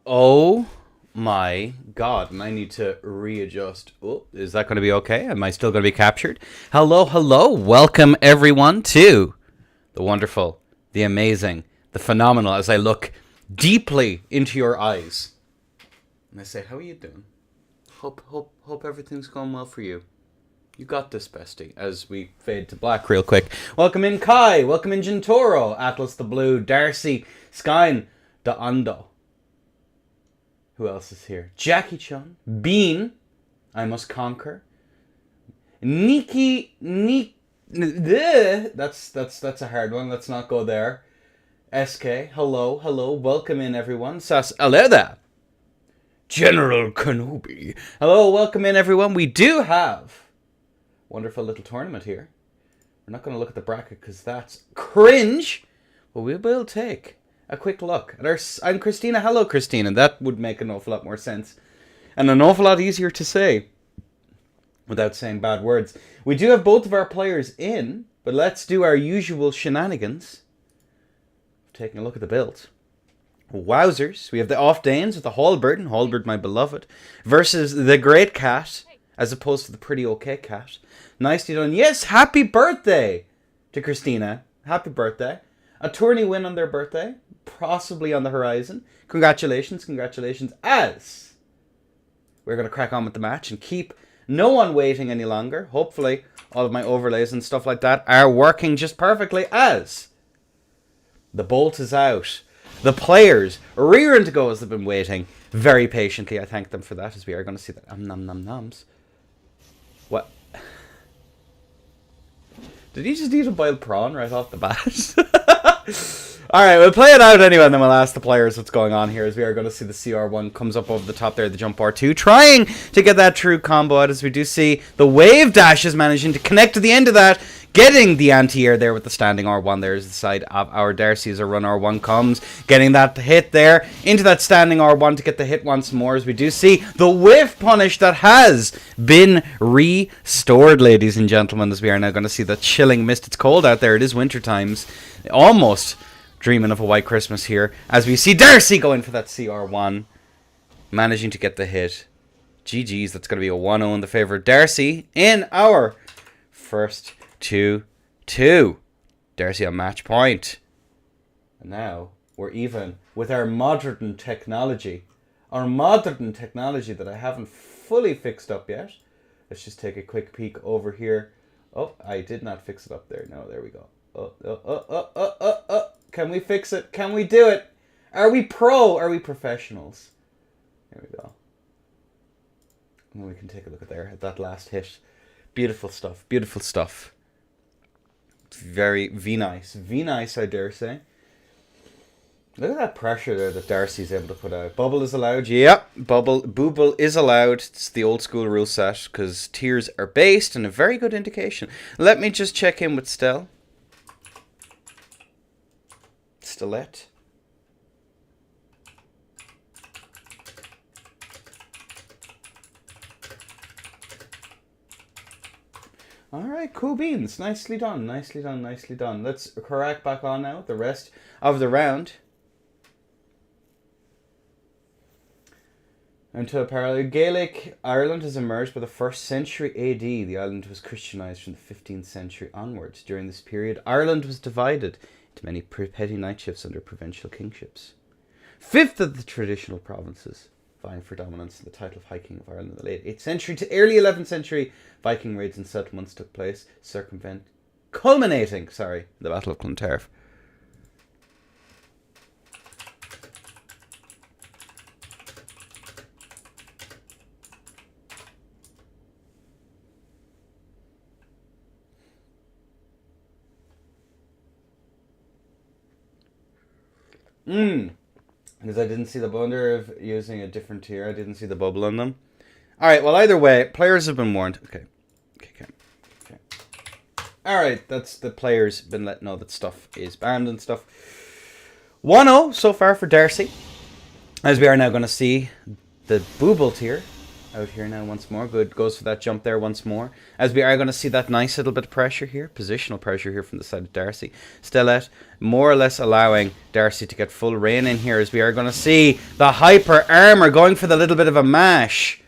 Oh my god, and I need to readjust. Oh, is that going to be okay? Am I still going to be captured? Hello. Welcome everyone to the wonderful, the amazing, the phenomenal as I look deeply into your eyes. And I say, how are you doing? Hope everything's going well for you. You got this, bestie. As we fade to black real quick. Welcome in Kai. Welcome in Gintoro. Atlas the Blue. Darcy. Skyn. Da Ando. Who else is here? Jackie Chun. Bean. I Must Conquer. Nikki. That's a hard one. Let's not go there. SK. Hello. Welcome in, everyone. Sas. Hello there. General Kenobi. Hello. Welcome in, everyone. We do have wonderful little tournament here. We're not going to look at the bracket because that's cringe. But we will take a quick look at our... I'm Christina. Hello, Christina. That would make an awful lot more sense. And an awful lot easier to say without saying bad words. We do have both of our players in, but let's do our usual shenanigans. Taking a look at the build. Wowzers. We have the Off Danes with the Halberd, my beloved, versus the Great Cat, as opposed to the Pretty Okay Cat. Nicely done. Yes, happy birthday to Christina. Happy birthday. A tourney win on their birthday, possibly on the horizon. Congratulations, as we're going to crack on with the match and keep no one waiting any longer. Hopefully, all of my overlays and stuff like that are working just perfectly as the bolt is out. The players rearing to go as they've been waiting very patiently. I thank them for that, as we are going to see that. Nom noms. What? Did he just eat a boiled prawn right off the bat? Alright, we'll play it out anyway, and then we'll ask the players what's going on here, as we are going to see the CR1 comes up over the top there, the jump R2, trying to get that true combo out, as we do see the wave dash is managing to connect to the end of that, getting the anti-air there with the standing R1. There's the side of our Darcy as a run R1 comes, getting that hit there into that standing R1 to get the hit once more, as we do see the whiff punish that has been restored, ladies and gentlemen, as we are now going to see the chilling mist. It's cold out there. It is winter times. Almost dreaming of a white Christmas here, as we see Darcy going for that CR1, managing to get the hit. GG's, that's going to be a 1-0 in the favor of Darcy in our first 2-2. Darcy on match point. And now we're even with our modern technology. Our modern technology that I haven't fully fixed up yet. Let's just take a quick peek over here. Oh, I did not fix it up there. No, there we go. Oh. Can we fix it? Can we do it? Are we pro? Are we professionals? There we go. And then we can take a look at that last hit. Beautiful stuff. It's very V-nice, I dare say. Look at that pressure there that Darcy's able to put out. Bubble is allowed. Yep, Booble is allowed. It's the old school rule set, because tiers are based, and a very good indication. Let me just check in with Stell. Stilette. Alright, cool beans. Nicely done. Let's crack back on now the rest of the round. Into a parallel. Gaelic Ireland has emerged by the 1st century AD. The island was Christianized from the 15th century onwards. During this period, Ireland was divided to many petty knightships under provincial kingships. 5th of the traditional provinces, vying for dominance in the title of High King of Ireland in the late 8th century to early 11th century, Viking raids and settlements took place, culminating in the Battle of Clontarf. Because I didn't see the wonder of using a different tier. I didn't see the bubble on them. Alright, well, either way, players have been warned. Okay. Alright, that's the players been let know that stuff is banned and stuff. 1-0 so far for Darcy. As we are now going to see the Booble tier out here now once more. Good, goes for that jump there once more. As we are going to see that nice little bit of pressure here, positional pressure here from the side of Darcy. Stellet more or less allowing Darcy to get full reign in here, as we are going to see the hyper armor going for the little bit of a mash.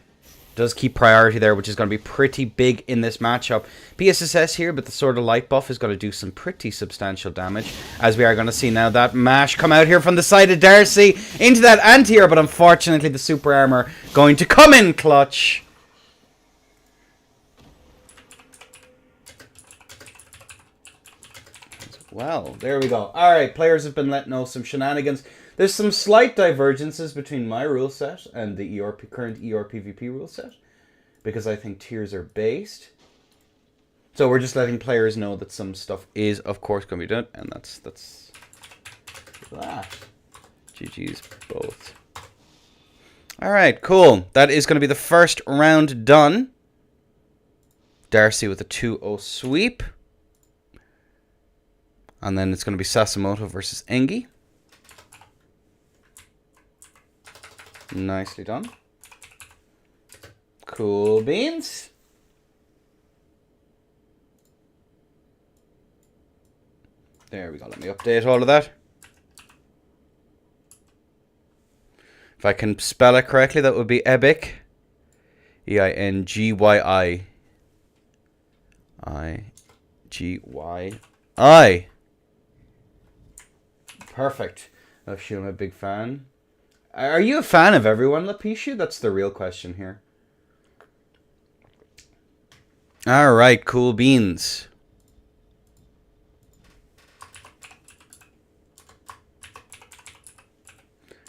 Does keep priority there, which is going to be pretty big in this matchup. PSSS here, but the Sword of Light buff is going to do some pretty substantial damage, as we are going to see now that mash come out here from the side of Darcy into that anti-air, but unfortunately the super armor going to come in clutch. Well, there we go. Alright, players have been let know some shenanigans. There's some slight divergences between my rule set and the current ERPVP rule set, because I think tiers are based. So we're just letting players know that some stuff is, of course, going to be done, and that's that. GG's both. All right, cool. That is going to be the first round done. Darcy with a 2-0 sweep. And then it's going to be Sasimoto versus Engi. Nicely done. Cool beans. There we go. Let me update all of that. If I can spell it correctly, that would be Ebic. E-I-N-G-Y-I. I-G-Y-I. Perfect. I'm a big fan. Are you a fan of everyone, Lapishu? That's the real question here. Alright, cool beans.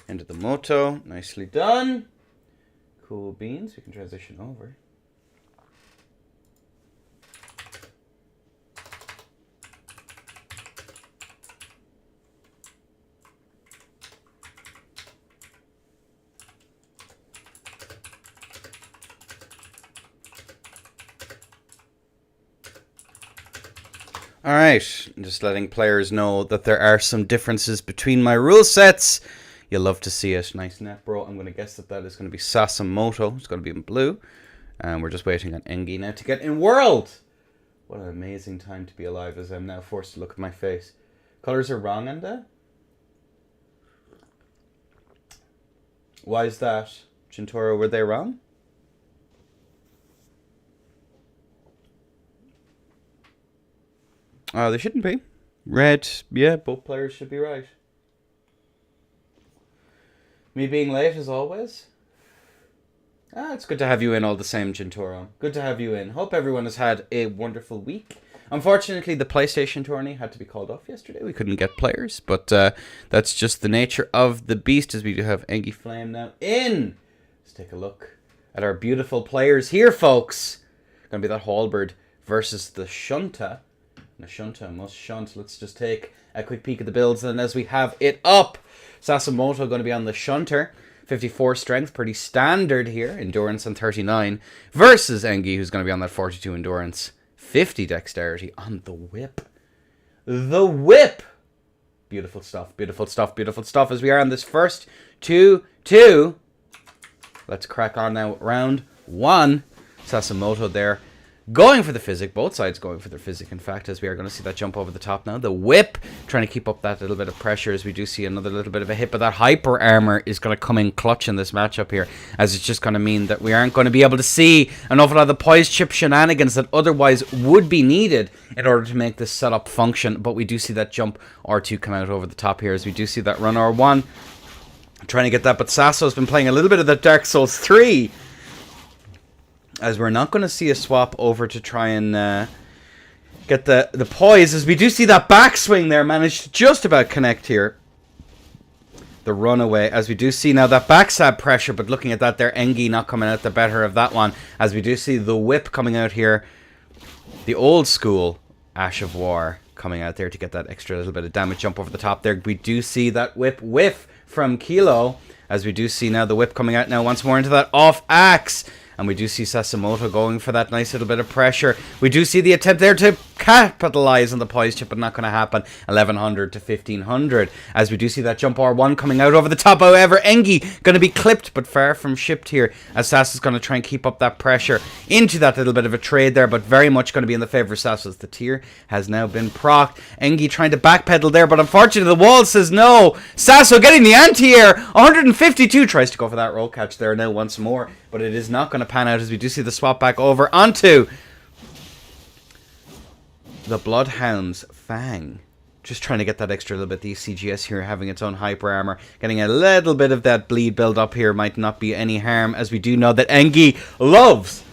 Into the moto. Nicely done. Cool beans. We can transition over. Alright, just letting players know that there are some differences between my rule sets. You'll love to see it. Nice net, bro. I'm going to guess that is going to be Sasimoto. It's going to be in blue. And we're just waiting on Engi now to get in world. What an amazing time to be alive, as I'm now forced to look at my face. Colors are wrong in that? Why is that? Gintoro, were they wrong? Oh, they shouldn't be. Red, yeah, both players should be right. Me being late as always. It's good to have you in all the same, Gintoro. Good to have you in. Hope everyone has had a wonderful week. Unfortunately, the PlayStation tourney had to be called off yesterday. We couldn't get players, but that's just the nature of the beast, as we do have Engi Flame now in. Let's take a look at our beautiful players here, folks. Going to be that Halberd versus the Shunta. The Shunta must shunt. Let's just take a quick peek at the builds, and as we have it up, Sasimoto going to be on the Shunter. 54 strength, pretty standard here. Endurance on 39. Versus Engi, who's going to be on that 42 endurance. 50 dexterity on the whip. The whip! Beautiful stuff, beautiful stuff, beautiful stuff. As we are on this first 2-2. Let's crack on now. Round 1. Sasimoto there. Going for the physic, both sides going for their physic, in fact, as we are going to see that jump over the top now. The whip, trying to keep up that little bit of pressure, as we do see another little bit of a hit, but that hyper armor is going to come in clutch in this matchup here, as it's just going to mean that we aren't going to be able to see an awful lot of the poise chip shenanigans that otherwise would be needed in order to make this setup function, but we do see that jump R2 come out over the top here, as we do see that run R1, trying to get that, but Sasso's been playing a little bit of that Dark Souls 3, as we're not going to see a swap over to try and get the poise, as we do see that backswing there managed to just about connect here. The runaway, as we do see now that backstab pressure, but looking at that there, Engi not coming out the better of that one, as we do see the whip coming out here. The old school Ash of War coming out there to get that extra little bit of damage jump over the top there. We do see that whiff from Kilo, as we do see now the whip coming out now once more into that off axe. And we do see Sasimoto going for that nice little bit of pressure. We do see the attempt there to capitalize on the poise chip, but not going to happen. 1100 to 1500, as we do see that jump R1 coming out over the top. However, Engi going to be clipped, but far from shipped here, as Sasa's going to try and keep up that pressure into that little bit of a trade there, but very much going to be in the favor of Sasa, as the tier has now been procced. Engi trying to backpedal there, but unfortunately the wall says no. Sasso getting the anti-air. 152, tries to go for that roll catch there now once more, but it is not going to pan out, as we do see the swap back over onto the Bloodhound's Fang. Just trying to get that extra little bit. The CGS here having its own hyper armor. Getting a little bit of that bleed build up here. Might not be any harm, as we do know that Engi loves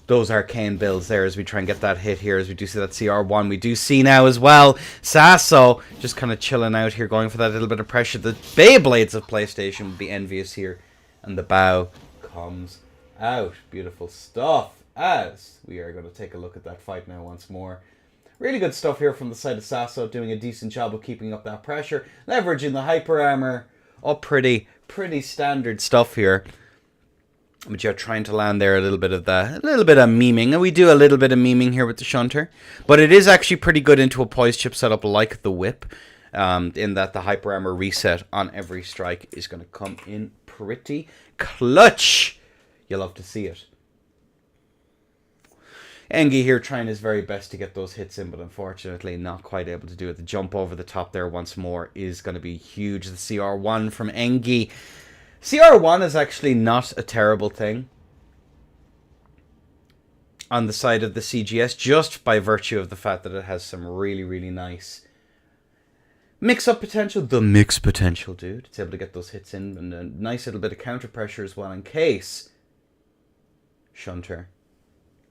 those arcane builds there, as we try and get that hit here, as we do see that CR1. We do see now as well Sasso just kind of chilling out here, going for that little bit of pressure. The Beyblades of PlayStation would be envious here. And the bow comes out. Beautiful stuff, as we are going to take a look at that fight now once more. Really good stuff here from the side of Sasso, doing a decent job of keeping up that pressure, leveraging the hyper armor. All pretty standard stuff here. But you're trying to land there a little bit of memeing, and we do a little bit of memeing here with the shunter. But it is actually pretty good into a poise chip setup like the whip, in that the hyper armor reset on every strike is going to come in pretty clutch. You'll love to see it. Engi here trying his very best to get those hits in, but unfortunately not quite able to do it. The jump over the top there once more is going to be huge. The CR1 from Engi. CR1 is actually not a terrible thing on the side of the CGS, just by virtue of the fact that it has some really nice mix-up potential. The mix potential, dude. It's able to get those hits in, and a nice little bit of counter pressure as well in case shunter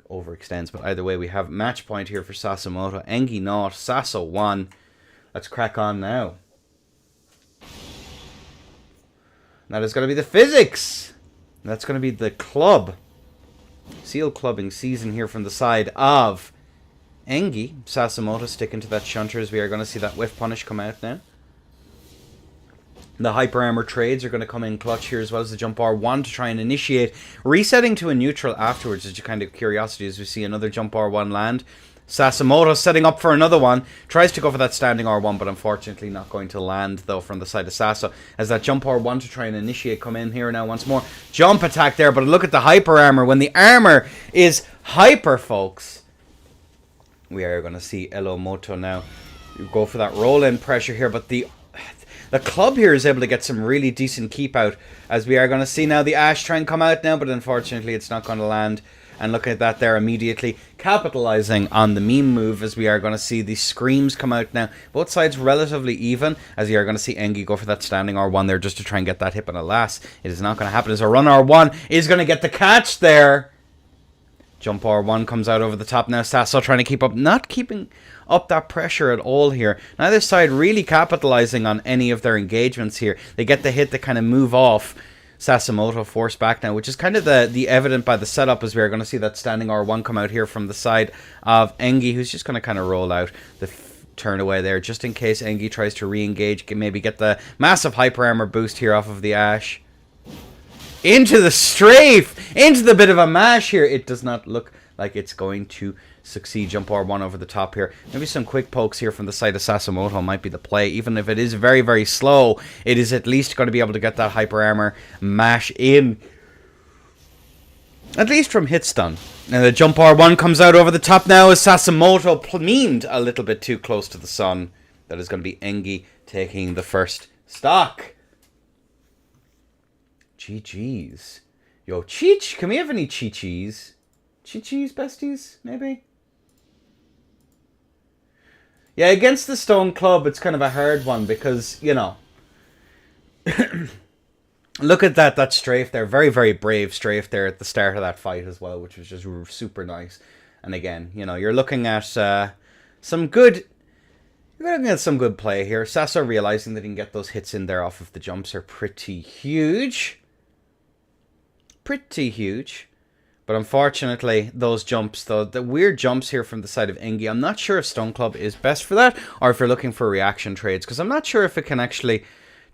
overextends. But either way, we have match point here for Sasimoto. Engi 0, Sasso 1. Let's crack on now. That is going to be the physics. That's going to be the club. Seal clubbing season here from the side of Engi. Sasimoto sticking to that shunter, as we are going to see that whiff punish come out now. The hyper armor trades are going to come in clutch here, as well as the jump R1 to try and initiate resetting to a neutral afterwards. As a kind of curiosity, as we see another jump R1 land. Sasimoto setting up for another one. Tries to go for that standing R1, but unfortunately not going to land, though, from the side of Sasso. As that jump R1 to try and initiate come in here now once more. Jump attack there, but look at the hyper armor. When the armor is hyper, folks, we are going to see Elomoto now go for that roll-in pressure here, but the club here is able to get some really decent keep out, as we are going to see now the Ash try and come out now, but unfortunately it's not going to land. And look at that there, immediately capitalizing on the meme move, as we are going to see the screams come out now. Both sides relatively even, as you are going to see Engi go for that standing R1 there just to try and get that hit, but alas, it is not going to happen, as a run R1 is going to get the catch there. Jump R1 comes out over the top now. Sasso trying to keep up, not keeping up that pressure at all here. Neither side really capitalizing on any of their engagements here. They get the hit to kind of move off. Sasimoto forced back now, which is kind of the evident by the setup, as we're going to see that standing R1 come out here from the side of Engi, who's just going to kind of roll out the turn away there, just in case Engi tries to re-engage, maybe get the massive hyper armor boost here off of the Ash. Into the strafe, into the bit of a mash here. It does not look like it's going to succeed. Jump R1 over the top here. Maybe some quick pokes here from the side of Sasimoto might be the play. Even if it is very slow, it is at least going to be able to get that hyper armor mash in, at least from hit stun. And the jump R1 comes out over the top now, as Sasimoto memed a little bit too close to the sun. That is going to be Engi taking the first stock. GG's. Yo, Cheech, can we have any Chi-Chis? Chi-Chis, besties, maybe? Yeah, against the Stone Club, it's kind of a hard one because, you know, look at that strafe there. Very brave strafe there at the start of that fight as well, which was just super nice. And again, you know, you're looking at some good play here. Sasso realizing that he can get those hits in there off of the jumps are pretty huge. But unfortunately, those jumps, though, the weird jumps here from the side of Engi, I'm not sure if Stone Club is best for that, or if you're looking for reaction trades, because I'm not sure if it can actually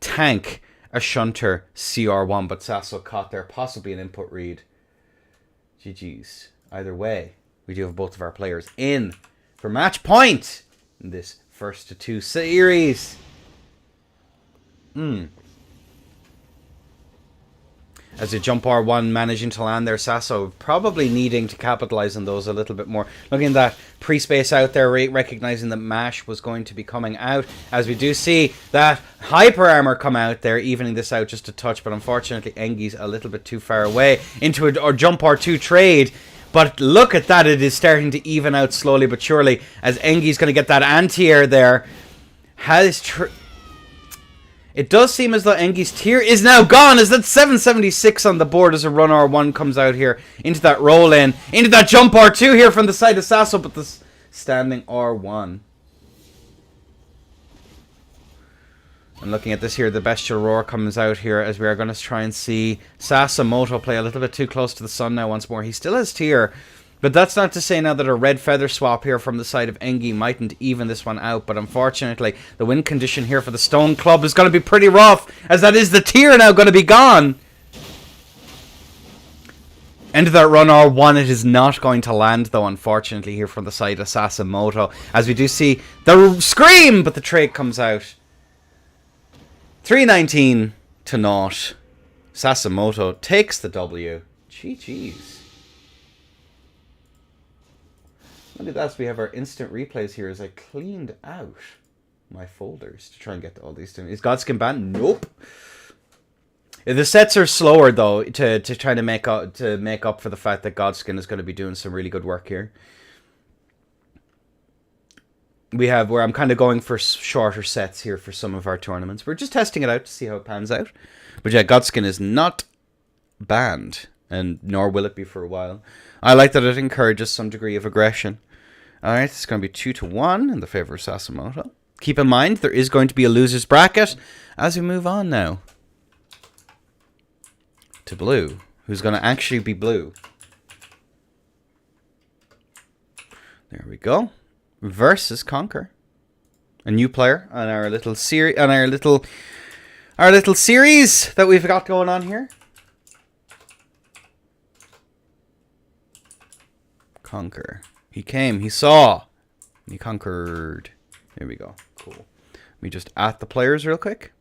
tank a shunter CR1, but Sasso caught there, possibly an input read. GG's. Either way, we do have both of our players in for match point in this first to 2 series. As a jump R1 managing to land there, Sasso probably needing to capitalize on those a little bit more. Looking at that pre-space out there, recognizing that Mash was going to be coming out. As we do see that Hyper Armor come out there, evening this out just a touch. But unfortunately, Engi's a little bit too far away into a jump R2 trade. But look at that, it is starting to even out slowly but surely. As Engi's going to get that anti-air there. It does seem as though Engi's tier is now gone, as that 776 on the board as a run R1 comes out here into that roll in, into that jump R2 here from the side of Sasso, but the standing R1. And looking at this here, the Bestial Roar comes out here as we are going to try and see Sassamoto play a little bit too close to the sun now once more. He still has tier. But that's not to say now that a red feather swap here from the side of Engi mightn't even this one out. But unfortunately, the win condition here for the Stone Club is going to be pretty rough, as that is the tier now going to be gone. Into that run R1, it is not going to land, though, unfortunately, here from the side of Sassamoto. As we do see the scream, but the trade comes out. 319 to 0. Sassamoto takes the W. GG's. Look at that, we have our instant replays here as I cleaned out my folders to try and get to all these things. Is Godskin banned? Nope. The sets are slower though to try to make up for the fact that Godskin is going to be doing some really good work here. We have where I'm kind of going for shorter sets here for some of our tournaments. We're just testing it out to see how it pans out. But yeah, Godskin is not banned, and nor will it be for a while. I like that it encourages some degree of aggression. Alright, it's going to be 2-1 in the favor of Sassamoto. Keep in mind, there is going to be a loser's bracket as we move on now to blue, who's going to actually be blue. There we go. Versus Conquer. A new player on our little series, our little series that we've got going on here. Conquer. He came, he saw, he conquered. Here we go. Cool. Let me just at the players real quick.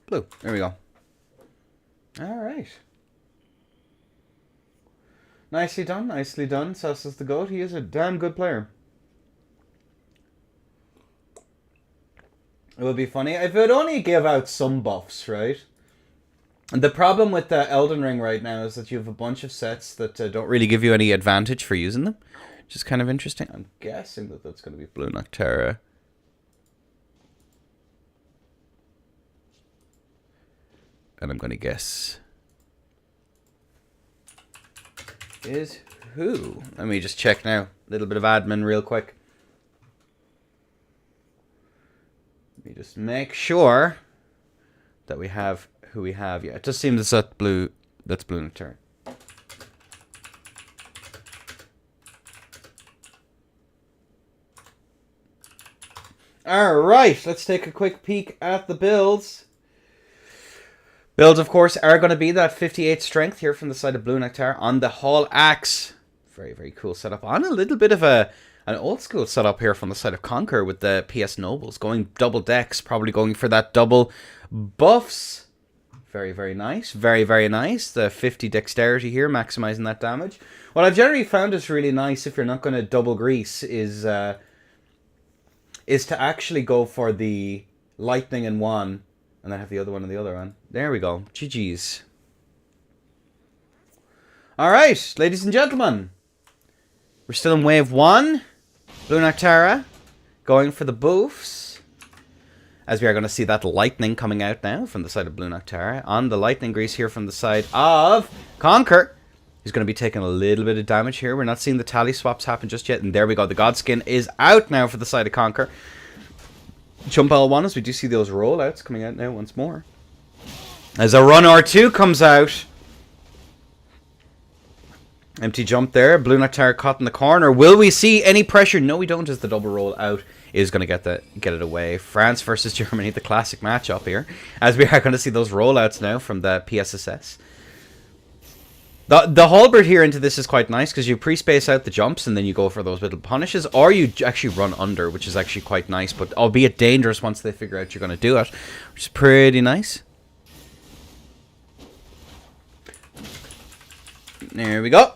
Blue. There we go. Alright. Nicely done, nicely done. Sassa's the GOAT. He is a damn good player. It would be funny if it would only give out some buffs, right? The problem with the Elden Ring right now is that you have a bunch of sets that don't really give you any advantage for using them, which is kind of interesting. I'm guessing that that's going to be Blue Noctera. And I'm going to guess is who? Let me just check now. A little bit of admin real quick. Let me just make sure that we have who we have. Yeah, it just seems that's Blue Nocturne. Alright, let's take a quick peek at the builds. Builds, of course, are going to be that 58 strength here from the side of Blue Nectar on the Hall Axe. Very, very cool setup. On a little bit of an old school setup here from the side of Conquer with the PS Nobles. Going double decks, probably going for that double buffs. Very, very nice. Very, very nice. The 50 dexterity here, maximizing that damage. What I've generally found is really nice if you're not going to double grease is to actually go for the lightning in one and then have the other one in the other one. There we go. GG's. Alright, ladies and gentlemen. We're still in wave 1. Blue Noctara going for the buffs. As we are going to see that lightning coming out now from the side of Blue Noctara. On the lightning grease here from the side of Conquer. He's going to be taking a little bit of damage here. We're not seeing the tally swaps happen just yet. And there we go. The Godskin is out now for the side of Conquer. Jump L1 as we do see those rollouts coming out now once more. As a run R2 comes out. Empty jump there. Blue Nectar caught in the corner. Will we see any pressure? No, we don't, as the double roll out is going to get it away. France versus Germany, the classic matchup here. As we are going to see those rollouts now from the PSSS. The halberd here into this is quite nice because you pre-space out the jumps and then you go for those little punishes, or you actually run under, which is actually quite nice, but albeit dangerous once they figure out you're going to do it, which is pretty nice. There we go.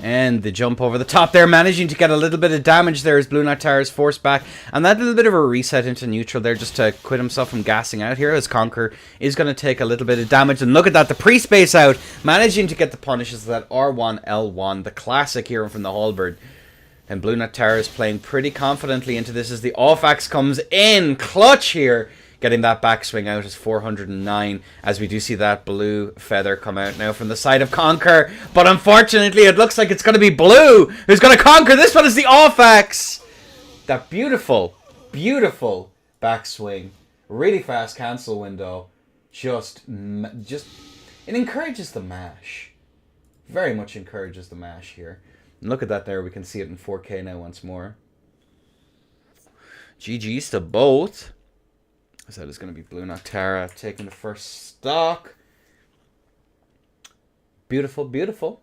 And the jump over the top there, managing to get a little bit of damage there as Blue Knight Tara is forced back. And that little bit of a reset into neutral there just to quit himself from gassing out here, as Conquer is going to take a little bit of damage. And look at that, the pre-space out, managing to get the punishes of that R1, L1, the classic hero from the halberd. And Blue Knight Tara is playing pretty confidently into this as the off-axe comes in clutch here. Getting that backswing out is 409, as we do see that blue feather come out now from the side of Conquer. But unfortunately, it looks like it's going to be Blue who's going to conquer. This one is the off-axe. That beautiful, beautiful backswing. Really fast cancel window. Just, it encourages the mash. Very much encourages the mash here. And look at that there. We can see it in 4K now once more. GG's to both. So that is going to be Blue Knight Tara taking the first stock. Beautiful, beautiful.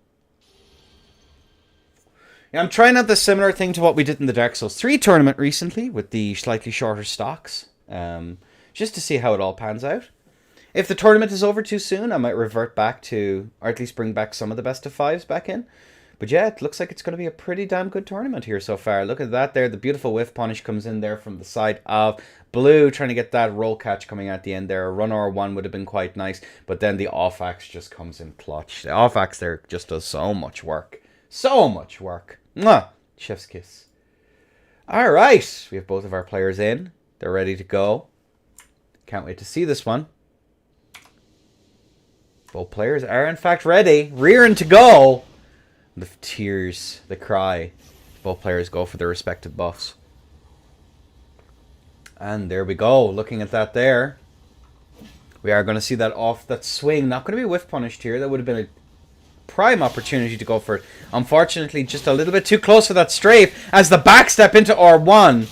Yeah, I'm trying out the similar thing to what we did in the Dark Souls 3 tournament recently with the slightly shorter stocks. Just to see how it all pans out. If the tournament is over too soon, I might revert back to, or at least bring back some of the best of fives back in. But yeah, it looks like it's going to be a pretty damn good tournament here so far. Look at that there. The beautiful whiff punish comes in there from the side of Blue, trying to get that roll catch coming at the end there. A run or one would have been quite nice. But then the off-axe just comes in clutch. The off-axe there just does so much work. So much work. Mwah! Chef's kiss. Alright, we have both of our players in. They're ready to go. Can't wait to see this one. Both players are in fact ready. Rearing to go. The tears, the cry. Both players go for their respective buffs. And there we go. Looking at that there. We are going to see that off, that swing. Not going to be whiff punished here. That would have been a prime opportunity to go for it. Unfortunately, just a little bit too close for that strafe. As the backstep into R1.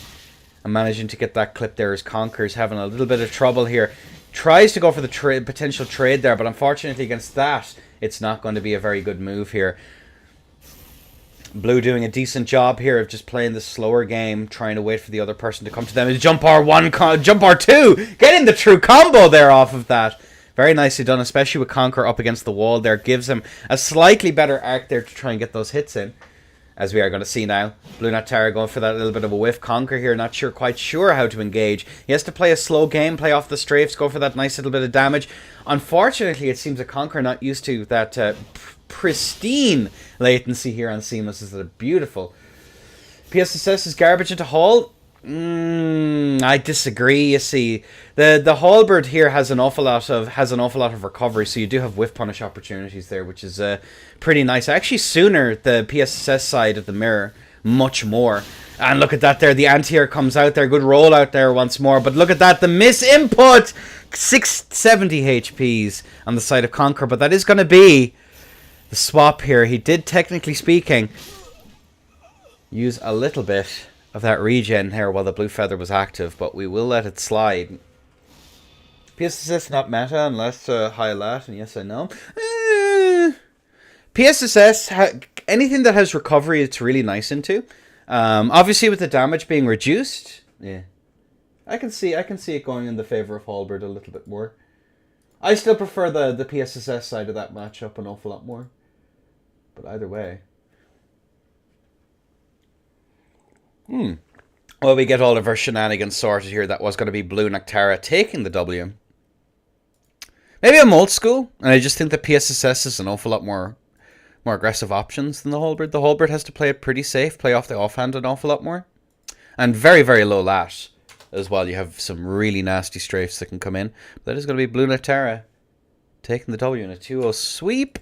And managing to get that clip there as Conquer's having a little bit of trouble here. Tries to go for the potential trade there. But unfortunately against that, it's not going to be a very good move here. Blue doing a decent job here of just playing the slower game, trying to wait for the other person to come to them. And jump R1, jump R2, getting the true combo there off of that. Very nicely done, especially with Conquer up against the wall there. Gives him a slightly better arc there to try and get those hits in. As we are going to see now. Blue Knight Tara going for that little bit of a whiff. Conquer here, not quite sure how to engage. He has to play a slow game, play off the strafes, go for that nice little bit of damage. Unfortunately, it seems that Conquer not used to that pristine latency here on Seamless. Is that beautiful? PSSS is garbage into Hull. I disagree. You see, the halberd here has an awful lot of recovery, so you do have whiff punish opportunities there, which is pretty nice. Actually, sooner the PSSS side of the mirror, much more. And look at that there. The anti-air comes out there. Good roll out there once more. But look at that. The miss input. 670 HPs on the side of Conquer, but that is going to be the swap here. He did, technically speaking, use a little bit of that regen here while the blue feather was active, but we will let it slide. PSSS not meta unless high lat, and yes I know. PSSS, anything that has recovery, it's really nice into. Obviously with the damage being reduced, yeah, I can see it going in the favor of Halberd a little bit more. I still prefer the PSSS side of that matchup an awful lot more. But either way. Well, we get all of our shenanigans sorted here. That was going to be Blue Knight Tara taking the W. Maybe I'm old school, and I just think that PSSS is an awful lot more aggressive options than the Halberd. The Halberd has to play it pretty safe, play off the offhand an awful lot more. And very, very low lat as well. You have some really nasty strafes that can come in. But that is going to be Blue Knight Tara taking the W in a 2-0 sweep.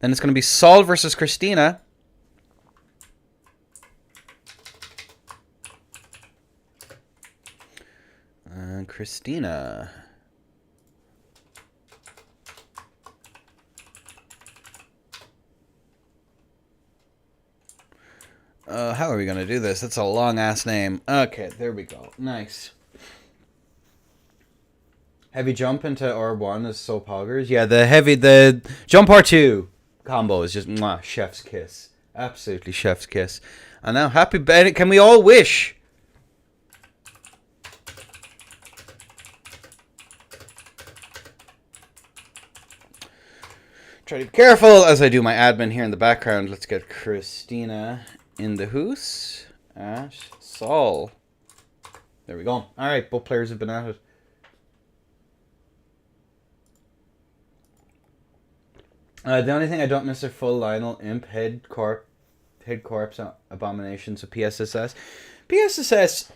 Then it's going to be Sol versus Christina. Christina. How are we going to do this? That's a long-ass name. Okay, there we go. Nice. Heavy jump into R1 is so poggers. Yeah, the jump R2 combo is just mwah, chef's kiss. Absolutely chef's kiss. And now happy Bennett, can we all wish? Try to be careful as I do my admin here in the background. Let's get Christina in the hoose at Saul. There we go. Alright, both players have been at it. The only thing I don't miss are full Lionel, Imp, Head Corpse, Abominations of PSSS. PSSS,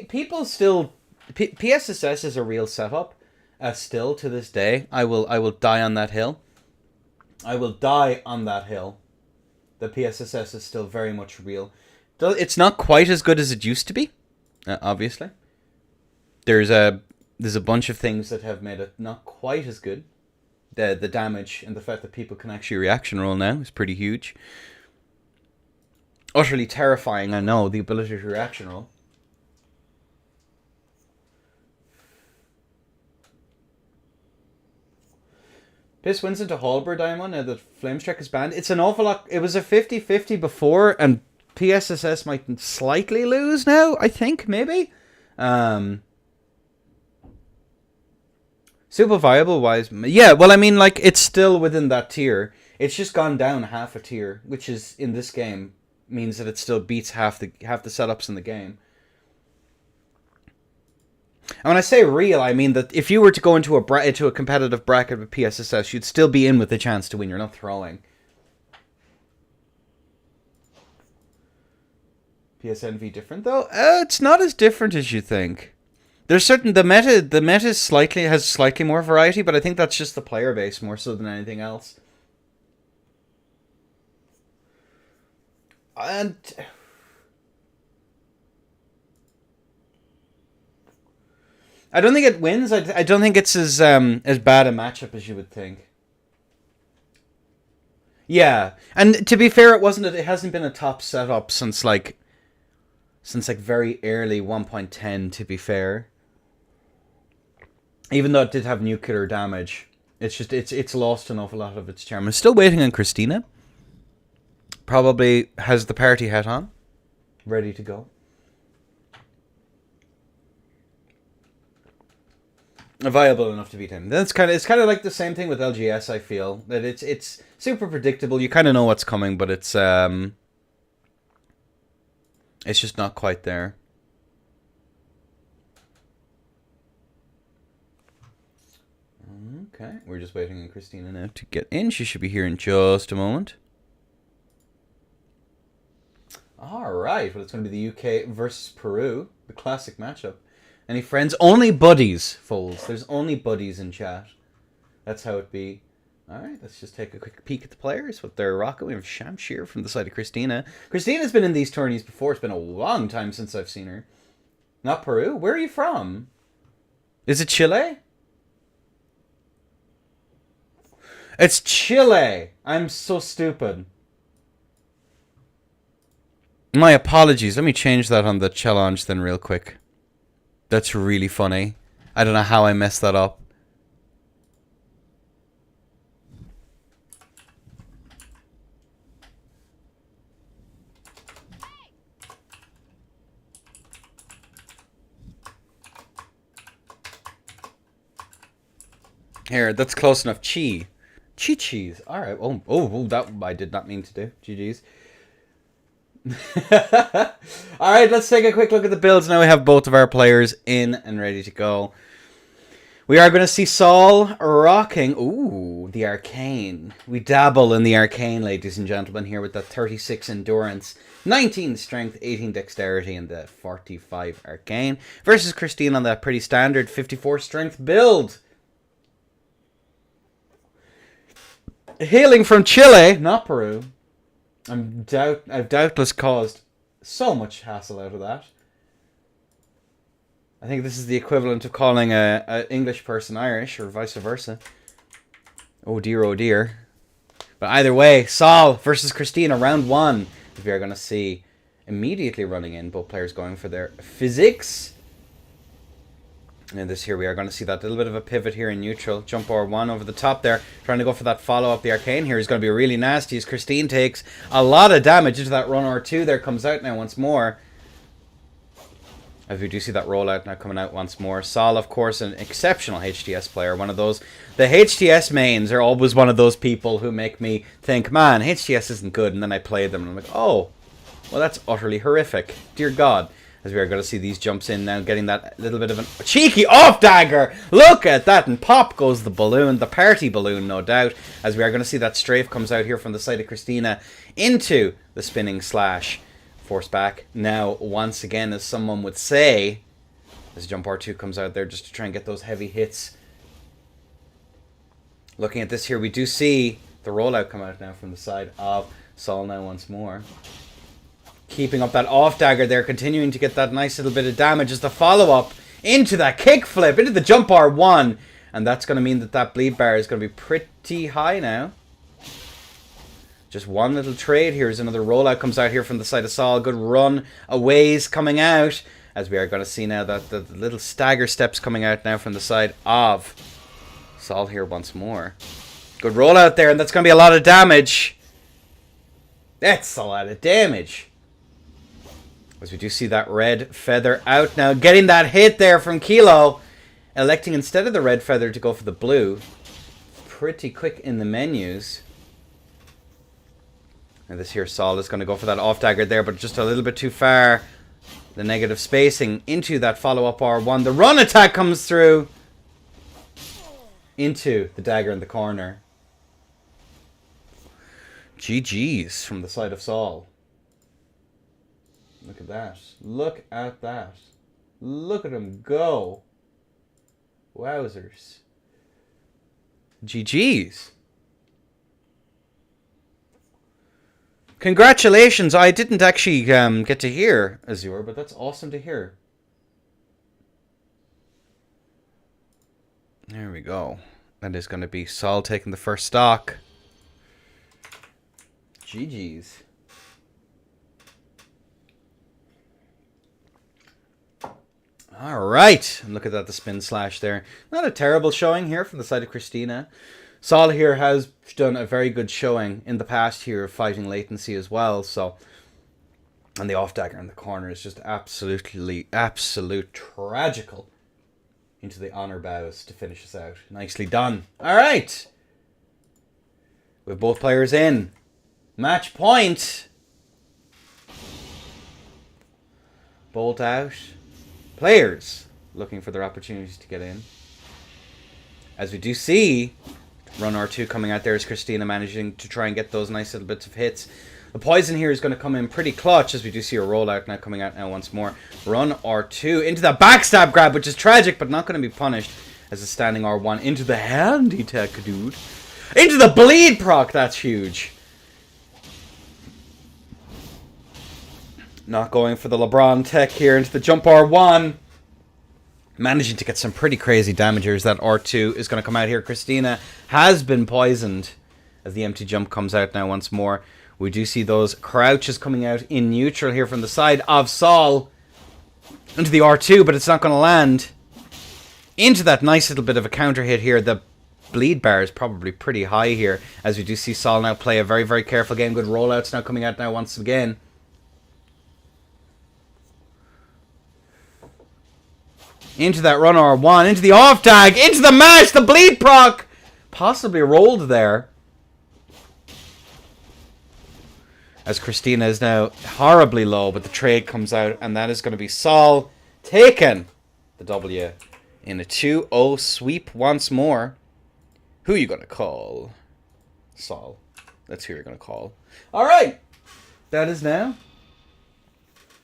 people still... PSSS is a real setup. Still, to this day, I will die on that hill. I will die on that hill. The PSSS is still very much real. It's not quite as good as it used to be, obviously. There's a bunch of things that have made it not quite as good. The damage and the fact that people can actually reaction roll now is pretty huge. Utterly terrifying, I know, the ability to reaction roll. Piss wins into Halberd Diamond now that Flamestrike is banned. It's an awful lot. It was a 50-50 before, and PSSS might slightly lose now, I think, maybe. Super viable wise, yeah, well, I mean, like, it's still within that tier. It's just gone down half a tier, which is, in this game, means that it still beats half the setups in the game. And when I say real, I mean that if you were to go into a competitive bracket with PSSS, you'd still be in with a chance to win. You're not throwing. PSNV different though? It's not as different as you think. There's certain the meta has slightly more variety, but I think that's just the player base more so than anything else. And I don't think it wins. I don't think it's as bad a matchup as you would think. Yeah, and to be fair, it hasn't been a top setup since like very early 1.10. To be fair, even though it did have nuclear damage, it's lost an awful lot of its charm. I'm still waiting on Christina. Probably has the party hat on, ready to go. Viable enough to beat him. It's kind of like the same thing with LGS. I feel that it's super predictable. You kind of know what's coming, but it's just not quite there. Okay, we're just waiting on Christina now to get in. She should be here in just a moment. All right, well, it's going to be the UK versus Peru, the classic matchup. Any friends? Only buddies, Foles. There's only buddies in chat. That's how it be. Alright, let's just take a quick peek at the players, what they're rocking. We have Shamshir from the side of Christina. Christina's been in these tourneys before. It's been a long time since I've seen her. Not Peru? Where are you from? Is it Chile? It's Chile! I'm so stupid. My apologies. Let me change that on the challenge then real quick. That's really funny. I don't know how I messed that up. Here, that's close enough. Cheese. Alright. Oh, that I did not mean to do. GG's. Alright, let's take a quick look at the builds. Now we have both of our players in and ready to go. We are going to see Saul rocking, the Arcane. We dabble in the Arcane, ladies and gentlemen, here with the 36 Endurance, 19 Strength, 18 Dexterity, and the 45 Arcane. Versus Christine on that pretty standard 54 Strength build. Hailing from Chile, not Peru. I've doubtless caused so much hassle out of that. I think this is the equivalent of calling a English person Irish, or vice versa. Oh dear, oh dear. But either way, Saul versus Christina, round one. We are going to see immediately running in, both players going for their physics. And this here, we are going to see that little bit of a pivot here in neutral. Jump R1 over the top there. Trying to go for that follow-up. The Arcane here is going to be really nasty as Christine takes a lot of damage into that run R2 there. Comes out now once more. As we do see that rollout now coming out once more. Sol, of course, an exceptional HTS player. One of those... The HTS mains are always one of those people who make me think, man, HTS isn't good. And then I play them and I'm like, oh, well, that's utterly horrific. Dear God. As we are going to see these jumps in now, getting that little bit of a cheeky off dagger. Look at that, and pop goes the balloon, the party balloon, no doubt. As we are going to see that strafe comes out here from the side of Christina into the spinning slash. Force back now, once again, as someone would say, as Jump R2 comes out there just to try and get those heavy hits. Looking at this here, we do see the rollout come out now from the side of Sol now once more. Keeping up that off dagger there, continuing to get that nice little bit of damage as the follow-up into that kick flip, into the jump R1. And that's going to mean that that bleed bar is going to be pretty high now. Just one little trade here as another rollout comes out here from the side of Sol. Good run aways coming out. As we are going to see now that the little stagger steps coming out now from the side of Sol here once more. Good rollout there, and that's going to be a lot of damage. That's a lot of damage. As we do see that red feather out now. Getting that hit there from Kilo. Electing instead of the red feather to go for the blue. Pretty quick in the menus. And this here Sol is going to go for that off dagger there, but just a little bit too far. The negative spacing into that follow-up R1. The run attack comes through. Into the dagger in the corner. GG's from the side of Sol. Look at that. Look at that. Look at him go. Wowzers. GG's. Congratulations. I didn't actually get to hear Azure, but that's awesome to hear. There we go. That is going to be Sol taking the first stock. GG's. Alright, and look at that, the spin slash there. Not a terrible showing here from the side of Christina. Sol here has done a very good showing in the past here of fighting latency as well, so... And the off dagger in the corner is just absolute tragical. Into the honor bows to finish us out. Nicely done. Alright! With both players in. Match point! Bolt out. Players looking for their opportunities to get in. As we do see, run R2 coming out there as Christina managing to try and get those nice little bits of hits. The poison here is going to come in pretty clutch as we do see a rollout now coming out now once more. Run R2 into the backstab grab, which is tragic but not going to be punished as a standing R1 into the handy tech, dude. Into the bleed proc, that's huge. Not going for the LeBron tech here into the jump R1. Managing to get some pretty crazy damagers. That R2 is going to come out here. Christina has been poisoned as the empty jump comes out now once more. We do see those crouches coming out in neutral here from the side of Sol. Into the R2, but it's not going to land. Into that nice little bit of a counter hit here. The bleed bar is probably pretty high here. As we do see Sol now play a very, very careful game. Good rollouts now coming out now once again. Into that run R1, into the off tag, into the mash, the bleed proc! Possibly rolled there. As Christina is now horribly low, but the trade comes out, and that is going to be Sol taking the W in a 2-0 sweep once more. Who are you going to call? Sol. That's who you're going to call. Alright! That is now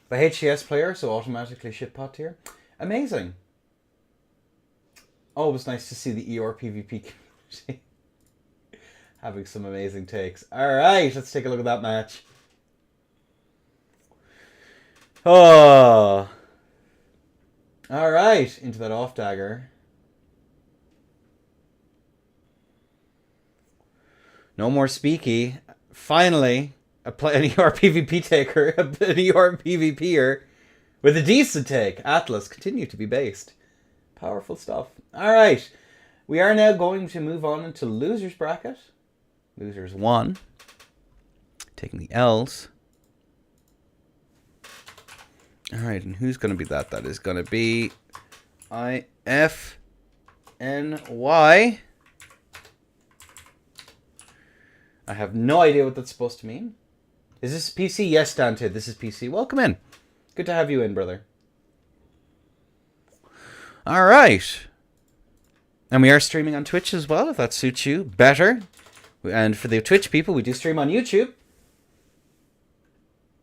the HCS player, so automatically shitpot here. Amazing. Always nice to see the ERPVP community having some amazing takes. Alright, let's take a look at that match. Oh. Alright, into that off dagger. No more speaky. Finally, an ERPVP taker, an ERPVPer with a decent take. Atlas continue to be based. Powerful stuff. All right. We are now going to move on into losers bracket. Losers 1. Taking the L's. All right, and who's going to be that? That is going to be IFNY. I have no idea what that's supposed to mean. Is this PC? Yes, Dante, this is PC. Welcome in. Good to have you in, brother. All right. And we are streaming on Twitch as well, if that suits you better. And for the Twitch people, we do stream on YouTube.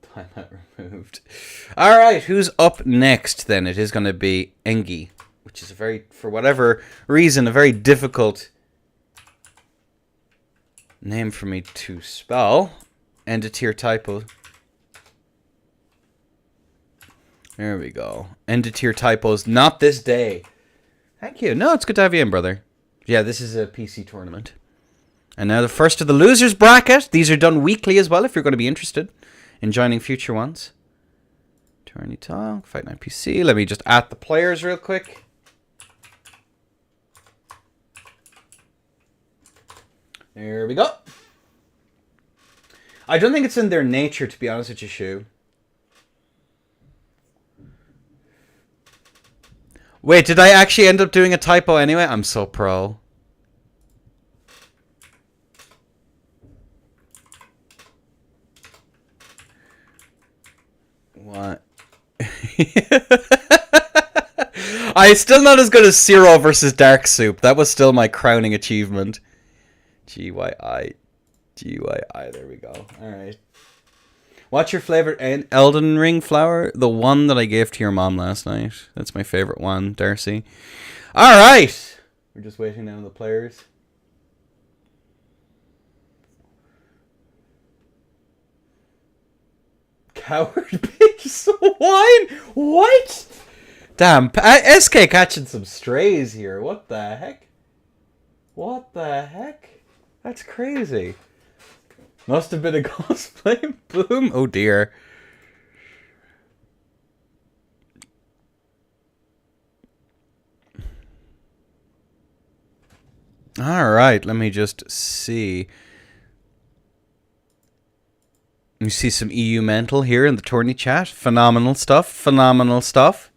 Timeout removed. All right, who's up next then? It is going to be Engi, which is a very, for whatever reason, a very difficult name for me to spell. End of tier typo. There we go. End of tier typos. Not this day. Thank you. No, it's good to have you in, brother. Yeah, this is a PC tournament. And now the first of the losers bracket. These are done weekly as well if you're going to be interested in joining future ones. Tourney Talk, Fight Night PC. Let me just add the players real quick. There we go. I don't think it's in their nature, to be honest with you, Shu. Wait, did I actually end up doing a typo anyway? I'm so pro. What? I'm still not as good as Zero versus Dark Soup. That was still my crowning achievement. GYI. GYI. There we go. Alright. What's your favorite Elden Ring flower? The one that I gave to your mom last night. That's my favorite one, Darcy. Alright. We're just waiting now on the players. Coward bitch wine? What? Damn, SK catching some strays here. What the heck? What the heck? That's crazy. Must have been a cosplay. Boom. Oh dear. Alright, let me just see. You see some EU mental here in the tourney chat. Phenomenal stuff. Phenomenal stuff.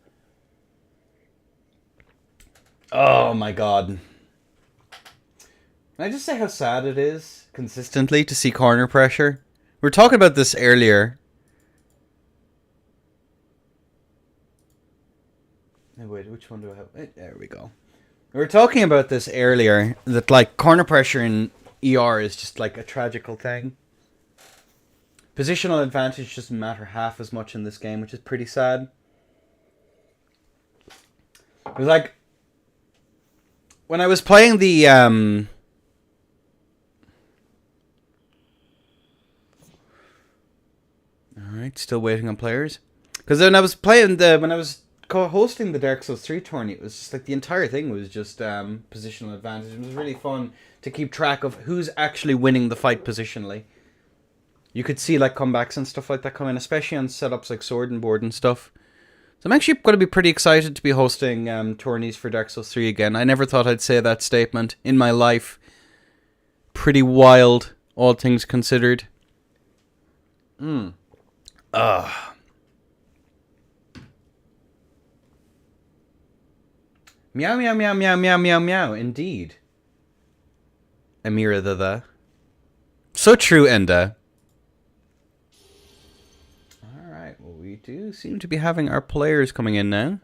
Oh my god. Can I just say how sad it is consistently to see corner pressure? We were talking about this earlier. Oh, wait, which one do I have? There we go. We were talking about this earlier, that like corner pressure in ER is just like a tragical thing. Positional advantage doesn't matter half as much in this game, which is pretty sad. It was like when I was playing the Alright, still waiting on players. Because when I was playing when I was co-hosting the Dark Souls 3 tourney, it was just like the entire thing was just positional advantage. It was really fun to keep track of who's actually winning the fight positionally. You could see like comebacks and stuff like that come in, especially on setups like Sword and Board and stuff. So I'm actually going to be pretty excited to be hosting tourneys for Dark Souls 3 again. I never thought I'd say that statement in my life. Pretty wild, all things considered. Meow, meow, meow, meow, meow, meow, meow. Indeed. Amira the. So true, Enda. Alright, well, we do seem to be having our players coming in now.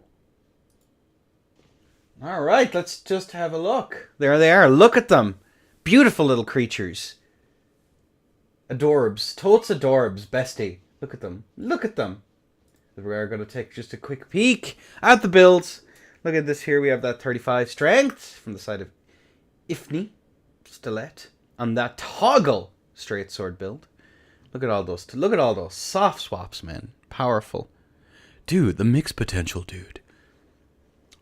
Alright, let's just have a look. There they are. Look at them. Beautiful little creatures. Adorbs. Totes adorbs, bestie. Look at them. Look at them. We are going to take just a quick peek at the builds. Look at this here. We have that 35 strength from the side of Ifni. Stilet. On that toggle straight sword build. Look at all those. Look at all those soft swaps, man. Powerful. Dude, the mix potential, dude.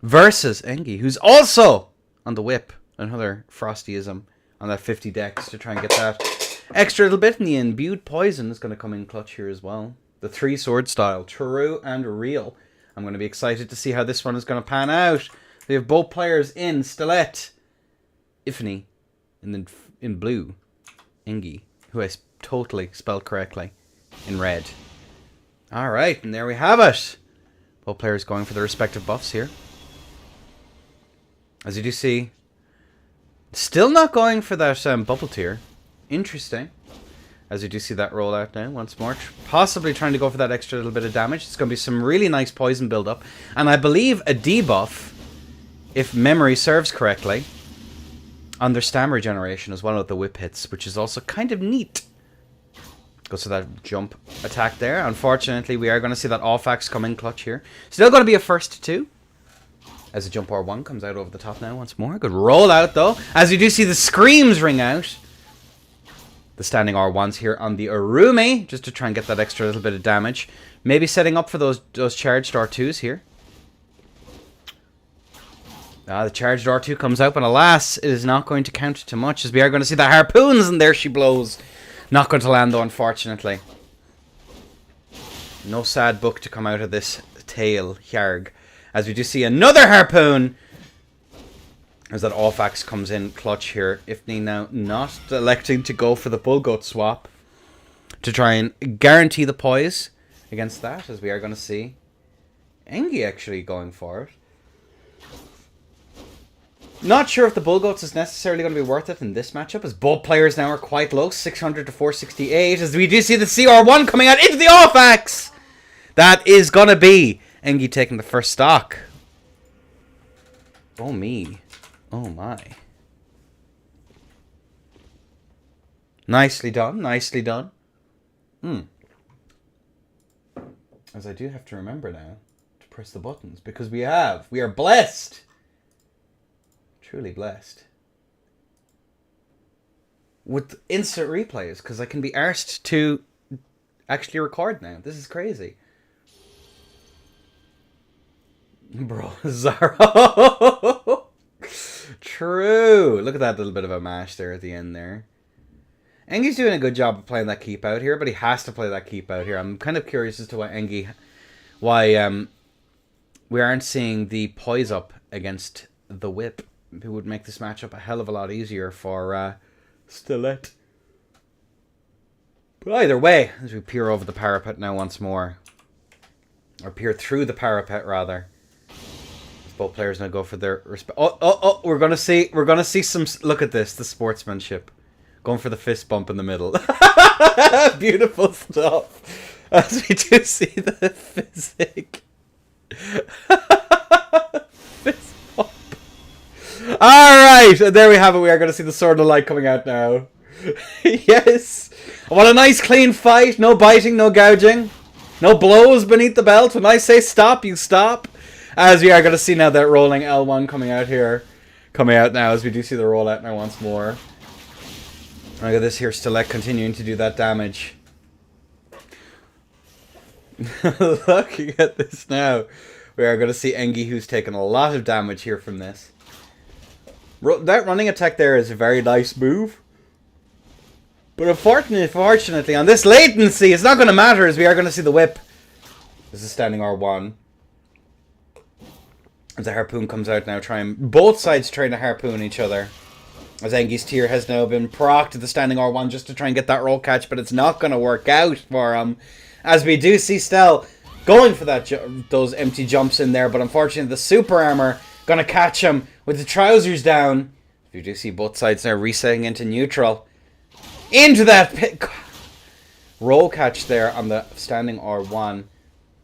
Versus Engi, who's also on the whip. Another Frostyism on that 50 dex to try and get that extra little bit. And the imbued poison is going to come in clutch here as well. The 3 sword style. True and real. I'm going to be excited to see how this one is going to pan out. We have both players in Stilet. Ifni. And then in blue, Engi, who I totally spelled correctly, in red. Alright, and there we have it. Both players going for their respective buffs here. As you do see, still not going for that bubble tier. Interesting. As you do see that roll out now once more. Possibly trying to go for that extra little bit of damage. It's going to be some really nice poison build-up. And I believe a debuff, if memory serves correctly, on their stamina regeneration as well with the whip hits, which is also kind of neat. Goes to that jump attack there. Unfortunately, we are going to see that off-axe come in clutch here. Still going to be a first 2. As the jump R1 comes out over the top now once more. Good roll out though. As you do see the screams ring out. The standing R1s here on the Arumi, just to try and get that extra little bit of damage. Maybe setting up for those charged R2s here. The charged R2 comes out, but alas, it is not going to count to much, as we are going to see the harpoons, and there she blows. Not going to land though, unfortunately. No sad book to come out of this tale, Hjarg. As we do see another harpoon. As that off-axe comes in clutch here. Ifni now not electing to go for the bull goat swap. To try and guarantee the poise against that. As we are going to see Engi actually going for it. Not sure if the bull goats is necessarily going to be worth it in this matchup. As both players now are quite low. 600 to 468. As we do see the CR1 coming out into the off-axe. That is going to be Engi taking the first stock. Oh me. Oh my. Nicely done. Nicely done. As I do have to remember now to press the buttons. Because we are blessed. Truly blessed. With instant replays. Because I can be arsed to actually record now. This is crazy. Bro, Zaro. True. Look at that little bit of a mash there at the end there. Engi's doing a good job of playing that keep out here, but he has to play that keep out here. I'm kind of curious as to why we aren't seeing the poise up against the whip. It would make this matchup a hell of a lot easier for Stilet. But either way, as we peer over the parapet now once more. Or peer through the parapet rather. Both players now go for their respect. Oh! We're gonna see some. Look at this, the sportsmanship, going for the fist bump in the middle. Beautiful stuff. As we do see the physic. Fist bump. All right, there we have it. We are gonna see the sword of light coming out now. Yes. What a nice clean fight. No biting, no gouging, no blows beneath the belt. When I say stop, you stop. As we are going to see now that rolling L1 coming out here. Coming out now as we do see the rollout now once more. Look at this here, Stilet continuing to do that damage. Looking at this now. We are going to see Engi, who's taken a lot of damage here from this. That running attack there is a very nice move. But unfortunately, on this latency, it's not going to matter as we are going to see the whip. This is standing R1. As the harpoon comes out now, both sides trying to harpoon each other. As Engi's tier has now been procced to the standing R1 just to try and get that roll catch, but it's not going to work out for him. As we do see Stel going for those empty jumps in there, but unfortunately the super armor going to catch him with the trousers down. You do see both sides now resetting into neutral. Into that roll catch there on the standing R1.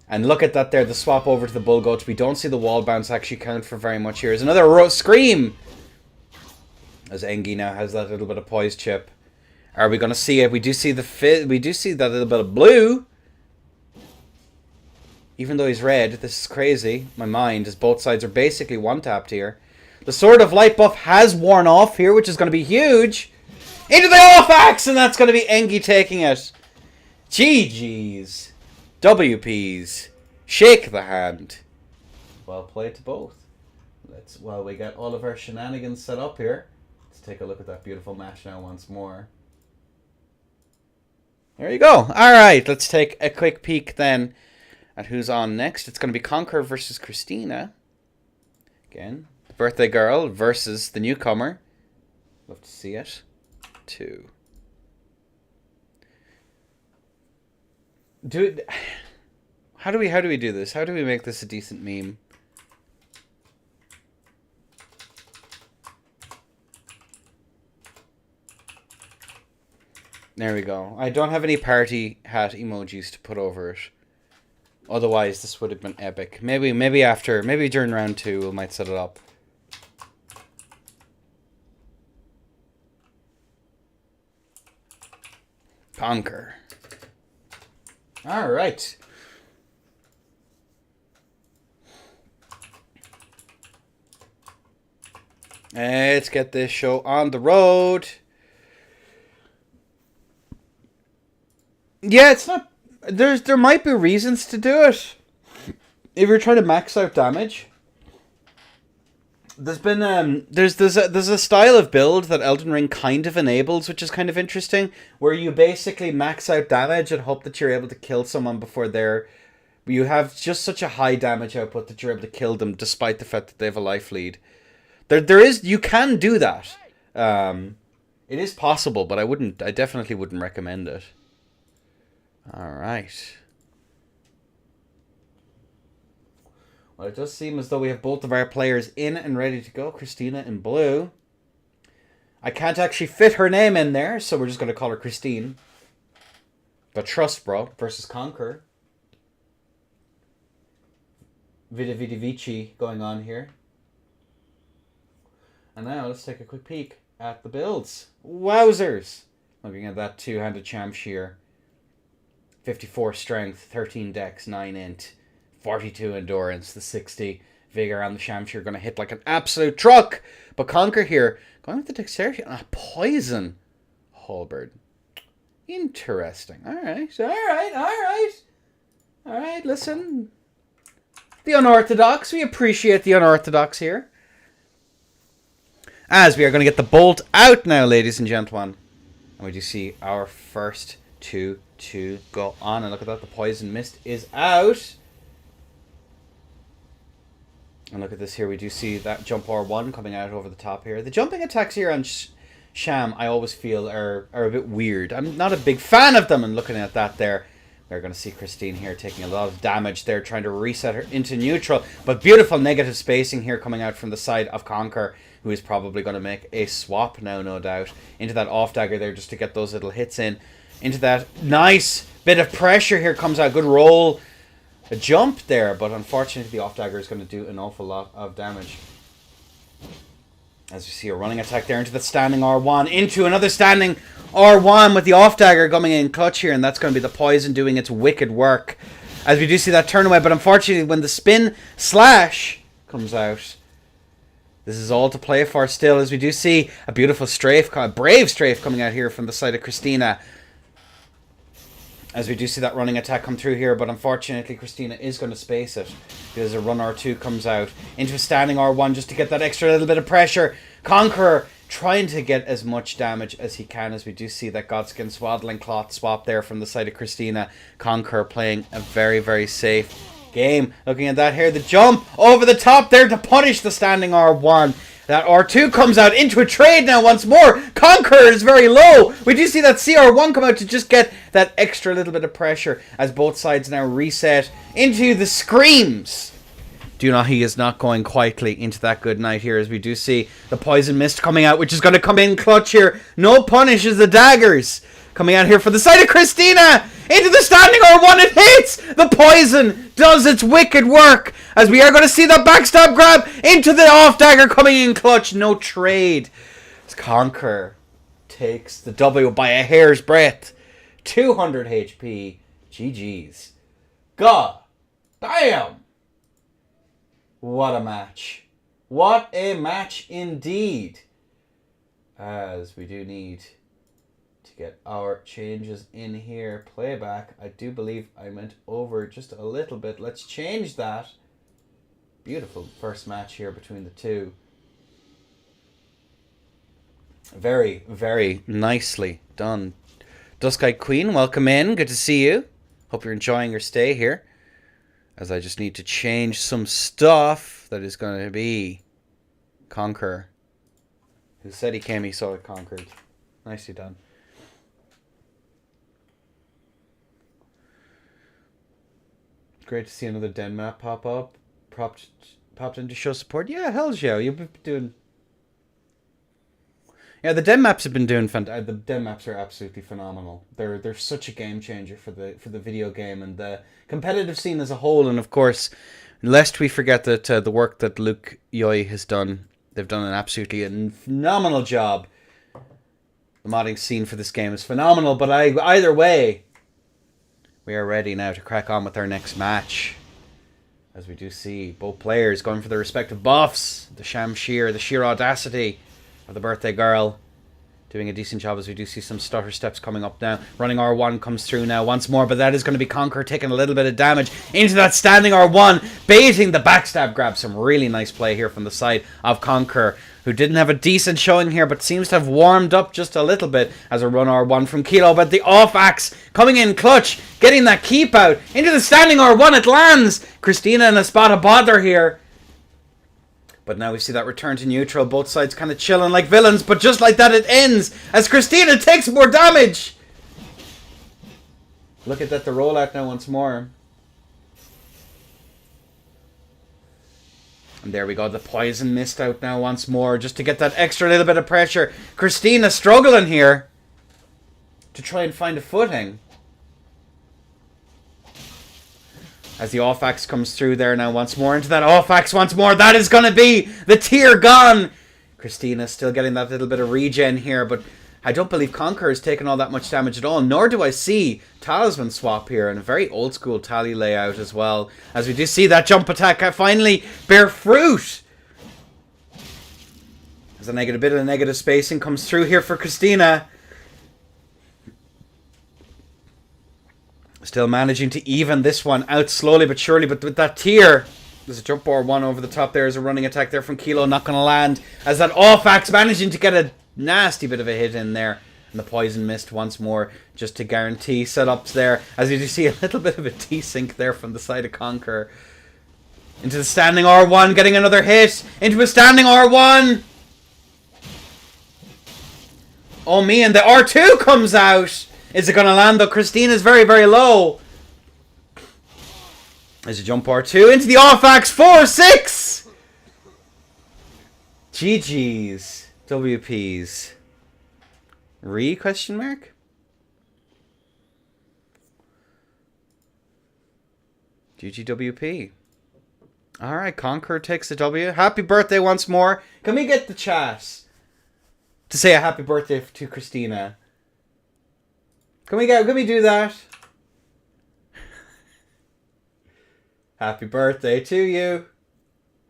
And look at that there, the swap over to the bull goats. We don't see the wall bounce actually count for very much here. There's another scream! As Engi now has that little bit of poise chip. Are we going to see it? We do see we do see that little bit of blue. Even though he's red, this is crazy. My mind, as both sides are basically one-tapped here. The Sword of Light buff has worn off here, which is going to be huge. Into the off-axe, and that's going to be Engi taking it. GG's. WPs. Shake the hand. Well played to both. While we get all of our shenanigans set up here, let's take a look at that beautiful match now once more. There you go. Alright, let's take a quick peek then at who's on next. It's going to be Conqueror versus Christina. Again, Birthday Girl versus the newcomer. Love to see it. 2. How do we do this? How do we make this a decent meme? There we go. I don't have any party hat emojis to put over it. Otherwise, this would have been epic. Maybe during round 2, we might set it up. Conquer. All right. Let's get this show on the road. Yeah, it's not... There might be reasons to do it. If you're trying to max out damage. There's been... There's a style of build that Elden Ring kind of enables, which is kind of interesting. Where you basically max out damage and hope that you're able to kill someone before they're... You have just such a high damage output that you're able to kill them despite the fact that they have a life lead. You can do that. It is possible, but I definitely wouldn't recommend it. Alright. Well, it does seem as though we have both of our players in and ready to go. Christina in blue. I can't actually fit her name in there, so we're just going to call her Christine. But Trust Bro versus Conquer. Vidi Vidi Vici going on here. And now let's take a quick peek at the builds. Wowzers! Looking at that two-handed Champshire. 54 strength, 13 dex, 9 int, 42 endurance, the 60 vigor on the Champshire going to hit like an absolute truck. But Conquer here, going with the dexterity and a poison halberd. Interesting. Alright, listen. The unorthodox, we appreciate the unorthodox here. As we are going to get the bolt out now, ladies and gentlemen. And we do see our first 2 to go on. And look at that, the poison mist is out. And look at this here, we do see that jump R1 coming out over the top here. The jumping attacks here on Sham, I always feel, are a bit weird. I'm not a big fan of them, and looking at that there, we're going to see Christine here taking a lot of damage there, trying to reset her into neutral. But beautiful negative spacing here coming out from the side of Conquer, who is probably going to make a swap now, no doubt, into that off dagger there just to get those little hits in. Into that nice bit of pressure here comes out. Good roll. A jump there, but unfortunately the off dagger is going to do an awful lot of damage. As we see a running attack there into the standing R1, into another standing R1 with the off dagger coming in clutch here, and that's going to be the poison doing its wicked work. As we do see that turn away, but unfortunately when the spin slash comes out, this is all to play for still, as we do see a beautiful strafe, a brave strafe coming out here from the side of Christina. As we do see that running attack come through here, but unfortunately Christina is going to space it because a run R2 comes out into a standing R1 just to get that extra little bit of pressure. Conqueror trying to get as much damage as he can, as we do see that Godskin Swaddling Cloth swap there from the side of Christina. Conqueror playing a very, very safe game. Looking at that here, the jump over the top there to punish the standing R1. That R2 comes out into a trade now once more. Conqueror is very low. We do see that CR1 come out to just get that extra little bit of pressure as both sides now reset into the screams. Do you know he is not going quietly into that good night here, as we do see the poison mist coming out, which is going to come in clutch here. No punish as the daggers coming out here for the side of Christina. Into the standing R1, it hits! The poison does its wicked work, as we are going to see the backstab grab into the off dagger coming in clutch. No trade. As Conquer takes the W by a hair's breadth. 200 HP. GG's. God damn. What a match. What a match indeed. As we do need to get our changes in here. Playback. I do believe I went over just a little bit. Let's change that. Beautiful first match here between the two. Very, very nicely done. Duskite Queen, welcome in. Good to see you. Hope you're enjoying your stay here. As I just need to change some stuff that is going to be conquer. Who said he came, he saw it conquered. Nicely done. Great to see another Den map pop up. Popped in to show support. Yeah, hell's yeah. You've been doing... Yeah, the Den maps have been doing fantastic. The Den maps are absolutely phenomenal. They're such a game changer for the video game and the competitive scene as a whole. And of course, lest we forget that the work that Luke Yoy has done, they've done an absolutely phenomenal job. The modding scene for this game is phenomenal. But either way, we are ready now to crack on with our next match. As we do see both players going for their respective buffs. The Shamshir, the sheer audacity of the birthday girl, doing a decent job as we do see some stutter steps coming up now. Running R1 comes through now once more, but that is going to be Conquer taking a little bit of damage into that standing R1, baiting the backstab grab. Some really nice play here from the side of Conquer, who didn't have a decent showing here, but seems to have warmed up just a little bit as a run R1 from Kilo. But the off axe coming in clutch, getting that keep out into the standing R1. It lands. Christina in a spot of bother here. But now we see that return to neutral. Both sides kind of chilling like villains. But just like that, it ends as Christina takes more damage. Look at that, the rollout now once more. And there we go. The poison mist out now once more. Just to get that extra little bit of pressure. Christina struggling here to try and find a footing. As the off-axe comes through there now once more. Into that off-axe once more. That is going to be the tier gone. Christina still getting that little bit of regen here. But I don't believe Conquer has taken all that much damage at all. Nor do I see Talisman swap here. And a very old school tally layout as well. As we do see that jump attack finally bear fruit. As a bit of negative spacing comes through here for Christina. Still managing to even this one out slowly but surely. But with that tier, there's a jump R1 over the top there. There's a running attack there from Kilo. Not going to land. As that off-axe managing to get a nasty bit of a hit in there. And the poison mist once more just to guarantee setups there. As you see a little bit of a T-sync there from the side of Conquer. Into the standing R1. Getting another hit. Into a standing R1. Oh me, and the R2 comes out. Is it going to land though? Christina's very, very low. There's a jump R2 into the off-axe. 4-6. GG's. WP's. Question mark? GGWP. Alright, Conquer takes the W. Happy birthday once more. Can we get the chat to say a happy birthday to Christina? Can we do that? Happy birthday to you.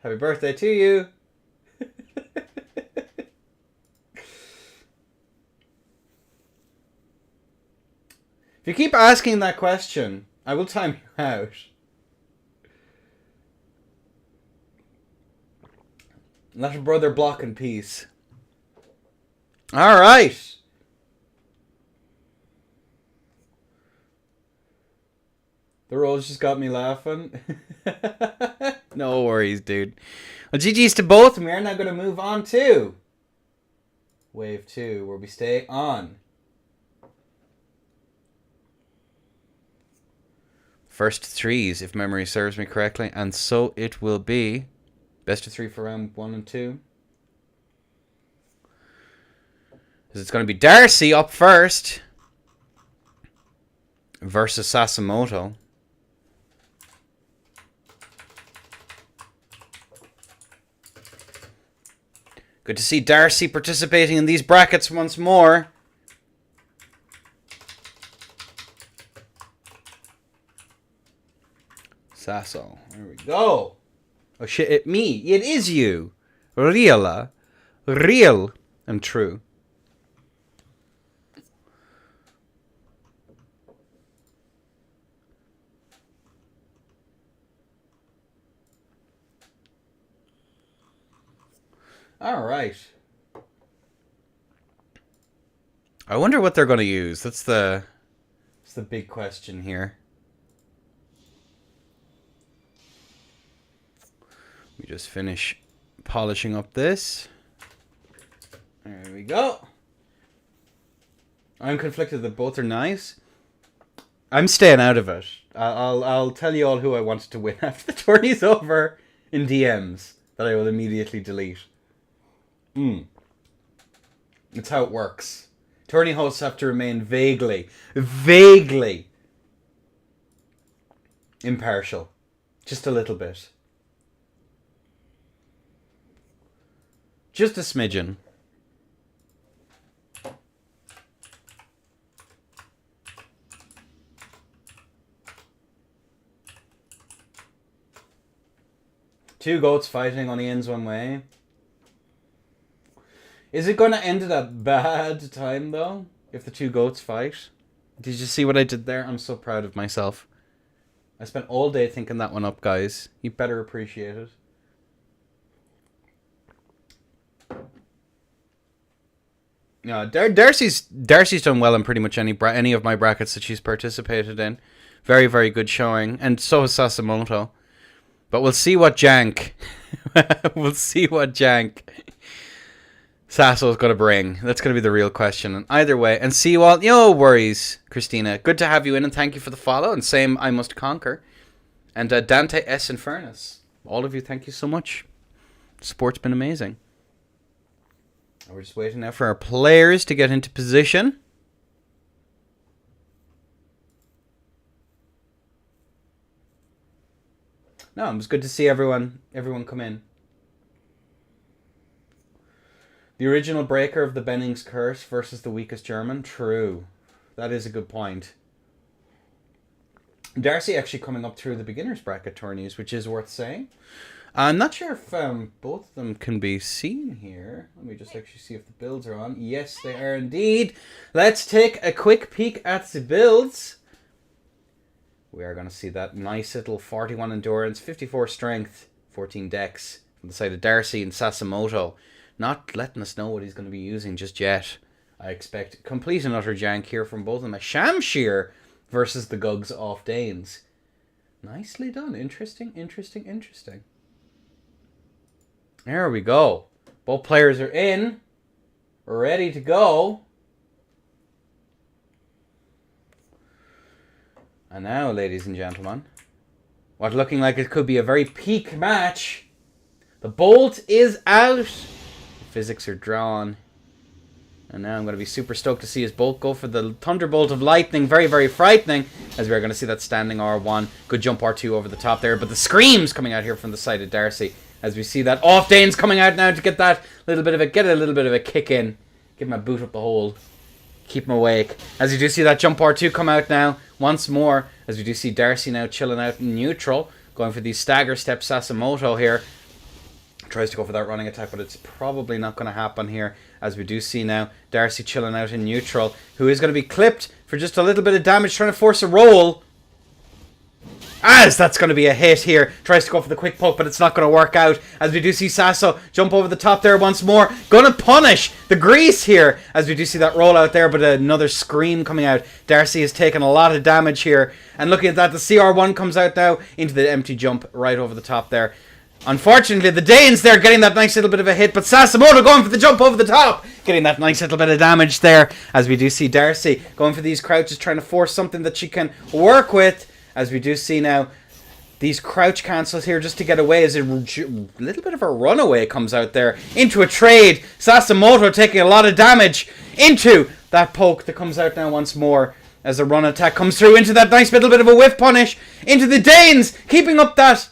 Happy birthday to you. If you keep asking that question, I will time you out. Let a brother block in peace. Alright. The rolls just got me laughing. No worries, dude. Well, GG's to both, and we are now going to move on to Wave 2, where we stay on. First threes, if memory serves me correctly, and so it will be. Best of 3 for round 1 and 2. Because it's going to be Darcy up first versus Sasimoto. Good to see Darcy participating in these brackets once more. Sasso. There we go. Oh shit, it is you. Real and true. Alright. I wonder what they're going to use. That's the big question here. Let me just finish polishing up this. There we go. I'm conflicted that both are nice. I'm staying out of it. I'll tell you all who I wanted to win after the tourney's over in DMs that I will immediately delete. It's how it works. Tourney hosts have to remain vaguely impartial. Just a little bit. Just a smidgen. Two goats fighting only ends one way. Is it going to end at a bad time, though, if the two goats fight? Did you see what I did there? I'm so proud of myself. I spent all day thinking that one up, guys. You better appreciate it. Yeah, Darcy's done well in pretty much any of my brackets that she's participated in. Very, very good showing. And so has Sasimoto. But we'll see what jank. We'll see what jank Sasso's going to bring. That's going to be the real question. And either way, and see you all. No worries, Christina. Good to have you in, and thank you for the follow. And same, I Must Conquer. And Dante S. Infernus. All of you, thank you so much. Support's been amazing. We're just waiting now for our players to get into position. No, it was good to see everyone come in. The original breaker of the Bennings curse versus the weakest German? True. That is a good point. Darcy actually coming up through the beginners bracket tourneys, which is worth saying. I'm not sure if both of them can be seen here. Let me just actually see if the builds are on. Yes, they are indeed. Let's take a quick peek at the builds. We are going to see that nice little 41 endurance, 54 strength, 14 dex from the side of Darcy and Sasimoto. Not letting us know what he's going to be using just yet. I expect complete and utter jank here from both of them. A Shamshir versus the Gugs off Danes. Nicely done. Interesting. There we go. Both players are in. Ready to go. And now, ladies and gentlemen, what looking like it could be a very peak match. The bolt is out. The physics are drawn. And now I'm going to be super stoked to see his bolt go for the Thunderbolt of Lightning. Very, very frightening. As we are going to see that standing R1. Good jump R2 over the top there. But the screams coming out here from the side of Darcy. As we see that off Dane's coming out now to get that get a little bit of a kick in. Give him a boot up the hole. Keep him awake. As you do see that jump R2 come out now once more. As we do see Darcy now chilling out in neutral. Going for these stagger steps. Sasimoto here tries to go for that running attack, but it's probably not going to happen here. As we do see now Darcy chilling out in neutral. Who is going to be clipped for just a little bit of damage. Trying to force a roll. As that's going to be a hit here. Tries to go for the quick poke, but it's not going to work out. As we do see Sasso jump over the top there once more. Going to punish the grease here. As we do see that roll out there, but another scream coming out. Darcy has taken a lot of damage here. And looking at that, the CR1 comes out now into the empty jump right over the top there. Unfortunately, the Danes there getting that nice little bit of a hit, but Sasimoto going for the jump over the top, getting that nice little bit of damage there. As we do see Darcy going for these crouches, trying to force something that she can work with. As we do see now, these crouch cancels here just to get away as a little bit of a runaway comes out there into a trade. Sasimoto taking a lot of damage into that poke that comes out now once more as a run attack comes through into that nice little bit of a whiff punish into the Danes, keeping up that,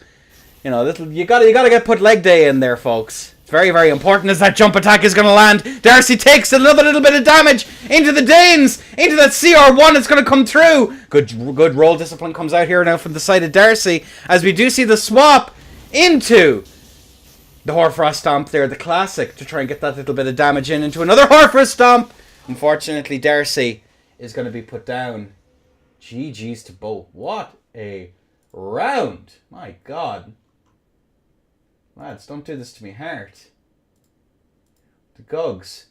you know, little, you gotta get put leg day in there, folks. It's very, very important as that jump attack is going to land. Darcy takes another little bit of damage into the Danes. Into that CR1. It's going to come through. Good roll discipline comes out here now from the side of Darcy. As we do see the swap into the Horfrost Stomp there. The classic to try and get that little bit of damage into another Horfrost Stomp. Unfortunately, Darcy is going to be put down. GG's to both. What a round. My God. Lads, don't do this to me heart. The Gugs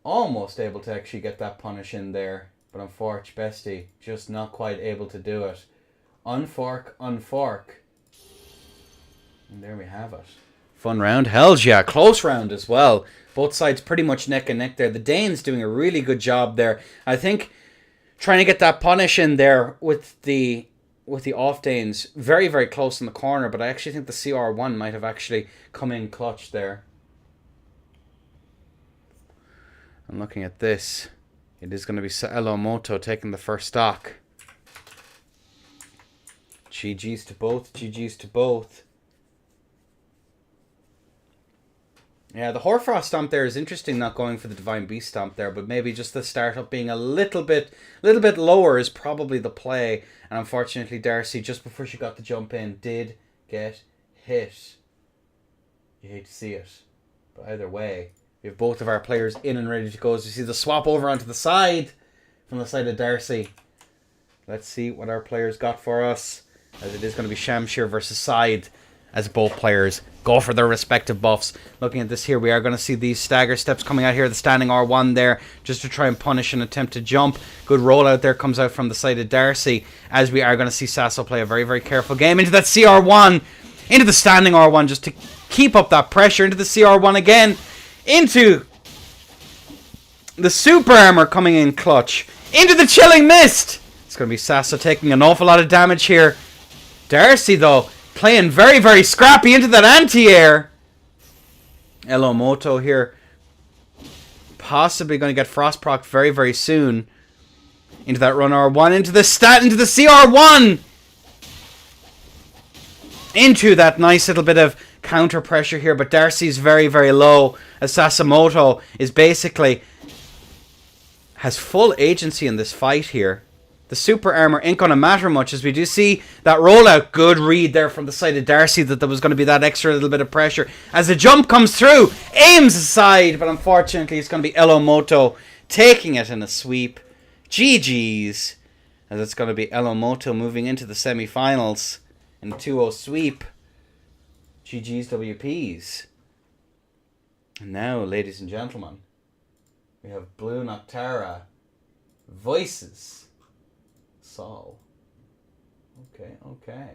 almost able to actually get that punish in there, but unfortunately, Bestie just not quite able to do it. Unfork. And there we have it. Fun round. Hells yeah. Close round as well. Both sides pretty much neck and neck there. The Danes doing a really good job there. I think trying to get that punish in there with the off Danes. Very, very close in the corner. But I actually think the CR1 might have actually come in clutch there. I'm looking at this. It is going to be Elomoto taking the first stock. GG's to both. GG's to both. Yeah, the Hoarfrost stomp there is interesting, not going for the Divine Beast stomp there, but maybe just the startup being a little bit lower is probably the play. And unfortunately, Darcy, just before she got the jump in, did get hit. You hate to see it. But either way, we have both of our players in and ready to go. As you see the swap over onto the side from the side of Darcy. Let's see what our players got for us. As it is going to be Shamshir versus Side, as both players go for their respective buffs. Looking at this here, we are going to see these stagger steps coming out here. The standing R1 there, just to try and punish an attempt to jump. Good rollout there comes out from the side of Darcy, as we are going to see Sasso play a very, very careful game into that CR1, into the standing R1, just to keep up that pressure, into the CR1 again, into the super armor coming in clutch, into the chilling mist. It's going to be Sasso taking an awful lot of damage here. Darcy, though, playing very, very scrappy into that anti-air. Elomoto here, possibly going to get frost proc very, very soon. Into that run R1, into the CR1! Into that nice little bit of counter pressure here, but Darcy's very, very low, as Sasimoto is basically has full agency in this fight here. The super armor ain't going to matter much, as we do see that rollout. Good read there from the side of Darcy that there was going to be that extra little bit of pressure. As the jump comes through, aims aside, but unfortunately it's going to be Elomoto taking it in a sweep. GG's. As it's going to be Elomoto moving into the semi-finals in a 2-0 sweep. GG's WPs. And now, ladies and gentlemen, we have Blue Noctara Voices. Saul. Okay.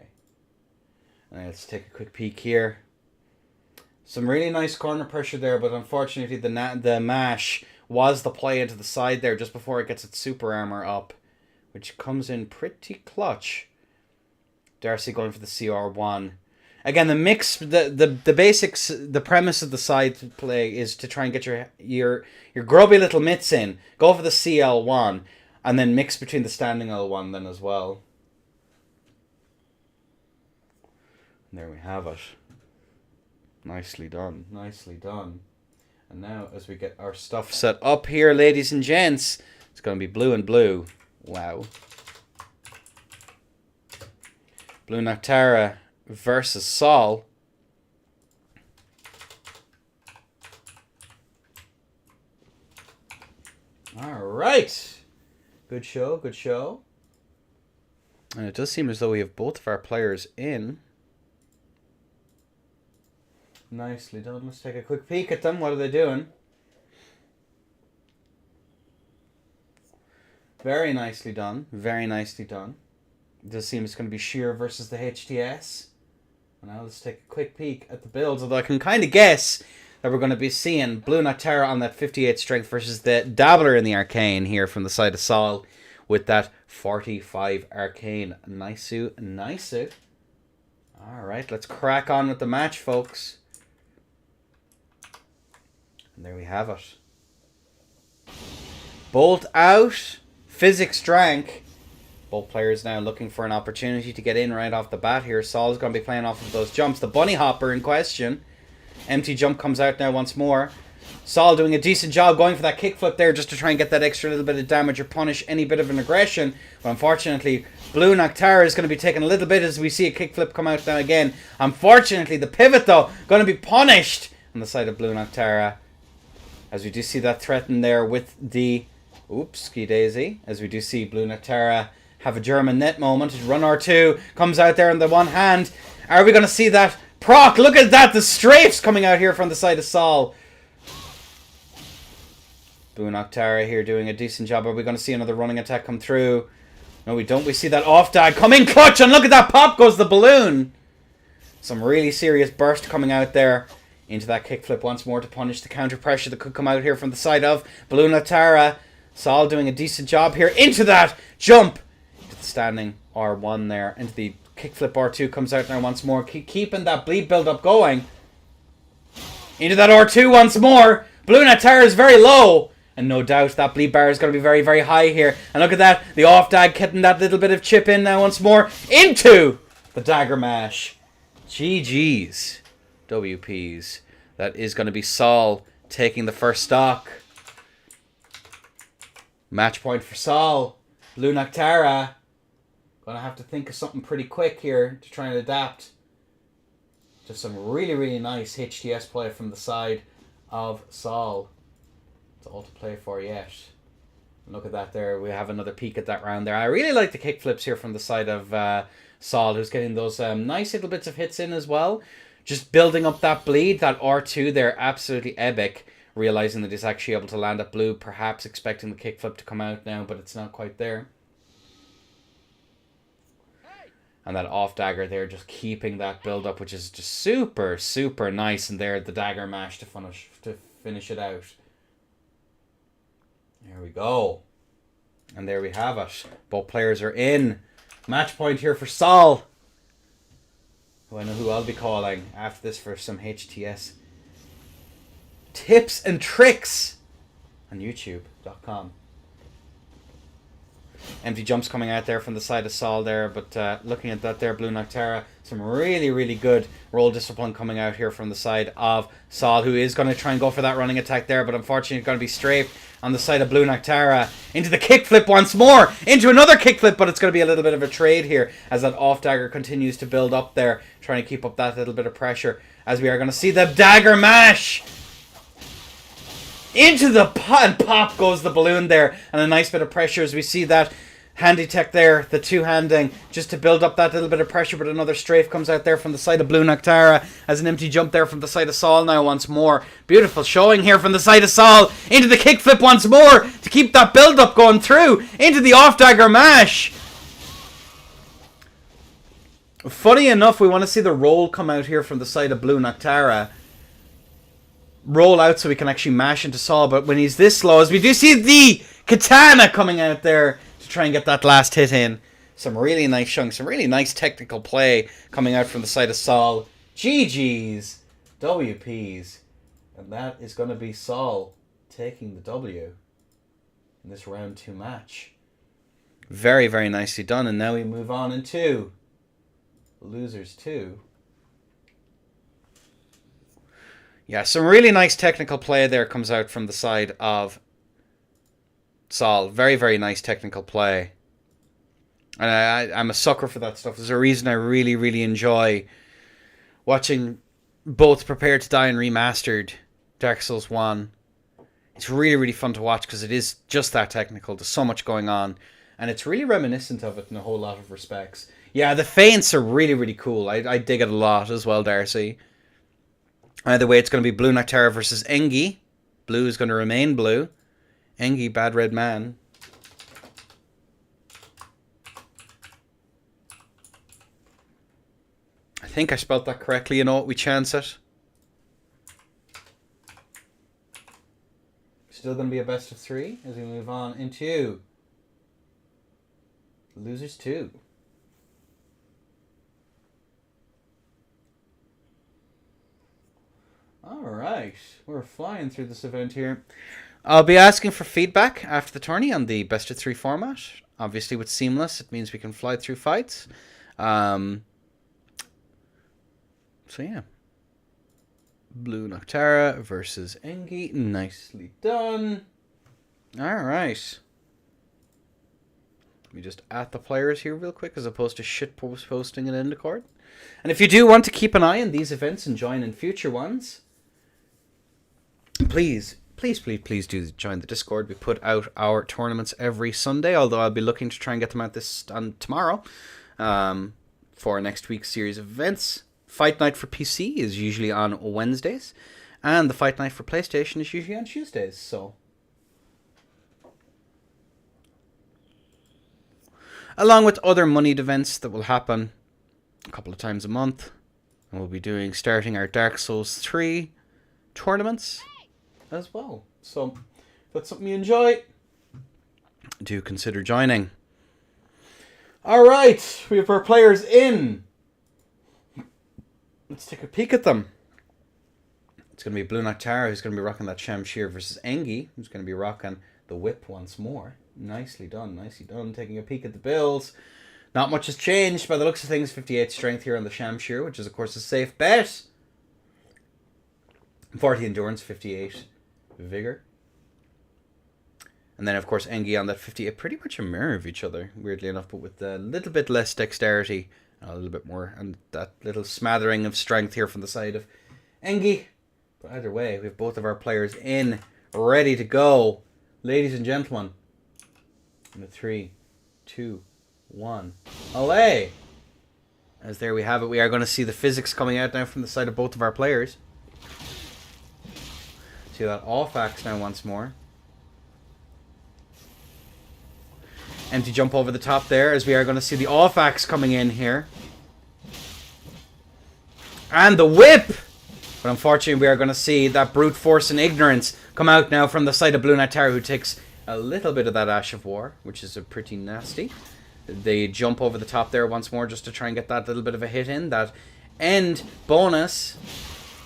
And let's take a quick peek here. Some really nice corner pressure there, but unfortunately the mash was the play into the side there just before it gets its super armor up, which comes in pretty clutch. Darcy going for the CR1. Again, the mix, the basics, the premise of the side play is to try and get your grubby little mitts in. Go for the CL1. And then mix between the standing L1 then as well. And there we have it. Nicely done. Nicely done. And now as we get our stuff set up here, ladies and gents, it's going to be blue and blue. Wow. Blue Noctara versus Saul. All right. Good show, good show. And it does seem as though we have both of our players in. Nicely done. Let's take a quick peek at them. What are they doing? Very nicely done. Very nicely done. It does seem it's going to be Sheer versus the HTS. And now let's take a quick peek at the builds. Although I can kind of guess that we're going to be seeing Blue Noctara on that 58 strength versus the Dabbler in the Arcane here from the side of Saul with that 45 Arcane. Nice. Alright, let's crack on with the match, folks. And there we have it. Bolt out, physics drank. Both players now looking for an opportunity to get in right off the bat here. Saul's going to be playing off of those jumps. The bunny hopper in question. Empty jump comes out now once more. Saul doing a decent job going for that kickflip there just to try and get that extra little bit of damage or punish any bit of an aggression. But unfortunately, Blue Noctara is going to be taking a little bit as we see a kickflip come out now again. Unfortunately, the pivot though, going to be punished on the side of Blue Noctara. As we do see that threaten there with the... Oops, ski daisy. As we do see Blue Noctara have a German net moment. His run R2 comes out there in the one hand. Are we going to see that proc? Look at that, the strafes coming out here from the side of Saul. Blue Noctara here doing a decent job. Are we going to see another running attack come through? No, we don't. We see that off dag come in clutch, and look at that pop goes the balloon. Some really serious burst coming out there. Into that kickflip once more to punish the counter pressure that could come out here from the side of Balloon Atara. Sol doing a decent job here. Into that jump. Into the standing R1 there. Into the kickflip R2 comes out now once more. Keeping that bleed build up going. Into that R2 once more. Balloon Atara is very low. And no doubt that bleed bar is going to be very, very high here. And look at that. The off dag getting that little bit of chip in now once more. Into the dagger mash. GG's. WPs. That is going to be Sol taking the first stock. Match point for Sol. Lunactara. Going to have to think of something pretty quick here to try and adapt. Just some really, really nice HTS play from the side of Sol. It's all to play for yet. Look at that there. We have another peek at that round there. I really like the kick flips here from the side of Sol, who's getting those nice little bits of hits in as well. Just building up that bleed, that R2 there, absolutely epic. Realizing that he's actually able to land at blue, perhaps expecting the kickflip to come out now, but it's not quite there. And that off dagger there, just keeping that build up, which is just super, super nice. And there, the dagger mash to finish it out. There we go. And there we have it. Both players are in. Match point here for Sol. I know who I'll be calling after this for some HTS tips and tricks on YouTube.com. Empty jumps coming out there from the side of Sol there, but looking at that there, Blue Noctara, some really, really good roll discipline coming out here from the side of Sol, who is going to try and go for that running attack there, but unfortunately it's going to be straight on the side of Blue Noctara. Into the kickflip once more, into another kickflip, but it's going to be a little bit of a trade here as that off dagger continues to build up there, trying to keep up that little bit of pressure, as we are going to see the dagger mash into the pot, and pop goes the balloon there, and a nice bit of pressure as we see that handy tech there, the two-handing, just to build up that little bit of pressure, but another strafe comes out there from the side of Blue Noctara as an empty jump there from the side of Sol now once more. Beautiful showing here from the side of Sol, into the kickflip once more to keep that build-up going through, into the off-dagger mash. Funny enough, we want to see the roll come out here from the side of Blue Noctara. Roll out so we can actually mash into Sol, but when he's this low, as we do see the katana coming out there to try and get that last hit in. Some really nice chunks, some really nice technical play coming out from the side of Sol. GG's, WPs, and that is going to be Sol taking the W in this round 2 match. Very, very nicely done, and now we move on into losers 2. Yeah, some really nice technical play there comes out from the side of Sol. Very, very nice technical play. And I'm a sucker for that stuff. There's a reason I really, really enjoy watching both Prepare to Die and Remastered Dark Souls 1. It's really, really fun to watch because it is just that technical. There's so much going on. And it's really reminiscent of it in a whole lot of respects. Yeah, the feints are really, really cool. I dig it a lot as well, Darcy. Either way, it's going to be Blue Noctara versus Engi. Blue is going to remain blue. Engi, bad red man. I think I spelled that correctly. You know what? We chance it. Still going to be a best of 3 as we move on into losers 2. Alright, we're flying through this event here. I'll be asking for feedback after the tourney on the best of 3 format. Obviously with Seamless, it means we can fly through fights. So yeah. Blue Noctara versus Engi. Nicely done. Alright. Let me just add the players here real quick as opposed to shit posting it in the Discord. And if you do want to keep an eye on these events and join in future ones, please do join the Discord. We put out our tournaments every Sunday, although I'll be looking to try and get them out tomorrow for next week's series of events. Fight Night for PC is usually on Wednesdays, and the Fight Night for PlayStation is usually on Tuesdays. So, along with other moneyed events that will happen a couple of times a month, And we'll be starting our Dark Souls 3 tournaments as well. So, if that's something you enjoy, do consider joining. Alright, we have our players in. Let's take a peek at them. It's going to be Blue Noctara, who's going to be rocking that Shamshir, versus Engi, who's going to be rocking the whip once more. Nicely done, nicely done. Taking a peek at the builds. Not much has changed by the looks of things. 58 strength here on the Shamshir, which is, of course, a safe bet. 40 endurance, 58 vigor. And then, of course, Engi on that 58. Pretty much a mirror of each other, weirdly enough, but with a little bit less dexterity. And a little bit more. And that little smattering of strength here from the side of Engi. But either way, we have both of our players in, ready to go. Ladies and gentlemen, in the 3, 2, 1, allay! As there we have it, we are going to see the physics coming out now from the side of both of our players. See that off axe now once more. Empty jump over the top there, as we are going to see the off axe coming in here. And the whip! But unfortunately, we are going to see that brute force and ignorance come out now from the side of Blue Noctara, who takes a little bit of that Ash of War, which is a pretty nasty. They jump over the top there once more just to try and get that little bit of a hit in. That end bonus.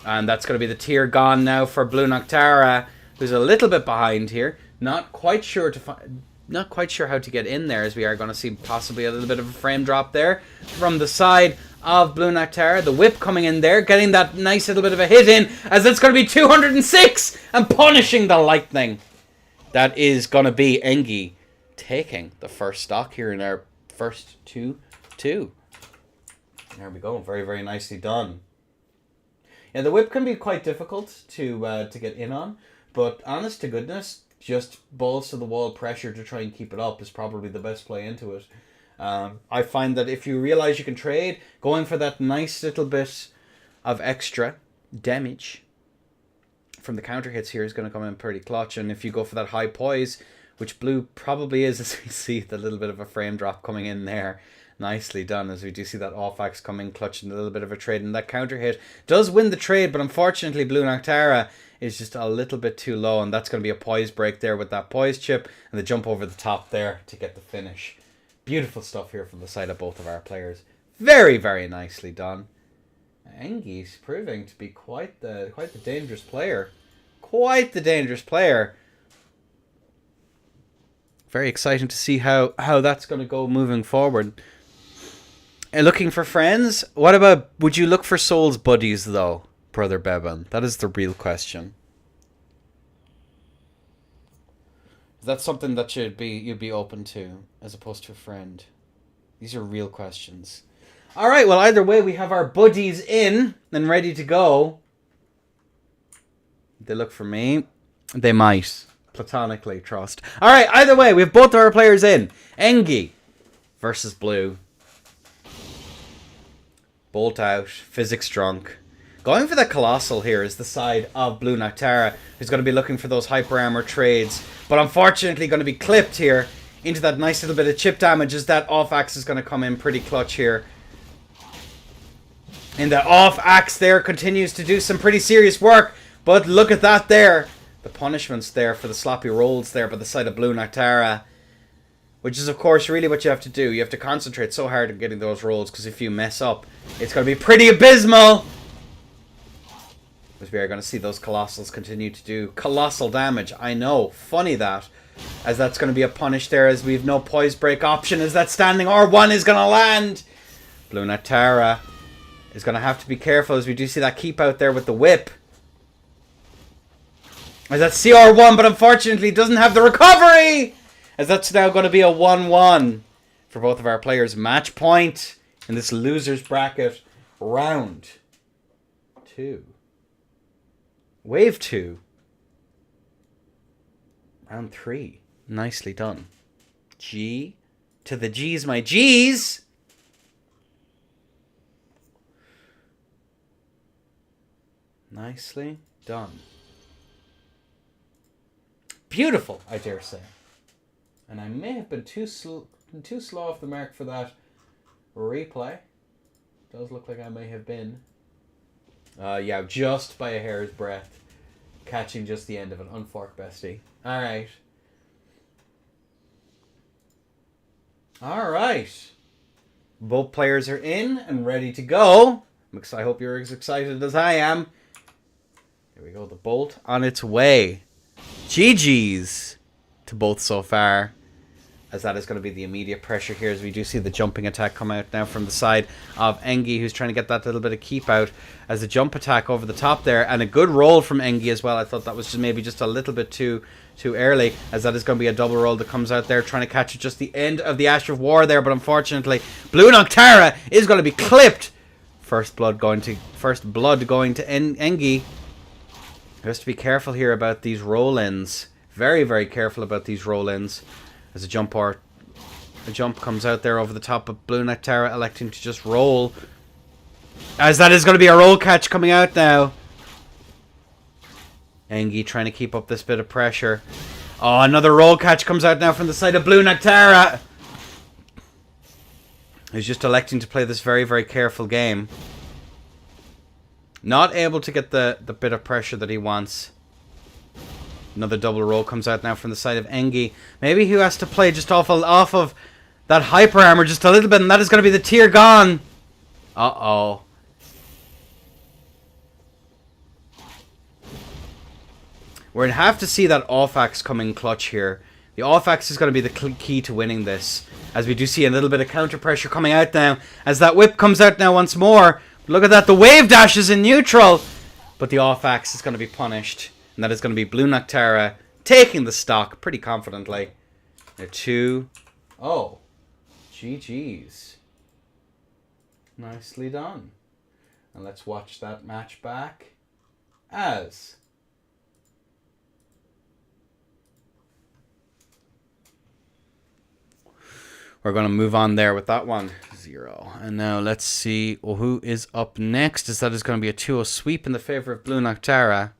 And that's going to be the tier gone now for Blue Noctara, who's a little bit behind here. Not quite sure how to get in there, as we are going to see possibly a little bit of a frame drop there from the side of Blue Noctara. The whip coming in there, getting that nice little bit of a hit in, as it's going to be 206 and punishing the lightning. That is going to be Engi taking the first stock here in our first 2-2. There we go. Very, very nicely done. Yeah, the whip can be quite difficult to get in on, but honest to goodness, just balls to the wall pressure to try and keep it up is probably the best play into it. I find that if you realize you can trade, going for that nice little bit of extra damage from the counter hits here is going to come in pretty clutch. And if you go for that high poise, which Blue probably is, as we see the little bit of a frame drop coming in there. Nicely done, as we do see that off axe coming clutch and a little bit of a trade. And that counter hit does win the trade, but unfortunately Blue Noctara is just a little bit too low. And that's going to be a poise break there with that poise chip and the jump over the top there to get the finish. Beautiful stuff here from the side of both of our players. Very, very nicely done. Engi's proving to be quite the dangerous player. Quite the dangerous player. Very exciting to see how that's going to go moving forward. And looking for friends? What about, would you look for souls buddies though, Brother Bevan? That is the real question. Is that something that you'd be open to, as opposed to a friend? These are real questions. Alright, well either way, we have our buddies in and ready to go. They look for me. They might. Platonically, trust. Alright, either way, we have both of our players in. Engi versus Blue. Bolt out. Physics drunk. Going for the Colossal here is the side of Blue Noctara, who's going to be looking for those hyper armor trades. But unfortunately going to be clipped here into that nice little bit of chip damage, as that off axe is going to come in pretty clutch here. And the off axe there continues to do some pretty serious work. But look at that there. The punishments there for the sloppy rolls there by the side of Blue Noctara. Which is, of course, really what you have to do. You have to concentrate so hard on getting those rolls, because if you mess up, it's going to be pretty abysmal. As we are going to see those Colossals continue to do colossal damage. I know. Funny that. As that's going to be a punish there, as we have no poise break option, as that standing R1 is going to land. Blue Noctara is going to have to be careful, as we do see that keep out there with the whip. As that's CR1, but unfortunately doesn't have the recovery! As that's now going to be a 1-1 for both of our players. Match point in this loser's bracket. Round 2. Wave 2. Round 3. Nicely done. G to the G's, my G's! Nicely done. Beautiful, I dare say. And I may have been too slow off the mark for that replay. Does look like I may have been. Yeah, just by a hair's breadth. Catching just the end of it. Unfork, bestie. Alright. Alright. Both players are in and ready to go. I hope you're as excited as I am. Here we go. The bolt on its way. GG's to both so far. As that is going to be the immediate pressure here, as we do see the jumping attack come out now from the side of Engi, who's trying to get that little bit of keep out as a jump attack over the top there, and a good roll from Engi as well. I thought that was just maybe just a little bit too early, as that is going to be a double roll that comes out there, trying to catch just the end of the Ash of War there, but unfortunately, Blue Noctara is going to be clipped. First blood going to Engi. Just to be careful here about these roll-ins. Very, very careful about these roll-ins. As a jump comes out there over the top of Blue Noctara, electing to just roll. As that is going to be a roll catch coming out now. Engi trying to keep up this bit of pressure. Oh, another roll catch comes out now from the side of Blue Noctara. He's just electing to play this very, very careful game. Not able to get the bit of pressure that he wants. Another double roll comes out now from the side of Engi. Maybe he has to play just off of that hyper armor just a little bit, and that is going to be the tier gone. Uh-oh. We're going to have to see that off-axe come in clutch here. The off-axe is going to be the key to winning this. As we do see a little bit of counter pressure coming out now. As that whip comes out now once more. Look at that, the wave dash is in neutral. But the off-axe is going to be punished. And that is going to be Blue Noctara taking the stock pretty confidently. They're 2. Oh. GG's. Nicely done. And let's watch that match back. As we're going to move on there with that one. 0. And now let's see who is up next. As that is going to be a 2-0 sweep in the favor of Blue Noctara.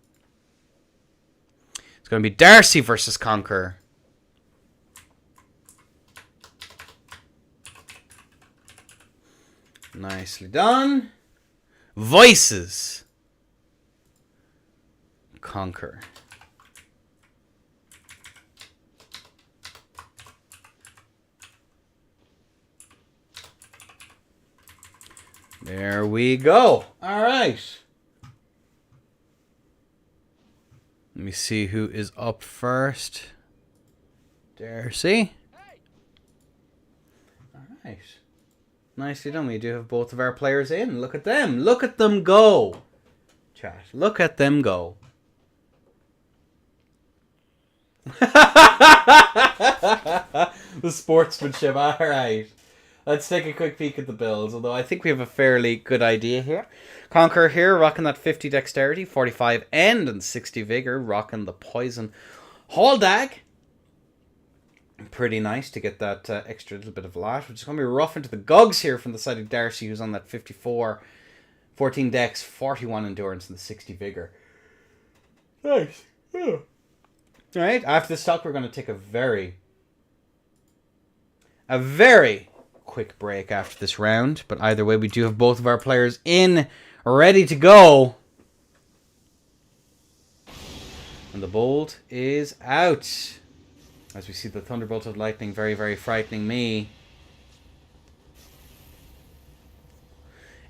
It's going to be Darcy versus Conquer. Nicely done. Voices. Conquer. There we go. All right. Let me see who is up first. Darcy. All right. Nicely done. We do have both of our players in. Look at them. Look at them go. Chat. Look at them go. The sportsmanship. All right. Let's take a quick peek at the builds, although I think we have a fairly good idea here. Conqueror here, rocking that 50 dexterity, 45 end, and 60 vigor, rocking the poison Haldag. Pretty nice to get that extra little bit of lash, which is going to be rough into the gugs here from the side of Darcy, who's on that 54, 14 dex, 41 endurance, and the 60 vigor. Nice. Yeah. Alright, after this stock, we're going to take a very quick break after this round, but either way, we do have both of our players in, ready to go. And the bolt is out. As we see the thunderbolt of lightning, very, very frightening me.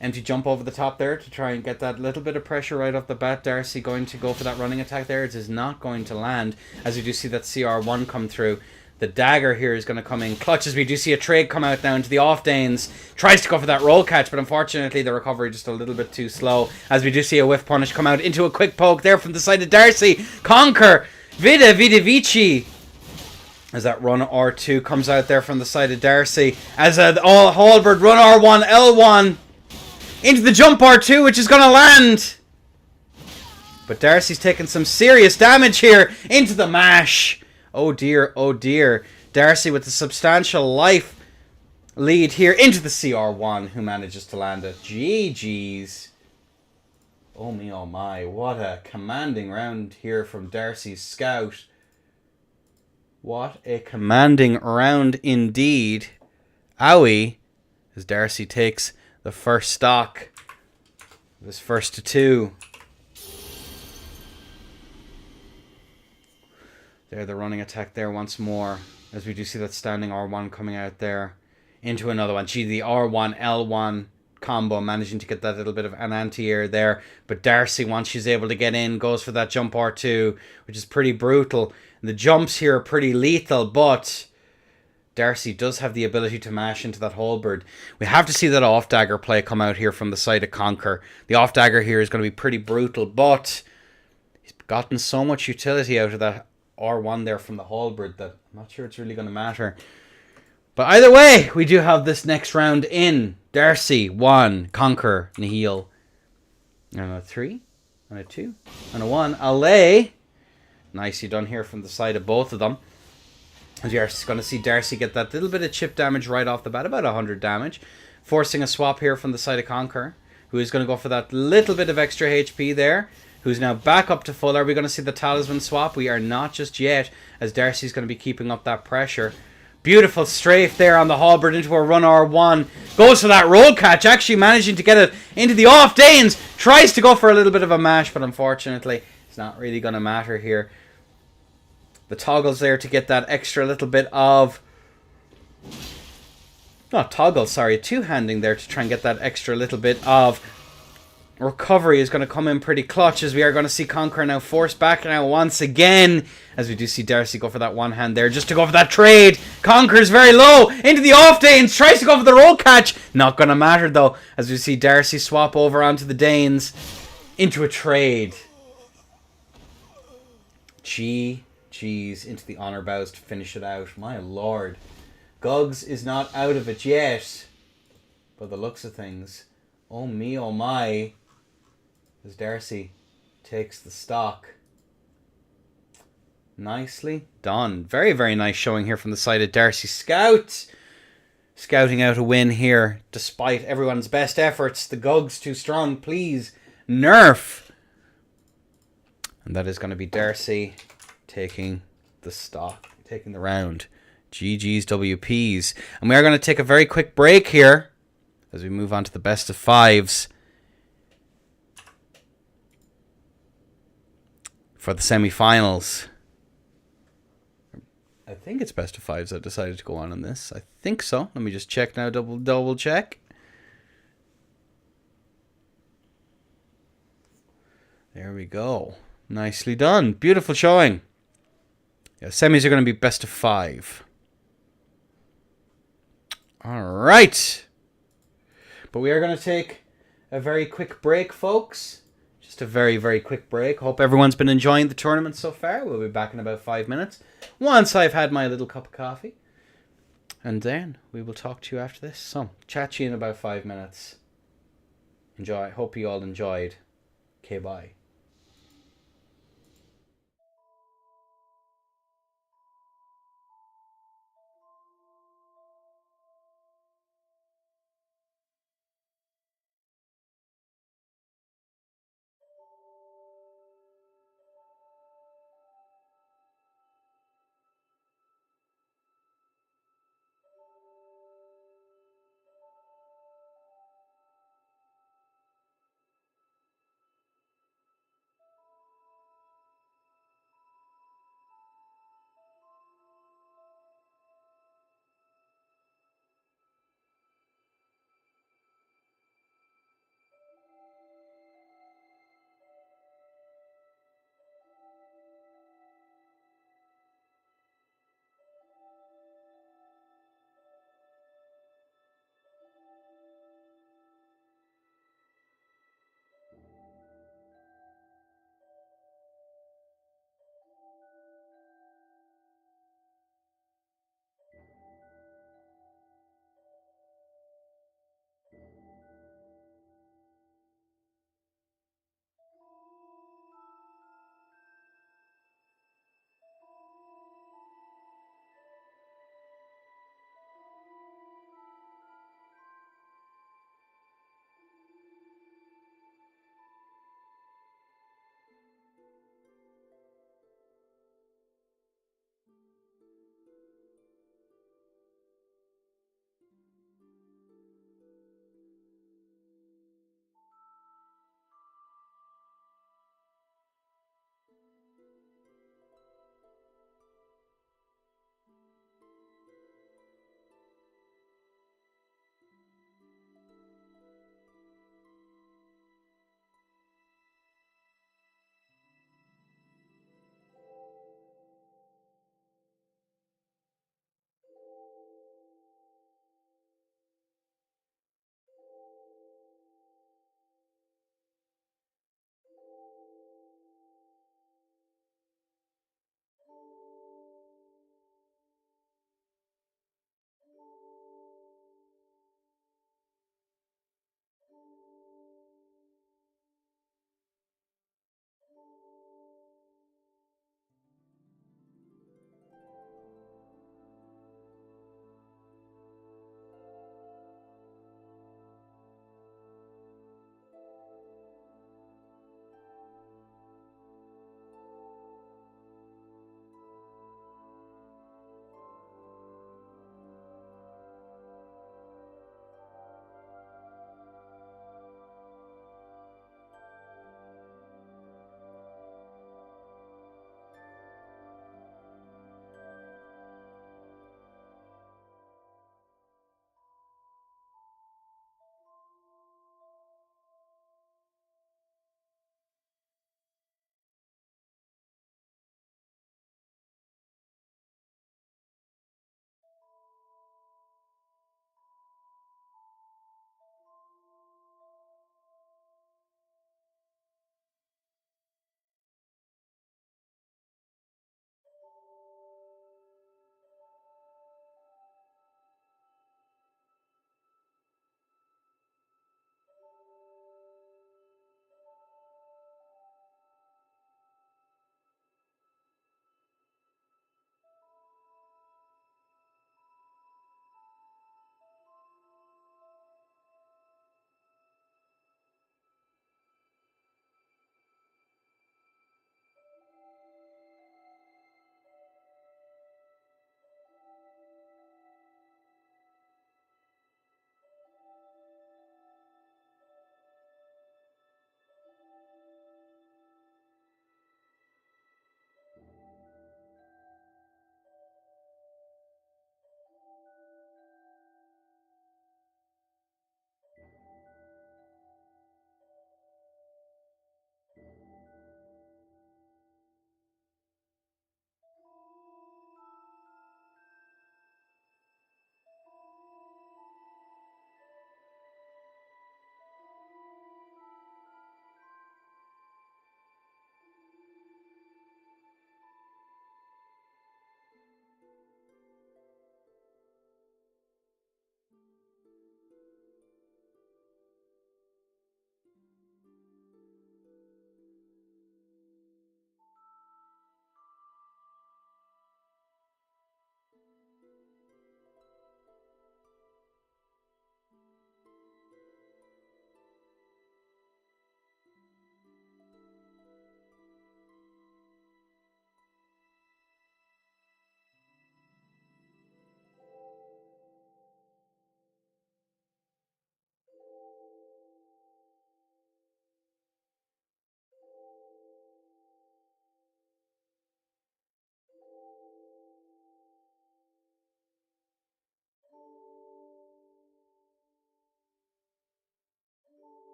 Empty jump over the top there to try and get that little bit of pressure right off the bat. Darcy going to go for that running attack there. It is not going to land, as we do see that CR1 come through. The dagger here is going to come in clutch, as we do see a trade come out down to the off-danes. Tries to go for that roll catch, but unfortunately the recovery just a little bit too slow. As we do see a whiff punish come out into a quick poke there from the side of Darcy. Conquer! Vida Vici! As that run R2 comes out there from the side of Darcy. As a halberd run R1, L1. Into the jump R2, which is going to land. But Darcy's taking some serious damage here. Into the mash. Oh dear, oh dear. Darcy with a substantial life lead here into the CR1, who manages to land it. GG's. Oh me, oh my. What a commanding round here from Darcy's scout. What a commanding round indeed. Owie. As Darcy takes the first stock. This first to 2. There, the running attack there once more. As we do see that standing R1 coming out there. Into another one. Gee, the R1, L1 combo, managing to get that little bit of an anti-air there. But Darcy, once she's able to get in, goes for that jump R2, which is pretty brutal. And the jumps here are pretty lethal, but Darcy does have the ability to mash into that halberd. We have to see that off dagger play come out here from the side of Conquer. The off dagger here is going to be pretty brutal, but he's gotten so much utility out of that R1 there from the halberd that I'm not sure it's really going to matter. But either way, we do have this next round in. Darcy, 1. Conquer, Nihil. And a 3. And a 2. And a 1. Allay. Nicely done here from the side of both of them. As you're going to see Darcy get that little bit of chip damage right off the bat. About 100 damage. Forcing a swap here from the side of Conquer. Who is going to go for that little bit of extra HP there. Who's now back up to full. Are we going to see the talisman swap? We are not just yet. As Darcy's going to be keeping up that pressure. Beautiful strafe there on the halberd into a run R1. Goes for that roll catch. Actually managing to get it into the off Danes. Tries to go for a little bit of a mash. But unfortunately, it's not really going to matter here. The toggles there to get that extra little bit of... Not toggle, sorry. Two-handing there to try and get that extra little bit of... Recovery is going to come in pretty clutch as we are going to see Conquer now forced back now once again. As we do see Darcy go for that one hand there just to go for that trade. Conquer is very low into the off Danes. Tries to go for the roll catch. Not going to matter though as we see Darcy swap over onto the Danes into a trade. GG's into the honor bows to finish it out. My lord. Guggs is not out of it yet. By the looks of things. Oh me, oh my. As Darcy takes the stock. Nicely done. Very, very nice showing here from the side of Darcy Scout. Scouting out a win here despite everyone's best efforts. The Guggs too strong. Please nerf. And that is going to be Darcy taking the stock. Taking the round. GG's WPs. And we are going to take a very quick break here as we move on to the best of 5s. For the semi-finals. I think it's best of 5s I decided to go on this. I think so. Let me just check now. Double check. There we go. Nicely done. Beautiful showing. Yeah, semis are going to be best of 5. Alright. But we are going to take a very quick break, folks. Just a very, very quick break. Hope everyone's been enjoying the tournament so far. We'll be back in about 5 minutes. Once I've had my little cup of coffee. And then we will talk to you after this. So, chat to you in about 5 minutes. Enjoy. Hope you all enjoyed. Okay, bye.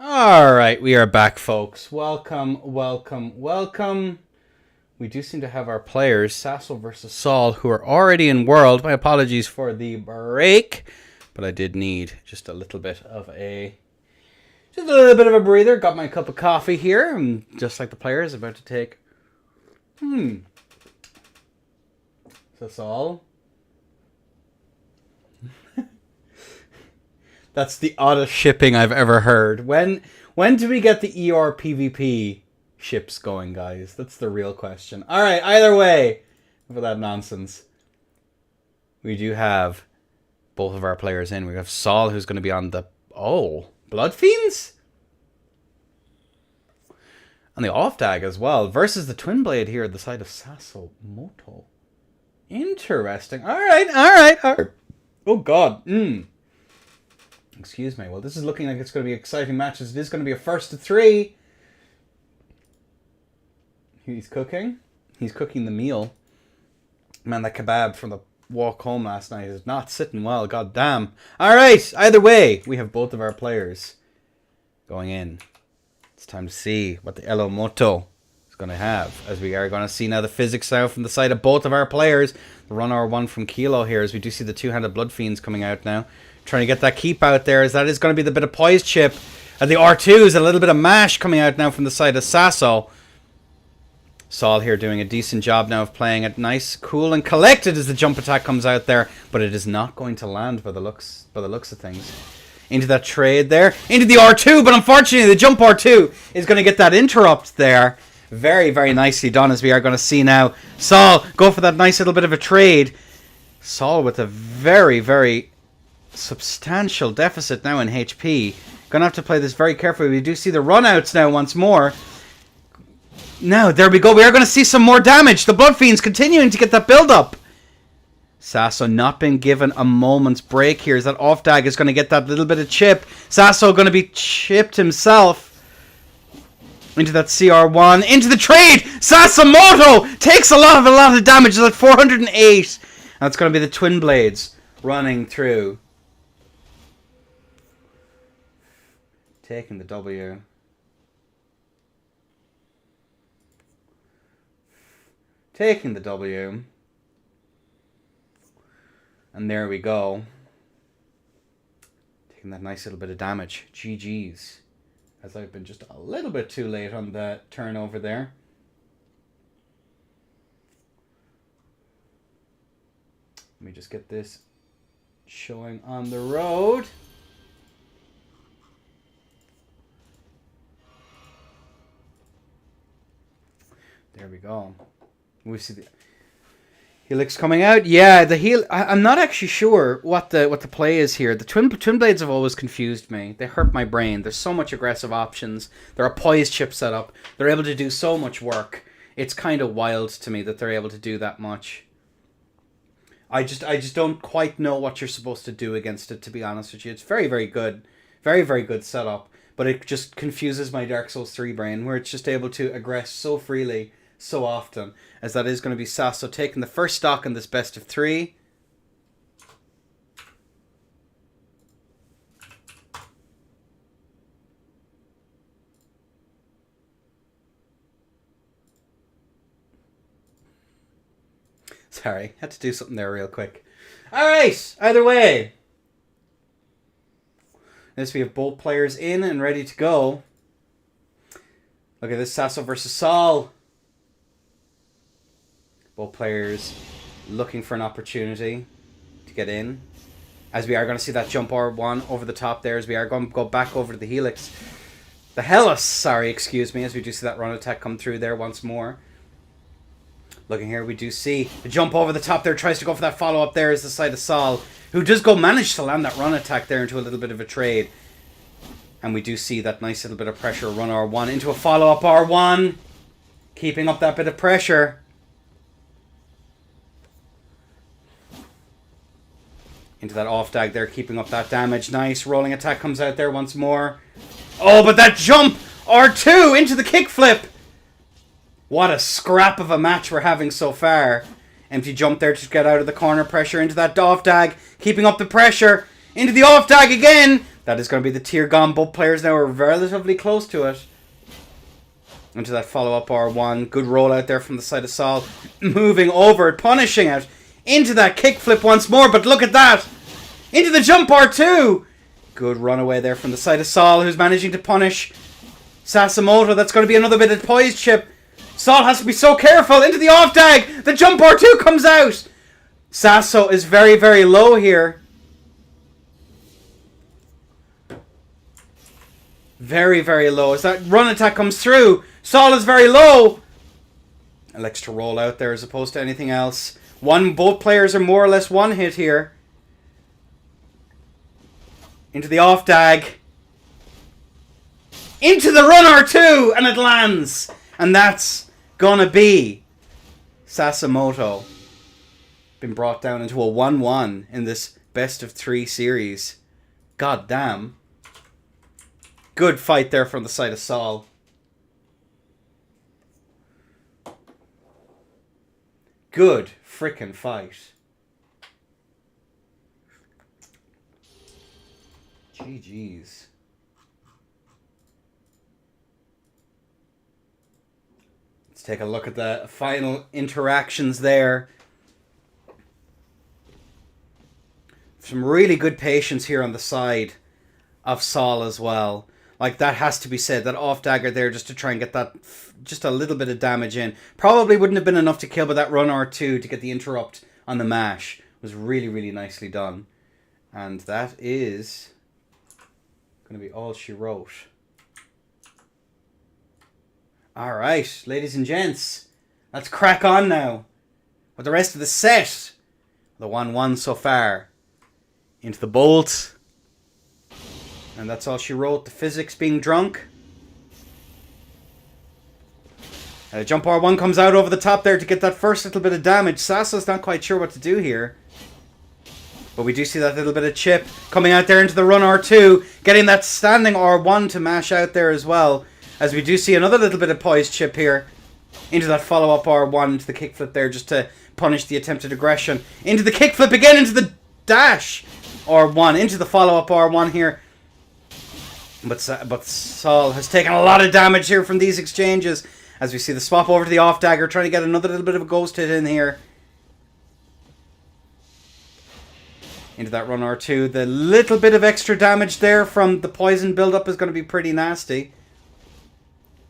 Alright, we are back, folks. Welcome, welcome, welcome. We do seem to have our players, Sasso versus Saul, who are already in World. My apologies for the break, but I did need just a little bit of a breather. Got my cup of coffee here, and just like the players, about to take. So Saul. That's the oddest shipping I've ever heard. When do we get the ERPVP ships going, guys? That's the real question. All right, either way, for that nonsense, we do have both of our players in. We have Saul, who's going to be on the Blood Fiends, and the off tag as well, versus the Twin Blade here at the side of Sasso Moto. Interesting. All right. Oh God. Excuse me. Well, this is looking like it's going to be exciting matches. It is going to be a first to three. He's cooking. He's cooking the meal. Man, that kebab from the walk home last night is not sitting well. God damn. All right. Either way, we have both of our players going in. It's time to see what the Elo Moto is going to have. As we are going to see now the physics now from the side of both of our players. The run R1 from Kilo here, as we do see the two-handed Blood Fiends coming out now. Trying to get that keep out there, as that is going to be the bit of poise chip. And the R2 is a little bit of mash coming out now from the side of Sasso. Saul here doing a decent job now of playing it nice, cool, and collected as the jump attack comes out there. But it is not going to land by the looks of things. Into that trade there. Into the R2, but unfortunately the jump R2 is going to get that interrupt there. Very, very nicely done, as we are going to see now. Saul go for that nice little bit of a trade. Saul with a very, very substantial deficit now in HP. Gonna have to play this very carefully. We do see the runouts now once more. Now, there we go. We are going to see some more damage. The Blood Fiends continuing to get that build up. Sasso not been given a moment's break here, as that off dag is going to get that little bit of chip. Sasso going to be chipped himself. Into that CR1. Into the trade. Sassamoto takes a lot of damage. It's at 408. And it's going to be the Twin Blades running through. Taking the W. Taking the W. And there we go. Taking that nice little bit of damage. GG's. As I've been just a little bit too late on that turnover there. Let me just get this showing on the road. There we go. We see the helix coming out. Yeah, the heel. I'm not actually sure what the play is here. The twin blades have always confused me. They hurt my brain. There's so much aggressive options. There are poise chip set up. They're able to do so much work. It's kind of wild to me that they're able to do that much. I just don't quite know what you're supposed to do against it, to be honest with you. It's very, very good. Very, very good setup. But it just confuses my Dark Souls 3 brain, where it's just able to aggress so freely so often, as that is going to be Sasso taking the first stock in this best of 3. Sorry, had to do something there real quick. Alright, either way. This, we have both players in and ready to go. Look at this, Sasso versus Saul. Both players looking for an opportunity to get in. As we are going to see that jump R1 over the top there, as we are going to go back over to the helix. The Hellas, sorry, excuse me, as we do see that run attack come through there once more. Looking here, we do see the jump over the top there, tries to go for that follow-up there as the side of Saul, who does manage to land that run attack there into a little bit of a trade. And we do see that nice little bit of pressure, run R1 into a follow-up R1. Keeping up that bit of pressure. Into that off dag there, keeping up that damage. Nice, rolling attack comes out there once more. Oh, but that jump! R2 into the kickflip! What a scrap of a match we're having so far. Empty jump there to get out of the corner pressure into that off dag. Keeping up the pressure. Into the off dag again. That is going to be the tier gone. Both players now are relatively close to it. Into that follow-up R1. Good roll out there from the side of Sol. Moving over it, punishing it. Into that kickflip once more, but look at that. Into the jump R2. Good runaway there from the side of Sol, who's managing to punish Sasimoto. That's going to be another bit of poise chip. Sol has to be so careful. Into the off dag. The jump R2 comes out. Sasso is very, very low here. Very, very low. As that run attack comes through, Sol is very low. Elects to roll out there as opposed to anything else. Both players are more or less one hit here. Into the off dag. Into the run R2, and it lands. And that's gonna be Sasimoto. Been brought down into a 1-1 in this best of 3 series. God damn. Good fight there from the side of Sol. Good frickin' fight. GG's. Let's take a look at the final interactions there. Some really good patience here on the side of Sol as well. Like, that has to be said. That off dagger there just to try and get that, just a little bit of damage in. Probably wouldn't have been enough to kill, but that run R2 to get the interrupt on the mash was really, really nicely done. And that is going to be all she wrote. Alright, ladies and gents. Let's crack on now with the rest of the set. The 1-1 so far. Into the bolt. And that's all she wrote. The physics being drunk. Jump R1 comes out over the top there to get that first little bit of damage. Sasso's not quite sure what to do here. But we do see that little bit of chip coming out there into the run R2. Getting that standing R1 to mash out there as well. As we do see another little bit of poise chip here. Into that follow-up R1. Into the kickflip there just to punish the attempted aggression. Into the kickflip again. Into the dash R1. Into the follow-up R1 here. But Sol has taken a lot of damage here from these exchanges. As we see the swap over to the off dagger. Trying to get another little bit of a ghost hit in here. Into that run R2. The little bit of extra damage there from the poison build-up is going to be pretty nasty.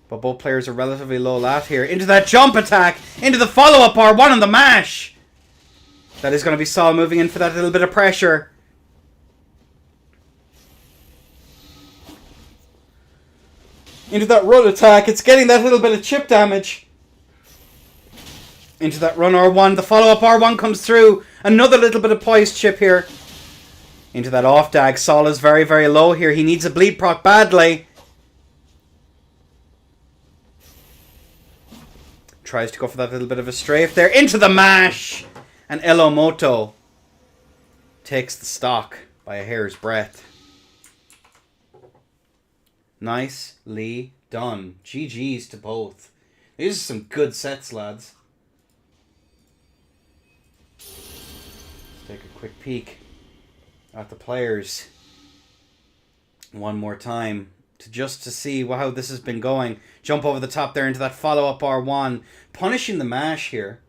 But both players are relatively low lat here. Into that jump attack. Into the follow-up R1 on the mash. That is going to be Sol moving in for that little bit of pressure. Into that run attack. It's getting that little bit of chip damage. Into that run R1. The follow-up R1 comes through. Another little bit of poise chip here. Into that off dag. Sol is very, very low here. He needs a bleed proc badly. Tries to go for that little bit of a strafe there. Into the mash. And Elomoto takes the stock by a hair's breadth. Nicely done. GG's to both. These are some good sets, lads. Let's take a quick peek at the players one more time to see how this has been going. Jump over the top there into that follow-up R1. Punishing the mash here.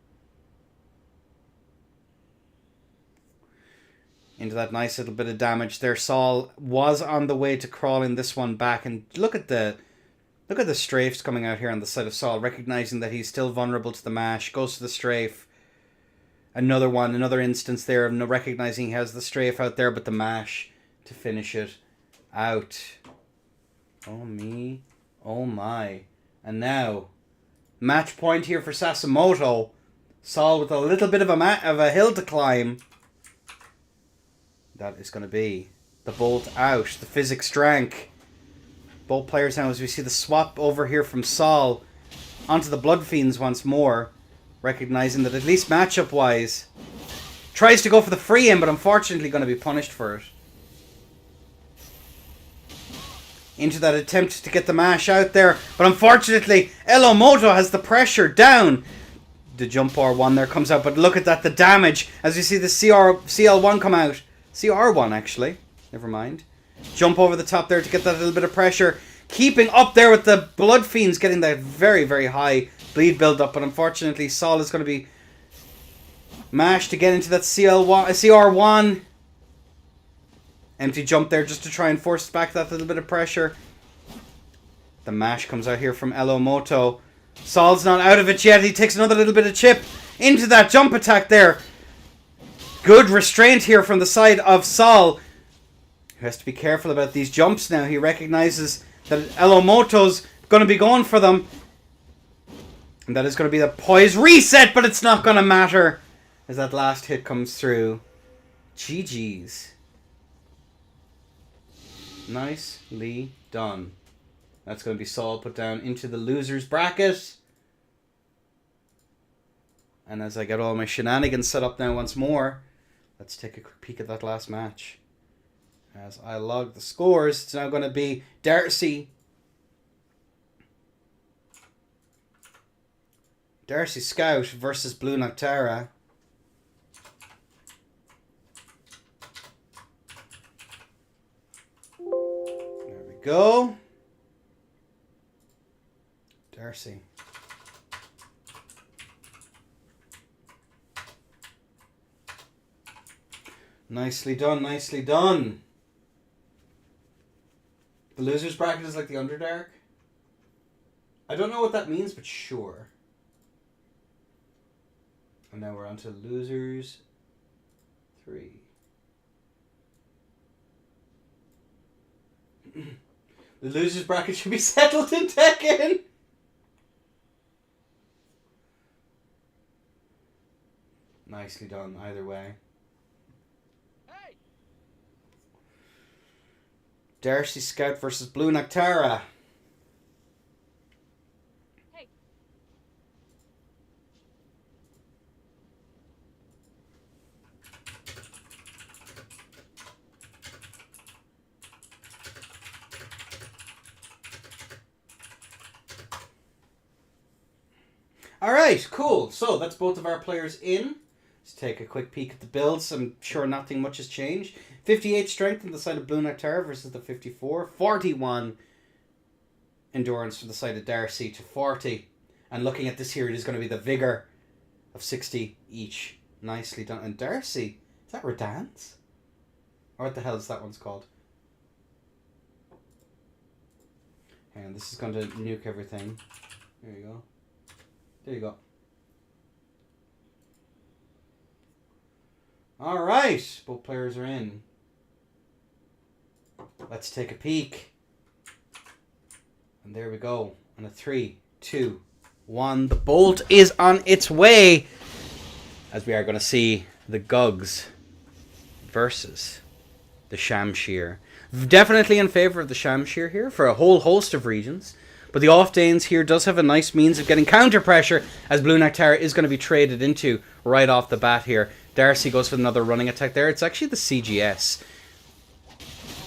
Into that nice little bit of damage there. Sol was on the way to crawling this one back. And look at the strafes coming out here on the side of Sol. Recognizing that he's still vulnerable to the mash. Goes to the strafe. Another instance there of recognizing he has the strafe out there. But the mash to finish it out. Oh me. Oh my. And now, match point here for Sasimoto. Sol with a little bit of a hill to climb. That is going to be the bolt out. The physics drank. Both players now, as we see the swap over here from Sol onto the Blood Fiends once more. Recognizing that at least matchup-wise, tries to go for the free in, but unfortunately going to be punished for it. Into that attempt to get the mash out there. But unfortunately, Elomoto has the pressure down. The jump R1 there comes out. But look at that, the damage. As we see the CL1 come out. CR1 actually. Never mind. Jump over the top there to get that little bit of pressure. Keeping up there with the Blood Fiends, getting that very, very high bleed build up. But unfortunately, Sol is going to be mashed to get into that CR1. Empty jump there just to try and force back that little bit of pressure. The mash comes out here from Elomoto. Sol's not out of it yet. He takes another little bit of chip into that jump attack there. Good restraint here from the side of Sol. He has to be careful about these jumps now. He recognizes that Elomoto's going to be going for them. And that is going to be the poise reset, but it's not going to matter as that last hit comes through. GG's. Nicely done. That's going to be Sol put down into the loser's bracket. And as I get all my shenanigans set up now once more, let's take a quick peek at that last match. As I log the scores, it's now going to be Darcy Scout versus Blue Noctara. There we go. Darcy. Nicely done, nicely done. The loser's bracket is like the Underdark. I don't know what that means, but sure. And now we're on to losers 3. The losers bracket should be settled in Tekken. Nicely done, either way. Hey. Darcy Scout versus Blue Noctara. Hey. Alright, cool. So that's both of our players in. Let's take a quick peek at the builds. I'm sure nothing much has changed. 58 strength on the side of Blue Noctara versus the 54. 41 endurance from the side of Darcy to 40. And looking at this here, it is going to be the vigor of 60 each. Nicely done. And Darcy, is that Radance? Or what the hell is that one's called? And this is going to nuke everything. There you go. There you go. Alright, both players are in. Let's take a peek. And there we go. On a 3, 2, 1. The bolt is on its way. As we are going to see the Gugs versus the Shamshir. Definitely in favour of the Shamshir here for a whole host of reasons. But the Off-Danes here does have a nice means of getting counter pressure as Blue Noctara is going to be traded into right off the bat here. Darcy goes for another running attack there. It's actually the CGS.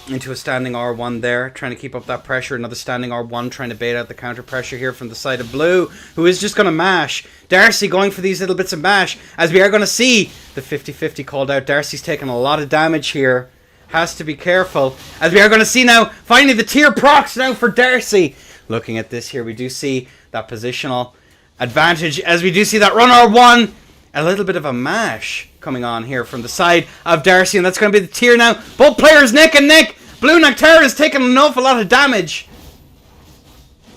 Into a standing R1 there, trying to keep up that pressure. Another standing R1 trying to bait out the counter pressure here from the side of Blue, who is just going to mash. Darcy going for these little bits of mash, as we are going to see the 50-50 called out. Darcy's taking a lot of damage here. Has to be careful. As we are going to see now, finally the tier procs now for Darcy. Looking at this here, we do see that positional advantage, as we do see that run R1. A little bit of a mash coming on here from the side of Darcy, and that's going to be the tier now. Both players neck and neck. Blue Noctara is taking an awful lot of damage.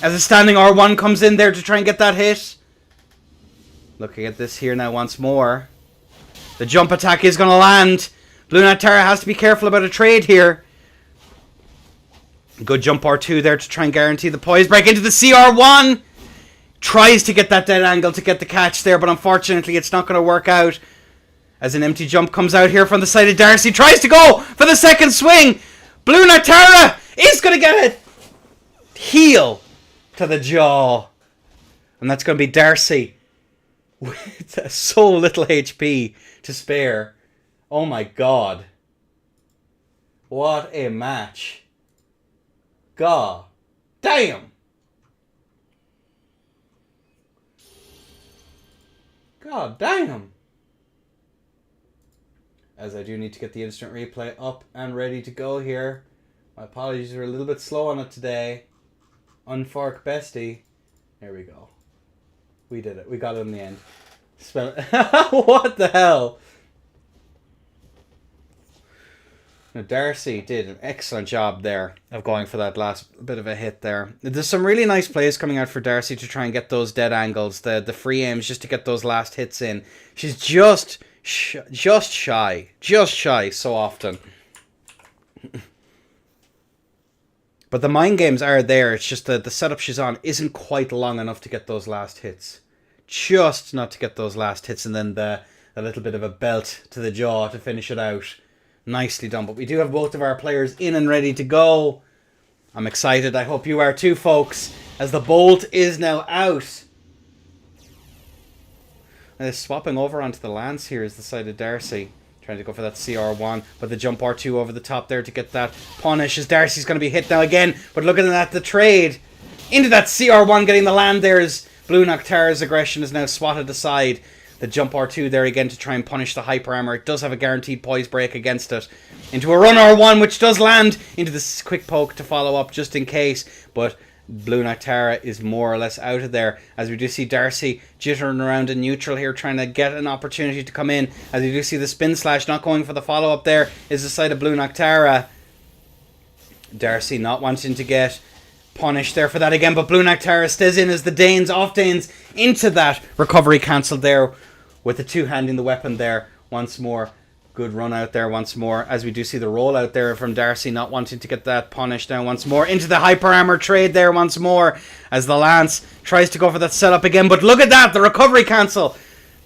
As a standing R1 comes in there to try and get that hit. Looking at this here now once more. The jump attack is going to land. Blue Noctara has to be careful about a trade here. Good jump R2 there to try and guarantee the poise break into the CR1. Tries to get that dead angle to get the catch there, but unfortunately it's not going to work out. As an empty jump comes out here from the side of Darcy. Tries to go for the second swing. Blue Noctara is going to get a heel to the jaw. And that's going to be Darcy with so little HP to spare. Oh my god. What a match. God damn. God damn. As I do need to get the instant replay up and ready to go here. My apologies, we're a little bit slow on it today. Unfork bestie. There we go. We did it. We got it in the end. What the hell? Now, Darcy did an excellent job there of going for that last bit of a hit there. There's some really nice plays coming out for Darcy to try and get those dead angles, the free aims, just to get those last hits in. She's just shy so often. But the mind games are there. It's just that the setup she's on isn't quite long enough to get those last hits. Just not to get those last hits, and then a little bit of a belt to the jaw to finish it out. Nicely done. But we do have both of our players in and ready to go. I'm excited. I hope you are too, folks, as the bolt is now out. And swapping over onto the lance here is the side of Darcy. Trying to go for that CR1, but the jump R2 over the top there to get that punish as Darcy's going to be hit now again. But looking at the trade into that CR1, getting the land there as Blue Noctara's aggression is now swatted aside. The jump R2 there again to try and punish the hyper armor. It does have a guaranteed poise break against it. Into a run R1, which does land into this quick poke to follow up just in case. But Blue Noctara is more or less out of there, as we do see Darcy jittering around in neutral here, trying to get an opportunity to come in. As we do see the spin slash not going for the follow up there is the side of Blue Noctara. Darcy not wanting to get punished there for that again, but Blue Noctara stays in as the Danes off Danes into that recovery cancelled there with the two-handing the weapon there once more. Good run out there once more, as we do see the roll out there from Darcy not wanting to get that punish down once more. Into the hyper armor trade there once more, as the Lance tries to go for that setup again. But look at that, the recovery cancel.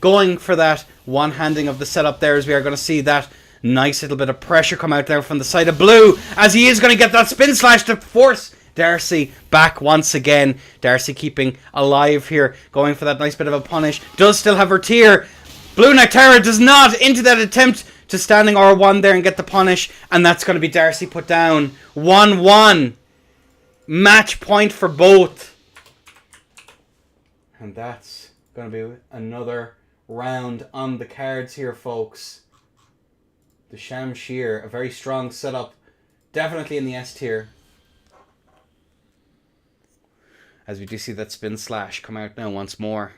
Going for that one-handing of the setup there, as we are going to see that nice little bit of pressure come out there from the side of Blue, as he is going to get that spin slash to force Darcy back once again. Darcy keeping alive here, going for that nice bit of a punish. Does still have her tier. Blue Noctara does not, into that attempt to standing R1 there and get the punish, and that's going to be Darcy put down. 1-1. Match point for both. And that's going to be another round on the cards here, folks. The Shamshir, a very strong setup. Definitely in the S tier. As we do see that spin slash come out now once more.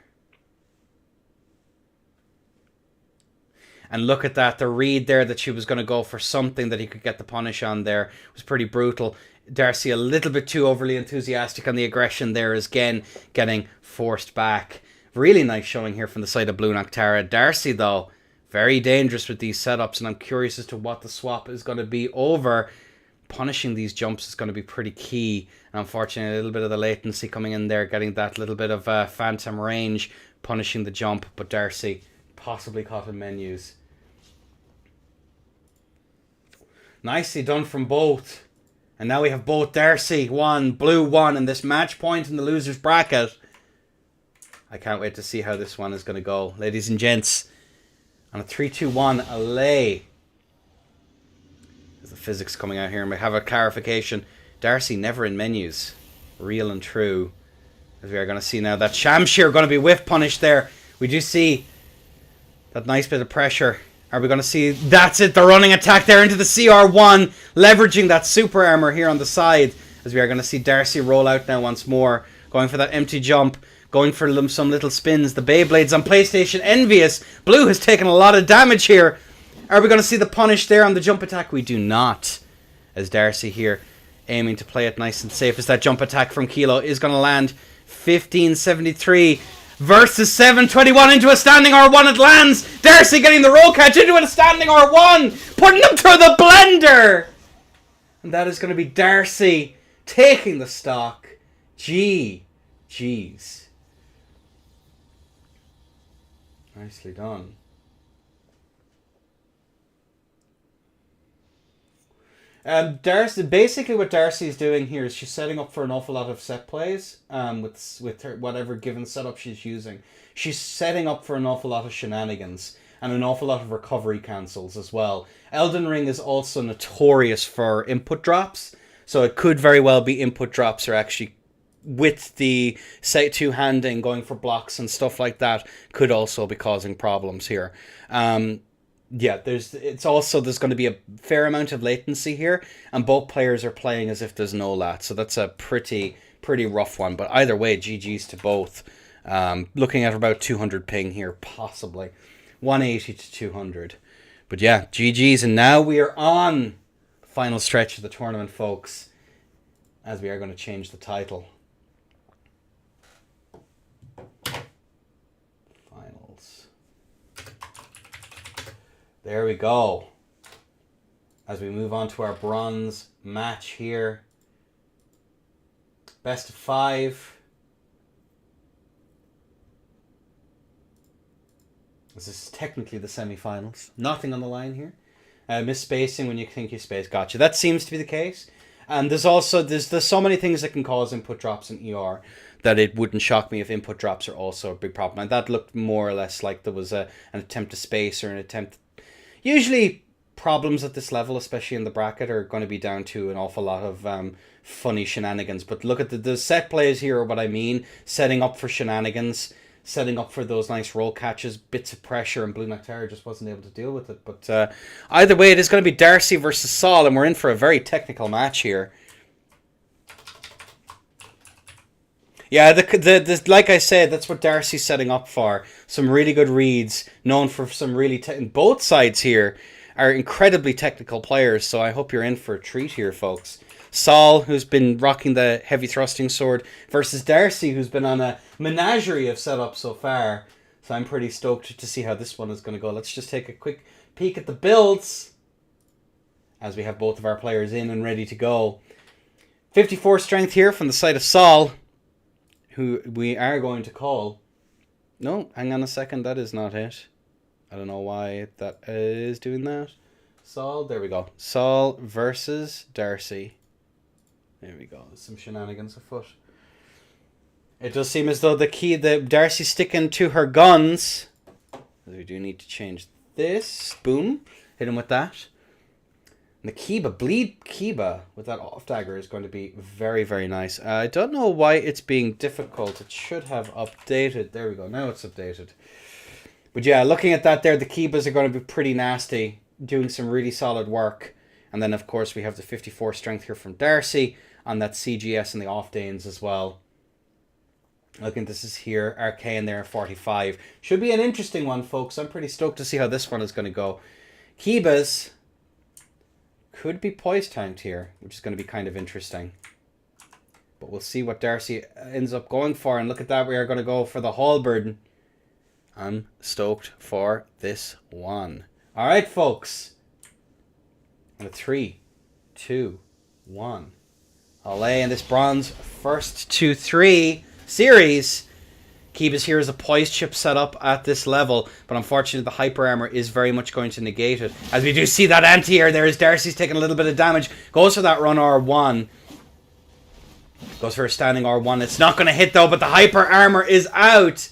And look at that, the read there that she was going to go for something that he could get the punish on there was pretty brutal. Darcy a little bit too overly enthusiastic on the aggression there, is again getting forced back. Really nice showing here from the side of Blue Noctara. Darcy, though, very dangerous with these setups, and I'm curious as to what the swap is going to be over. Punishing these jumps is going to be pretty key. And unfortunately, a little bit of the latency coming in there, getting that little bit of phantom range, punishing the jump. But Darcy possibly caught in menus. Nicely done from both. And now we have both Darcy 1, Blue 1, and this match point in the loser's bracket. I can't wait to see how this one is going to go. Ladies and gents, on a 3-2-1 allay. There's the physics coming out here, and we have a clarification. Darcy never in menus. Real and true. As we are going to see now that Shamshir going to be whiff punished there. We do see that nice bit of pressure. Are we going to see... That's it, the running attack there into the CR1. Leveraging that super armor here on the side. As we are going to see Darcy roll out now once more. Going for that empty jump. Going for some little spins. The Beyblades on PlayStation envious. Blue has taken a lot of damage here. Are we going to see the punish there on the jump attack? We do not. As Darcy here aiming to play it nice and safe, as that jump attack from Kilo is going to land. 1573 versus 721 into a standing R1. It lands. Darcy getting the roll catch into a standing R1. Putting them through the blender. And that is going to be Darcy taking the stock. Jeez. Nicely done. Darcy, basically what Darcy is doing here is she's setting up for an awful lot of set plays with her, whatever given setup she's using. She's setting up for an awful lot of shenanigans and an awful lot of recovery cancels as well. Elden Ring is also notorious for input drops, so it could very well be input drops are actually, with the say two-handing, going for blocks and stuff like that, could also be causing problems here. Yeah, it's also there's going to be a fair amount of latency here, and both players are playing as if there's no lat, so that's a pretty rough one. But either way, GG's to both. Looking at about 200 ping here, possibly 180 to 200. But yeah, GG's, and now we are on the final stretch of the tournament, folks, as we are going to change the title. There we go. As we move on to our bronze match here. Best of 5. This is technically the semi-finals. Nothing on the line here. Misspacing when you think you space. Gotcha. That seems to be the case. And there's so many things that can cause input drops in ER that it wouldn't shock me if input drops are also a big problem. And that looked more or less like there was an attempt to space or an attempt. Usually problems at this level, especially in the bracket, are going to be down to an awful lot of funny shenanigans. But look at the set plays here, are what I mean. Setting up for shenanigans, setting up for those nice roll catches, bits of pressure, and Blue Nectar just wasn't able to deal with it. But either way, it is going to be Darcy versus Saul, and we're in for a very technical match here. Yeah, the like I said, that's what Darcy's setting up for. Some really good reads, known for some really... both sides here are incredibly technical players, so I hope you're in for a treat here, folks. Saul, who's been rocking the heavy thrusting sword, versus Darcy, who's been on a menagerie of setups so far. So I'm pretty stoked to see how this one is going to go. Let's just take a quick peek at the builds, as we have both of our players in and ready to go. 54 strength here from the side of Saul, who we are going to call... No, hang on a second, that is not it. I don't know why that is doing that. Saul, there we go. Saul versus Darcy. There we go, some shenanigans afoot. It does seem as though the Darcy's sticking to her guns. We do need to change this. Boom. Hit him with that. And the Kiba, bleed Kiba with that off dagger is going to be very, very nice. I don't know why it's being difficult. It should have updated. There we go. Now it's updated. But yeah, looking at that there, the Kibas are going to be pretty nasty, doing some really solid work. And then, of course, we have the 54 strength here from Darcy on that CGS and the off Danes as well. Looking, this is here, Arcane there, 45. Should be an interesting one, folks. I'm pretty stoked to see how this one is going to go. Kibas could be poise tanked here, which is going to be kind of interesting. But we'll see what Darcy ends up going for. And look at that, we are going to go for the halberd. I'm stoked for this one. All right, folks. And a 3, 2, 1. Allez, in this bronze first to 3 series. Kiba's here as a poise chip set up at this level, but unfortunately the hyper armor is very much going to negate it. As we do see that anti-air there as Darcy's taking a little bit of damage. Goes for that run R1. Goes for a standing R1. It's not going to hit though, but the hyper armor is out.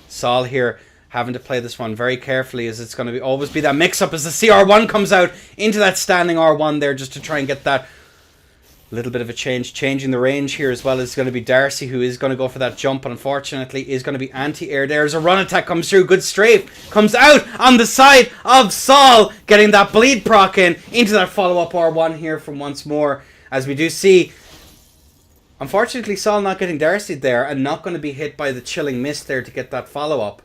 Saul here having to play this one very carefully, as it's going to always be that mix-up as the CR1 comes out into that standing R1 there, just to try and get that little bit of a changing the range here as well. Is going to be Darcy, who is going to go for that jump, but unfortunately is going to be anti-air. There's a run attack comes through, good strafe comes out on the side of Saul, getting that bleed proc into that follow-up R1 here from once more, as we do see, unfortunately, Saul not getting Darcy there and not going to be hit by the chilling mist there to get that follow-up.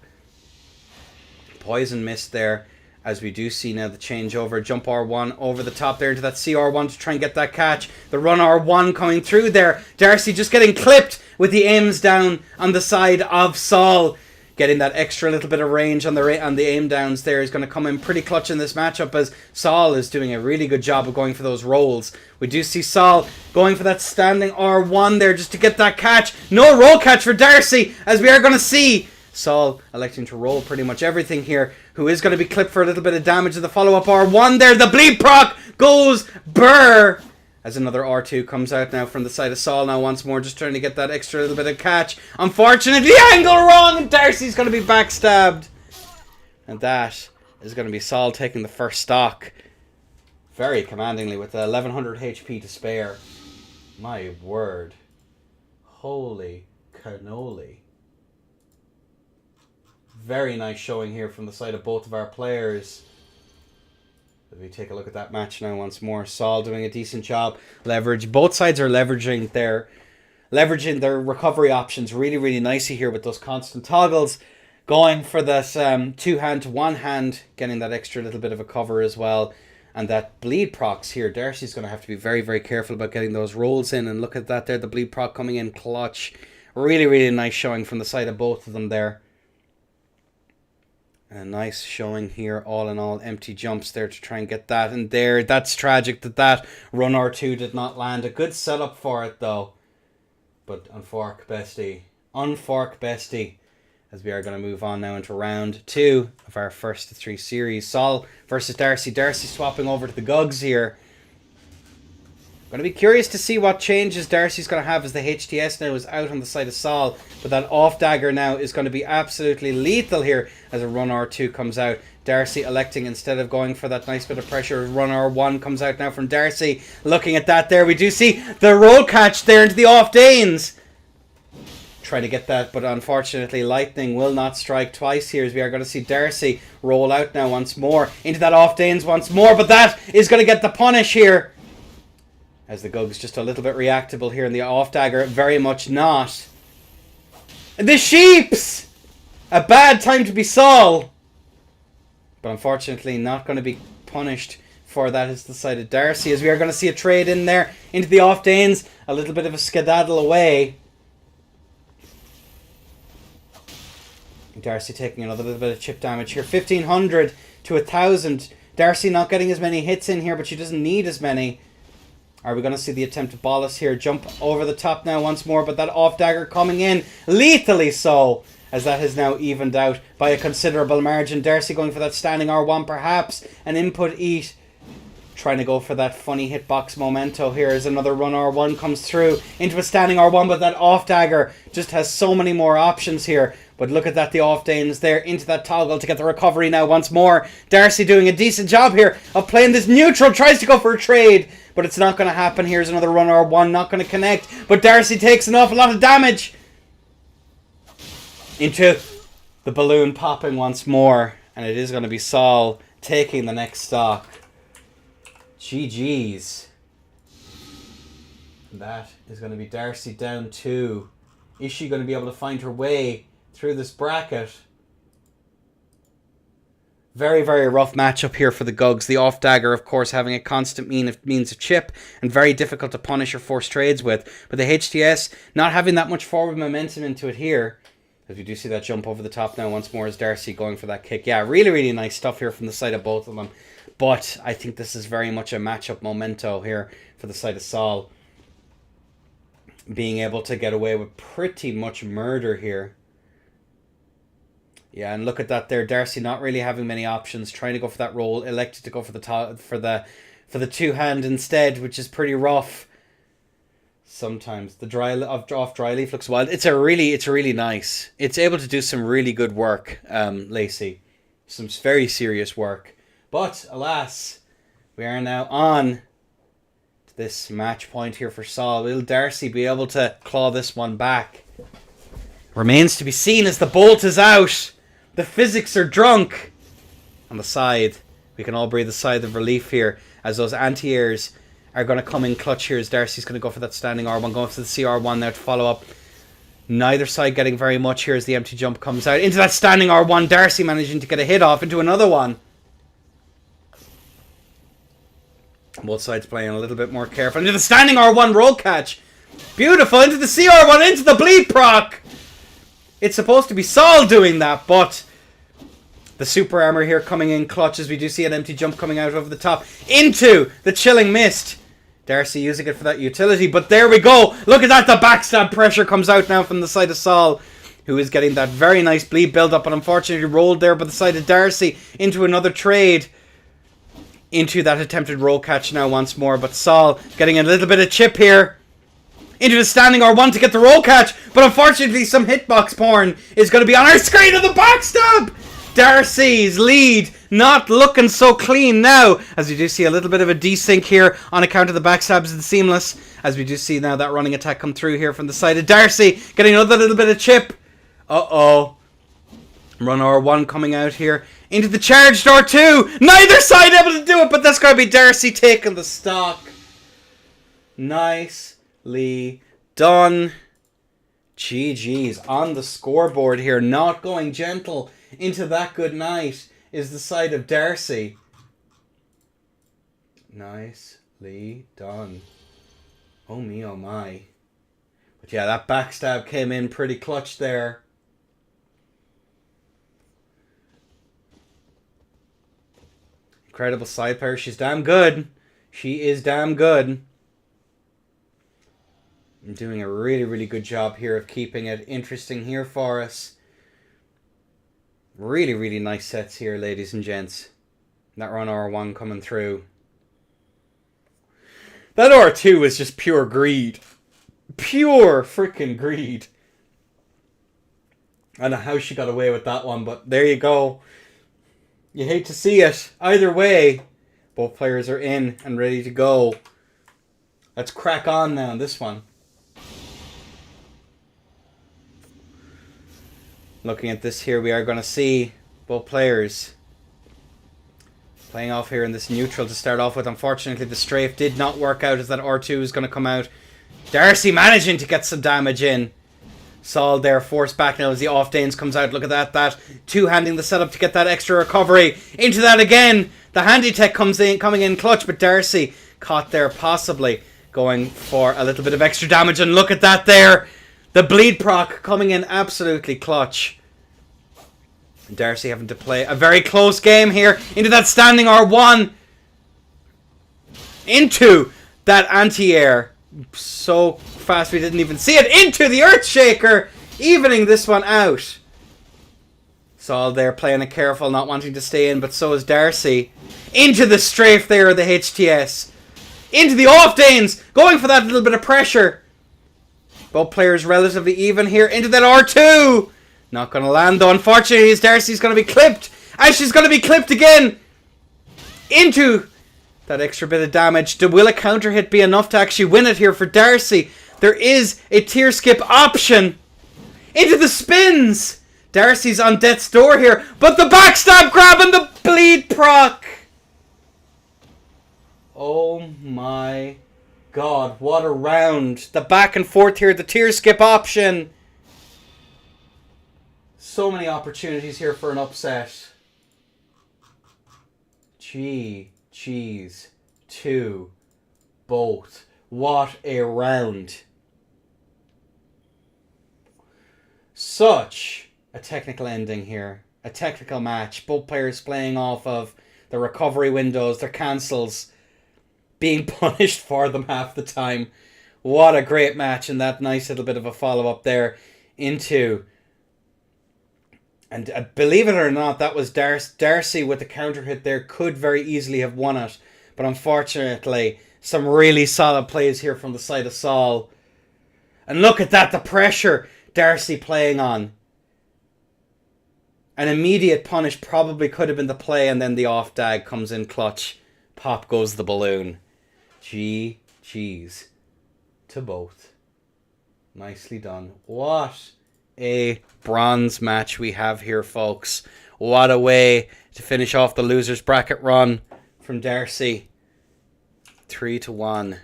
Poison mist there, as we do see now the changeover. Jump R1 over the top there into that CR1 to try and get that catch. The run R1 coming through there. Darcy just getting clipped with the aims down on the side of Saul. Getting that extra little bit of range on the aim downs there is going to come in pretty clutch in this matchup, as Saul is doing a really good job of going for those rolls. We do see Saul going for that standing R1 there just to get that catch. No roll catch for Darcy, as we are going to see Saul electing to roll pretty much everything here, who is going to be clipped for a little bit of damage in the follow-up R1 there. The bleed proc goes burr, as another R2 comes out now from the side of Saul now once more, just trying to get that extra little bit of catch. Unfortunately, angle wrong, and Darcy's going to be backstabbed. And that is going to be Saul taking the first stock very commandingly with 1100 HP to spare. My word. Holy cannoli. Very nice showing here from the side of both of our players. We take a look at that match now once more. Saul doing a decent job. Leverage. Both sides are leveraging their recovery options really, really nicely here with those constant toggles. Going for this 2-hand to 1-hand, getting that extra little bit of a cover as well. And that bleed procs here. Darcy's going to have to be very, very careful about getting those rolls in. And look at that there. The bleed proc coming in clutch. Really, really nice showing from the side of both of them there. And a nice showing here, all in all, empty jumps there to try and get that in there. That's tragic that run R2 did not land. A good setup for it, though. But unfork bestie, as we are going to move on now into round 2 of our first of 3 series. Saul versus Darcy. Darcy swapping over to the Gugs here. Going to be curious to see what changes Darcy's going to have as the HTS now is out on the side of Saul. But that off dagger now is going to be absolutely lethal here as a run R2 comes out. Darcy electing, instead of going for that nice bit of pressure, run R1 comes out now from Darcy. Looking at that there, we do see the roll catch there into the off Danes. Trying to get that, but unfortunately lightning will not strike twice here, as we are going to see Darcy roll out now once more into that off Danes once more. But that is going to get the punish here, as the Gug's just a little bit reactable here in the off dagger. Very much not. The Sheeps! A bad time to be Saul. But unfortunately not going to be punished for that. Is the side of Darcy, as we are going to see a trade in there into the off Danes. A little bit of a skedaddle away. Darcy taking another little bit of chip damage here. 1,500 to 1,000. Darcy not getting as many hits in here, but she doesn't need as many. Are we going to see the attempt to bolus here? Jump over the top now once more, but that off dagger coming in lethally so, as that has now evened out by a considerable margin. Darcy going for that standing R1, perhaps an input eat. Trying to go for that funny hitbox memento here as another run R1 comes through into a standing R1, but that off dagger just has so many more options here. But look at that, the off Danes there into that toggle to get the recovery now once more. Darcy doing a decent job here of playing this neutral, tries to go for a trade, but it's not going to happen. Here's another run R1, not going to connect, but Darcy takes an awful lot of damage into the balloon popping once more, and it is going to be Saul taking the next stock. GG's. And that is going to be Darcy down 2. Is she going to be able to find her way through this bracket? Very, very rough matchup here for the Gugs. The off dagger, of course, having a constant means of chip and very difficult to punish or force trades with. But the HTS not having that much forward momentum into it here. As we do see that jump over the top now once more as Darcy going for that kick. Yeah, really, really nice stuff here from the side of both of them. But I think this is very much a matchup memento here for the side of Saul. Being able to get away with pretty much murder here. Yeah, and look at that there. Darcy not really having many options. Trying to go for that roll. Elected to go for the two-hand instead, which is pretty rough. Sometimes the off dry leaf looks wild. It's really nice. It's able to do some really good work, Lacey. Some very serious work. But alas, we are now on to this match point here for Saul. Will Darcy be able to claw this one back? Remains to be seen as the bolt is out. The physics are drunk. On the side, we can all breathe a sigh of relief here as those anti-airs are going to come in clutch here as Darcy's going to go for that standing R1, going for the CR1 now to follow up. Neither side getting very much here as the empty jump comes out. Into that standing R1, Darcy managing to get a hit off into another one. Both sides playing a little bit more careful. Into the standing R1 roll catch. Beautiful. Into the CR1, into the bleed proc. It's supposed to be Saul doing that, but the super armor here coming in clutch as we do see an empty jump coming out over the top into the chilling mist. Darcy using it for that utility, but there we go. Look at that, the backstab pressure comes out now from the side of Saul, who is getting that very nice bleed build up, but unfortunately rolled there by the side of Darcy into another trade. Into that attempted roll catch now once more, but Saul getting a little bit of chip here. Into the standing R1 to get the roll catch, but unfortunately some hitbox porn is going to be on our screen of the backstab. Darcy's lead not looking so clean now, as we do see a little bit of a desync here on account of the backstabs and seamless, as we do see now that running attack come through here from the side of Darcy, getting another little bit of chip. Uh-oh. Run R1 coming out here. Into the charged R2. Neither side able to do it, but that's going to be Darcy taking the stock. Nicely done. GG's on the scoreboard here. Not going gentle into that good night is the side of Darcy. Nicely done. Oh me, oh my. But yeah, that backstab came in pretty clutch there. Incredible side player. She's damn good. She is damn good. I'm doing a really, really good job here of keeping it interesting here for us. Really, really nice sets here, ladies and gents. That run R1 coming through. That R2 was just pure greed. Pure freaking greed. I don't know how she got away with that one, but there you go. You hate to see it. Either way, both players are in and ready to go. Let's crack on now on this one. Looking at this here, we are going to see both players playing off here in this neutral to start off with. Unfortunately, the strafe did not work out as that R2 is going to come out. Darcy managing to get some damage in. Saul there forced back now as the off Danes comes out. Look at that. That two-handing the setup to get that extra recovery. Into that again. The handy tech coming in clutch, but Darcy caught there possibly going for a little bit of extra damage. And look at that there. The bleed proc coming in absolutely clutch. And Darcy having to play a very close game here. Into that standing R1. Into that anti-air. So fast we didn't even see it. Into the Earthshaker. Evening this one out. Saul there playing it careful, not wanting to stay in, but so is Darcy. Into the strafe there of the HTS. Into the off Danes. Going for that little bit of pressure. Both players relatively even here. Into that R2. Not going to land though. Unfortunately, as Darcy's going to be clipped. As she's going to be clipped again. Into that extra bit of damage. Will a counter hit be enough to actually win it here for Darcy? There is a tier skip option. Into the spins. Darcy's on death's door here. But the backstab grab and the bleed proc. Oh my God, what a round. The back and forth here, the tier skip option. So many opportunities here for an upset. Cheese to both. What a round. Such a technical ending here. A technical match. Both players playing off of the recovery windows, their cancels, being punished for them half the time. What a great match, and that nice little bit of a follow-up there into... And believe it or not, that was Darcy with the counter hit there. Could very easily have won it. But unfortunately, some really solid plays here from the side of Saul. And look at that, the pressure Darcy playing on. An immediate punish probably could have been the play, and then the off dag comes in clutch. Pop goes the balloon. GG's to both. Nicely done. What a bronze match we have here, folks. What a way to finish off the losers bracket run from Darcy. 3-1.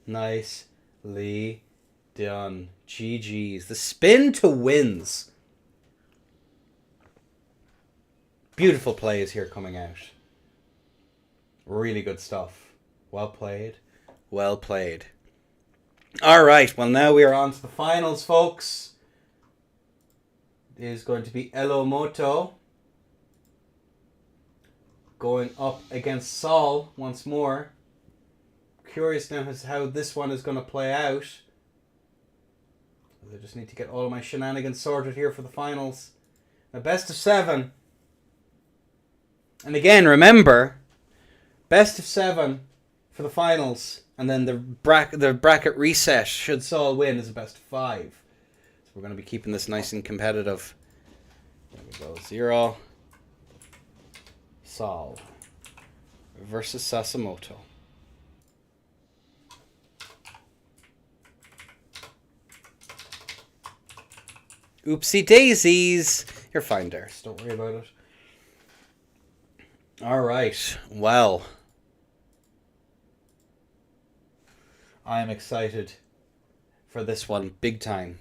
Nicely done. GG's. The spin to wins. Beautiful plays here coming out. Really good stuff. Well played. Well played. Alright, well now we are on to the finals, folks. It is going to be Elomoto going up against Saul once more. Curious now as how this one is going to play out. I just need to get all of my shenanigans sorted here for the finals. A best of 7. And again, remember, best of 7 for the finals. And then the bracket reset, should Saul win, is a best of 5. So we're going to be keeping this nice and competitive. There we go. 0. Saul versus Sasimoto. Oopsie daisies. You're fine, Darius. Don't worry about it. All right. Well, I am excited for this one big time.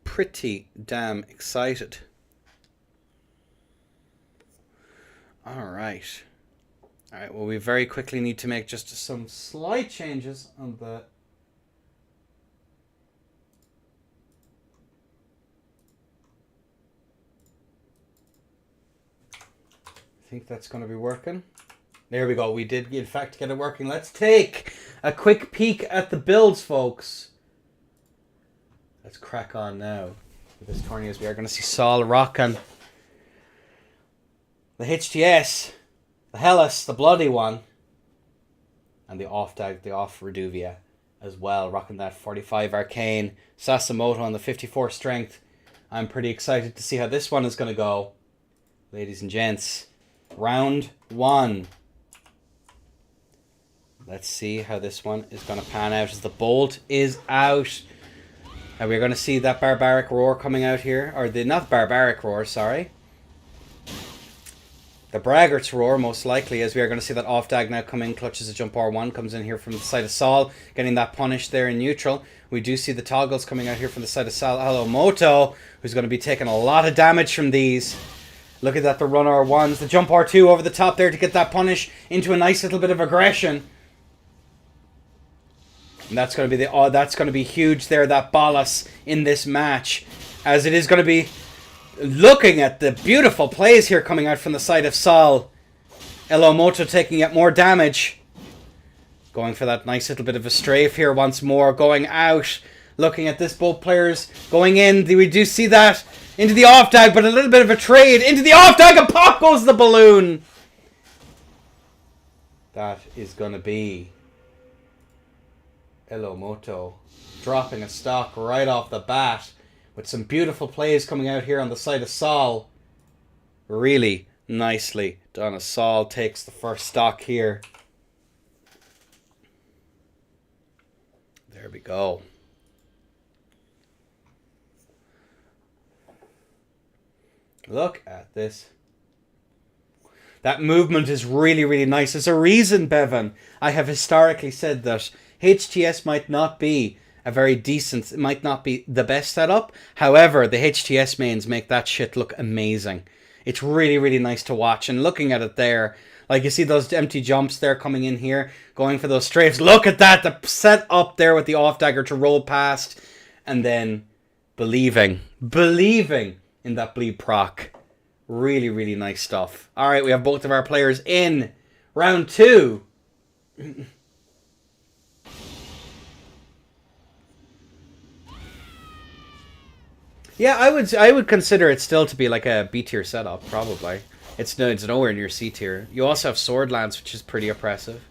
Pretty damn excited. All right. All right. Well, we very quickly need to make just some slight changes on the... I think that's going to be working. There we go. We did, in fact, get it working. Let's take a quick peek at the builds, folks. Let's crack on now with this tourney as we are going to see Saul rocking the HTS, the Hellas, the bloody one, and the off-dag, the off-Reduvia as well, rocking that 45 Arcane, Sasimoto on the 54 Strength. I'm pretty excited to see how this one is going to go. Ladies and gents, round one. Let's see how this one is going to pan out as the bolt is out. And we're going to see that Barbaric Roar coming out here. Or the, not Barbaric Roar, sorry. The Braggart's Roar, most likely, as we are going to see that off-dag now come in, clutches a jump R1, comes in here from the side of Saul, getting that punish there in neutral. We do see the toggles coming out here from the side of Saul. Hello, Moto, who's going to be taking a lot of damage from these. Look at that, the run R1s, the jump R2 over the top there to get that punish into a nice little bit of aggression. And that's going to be the that's going to be huge there, that Bolas in this match, as it is going to be looking at the beautiful plays here coming out from the side of Saul. Elomoto taking yet more damage. Going for that nice little bit of a strafe here once more, going out. Looking at this, both players going in. We do see that into the off-dag, but a little bit of a trade. Into the off-dag, and pop goes the balloon. That is going to be Elomoto dropping a stock right off the bat with some beautiful plays coming out here on the side of Saul. Really nicely done as Saul takes the first stock here. There we go. Look at this. That movement is really, really nice. There's a reason, Bevan, I have historically said that HTS might not be a very decent, it might not be the best setup. However, the HTS mains make that shit look amazing. It's really, really nice to watch. And looking at it there, like you see those empty jumps there coming in here, going for those strafes. Look at that, the set up there with the off-dagger to roll past. And then believing in that bleed proc. Really, really nice stuff. All right, we have both of our players in round two. Yeah, I would consider it still to be like a B tier setup, probably. It's nowhere near C tier. You also have Sword Lance, which is pretty oppressive.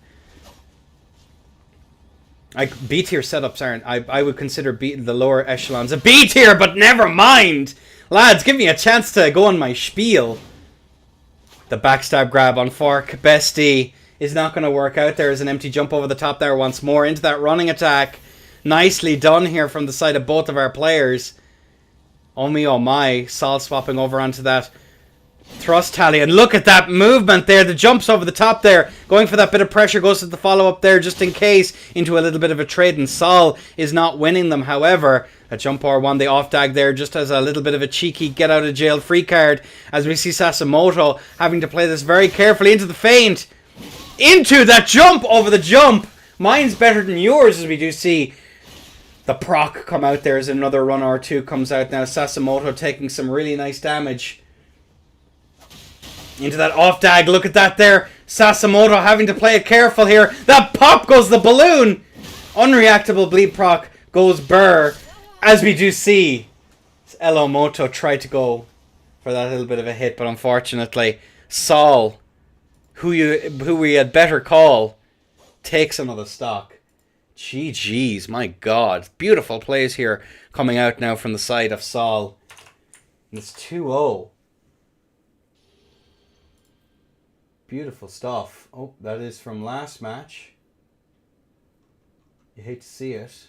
Like B tier setups aren't. I would consider the lower echelons a B tier, but never mind. Lads, give me a chance to go on my spiel. The backstab grab on Fork Bestie is not going to work out. There is an empty jump over the top there once more into that running attack. Nicely done here from the side of both of our players. Oh me, oh my. Saul swapping over onto that thrust tally. And look at that movement there. The jumps over the top there. Going for that bit of pressure. Goes to the follow-up there just in case. Into a little bit of a trade. And Saul is not winning them. However, a jump R1, the off-dag there, just as a little bit of a cheeky get-out-of-jail-free card. As we see Sasimoto having to play this very carefully into the feint. Into that jump over the jump. Mine's better than yours, as we do see the proc come out there as another run R2 comes out now. Sasimoto taking some really nice damage. Into that off-dag. Look at that there. Sasimoto having to play it careful here. That pop goes the balloon. Unreactable bleed proc goes burr. As we do see, Elomoto tried to go for that little bit of a hit, but unfortunately, Saul, who we had better call, takes another stock. GG's, my God. Beautiful plays here coming out now from the side of Saul. And it's 2-0. Beautiful stuff. Oh, that is from last match. You hate to see it.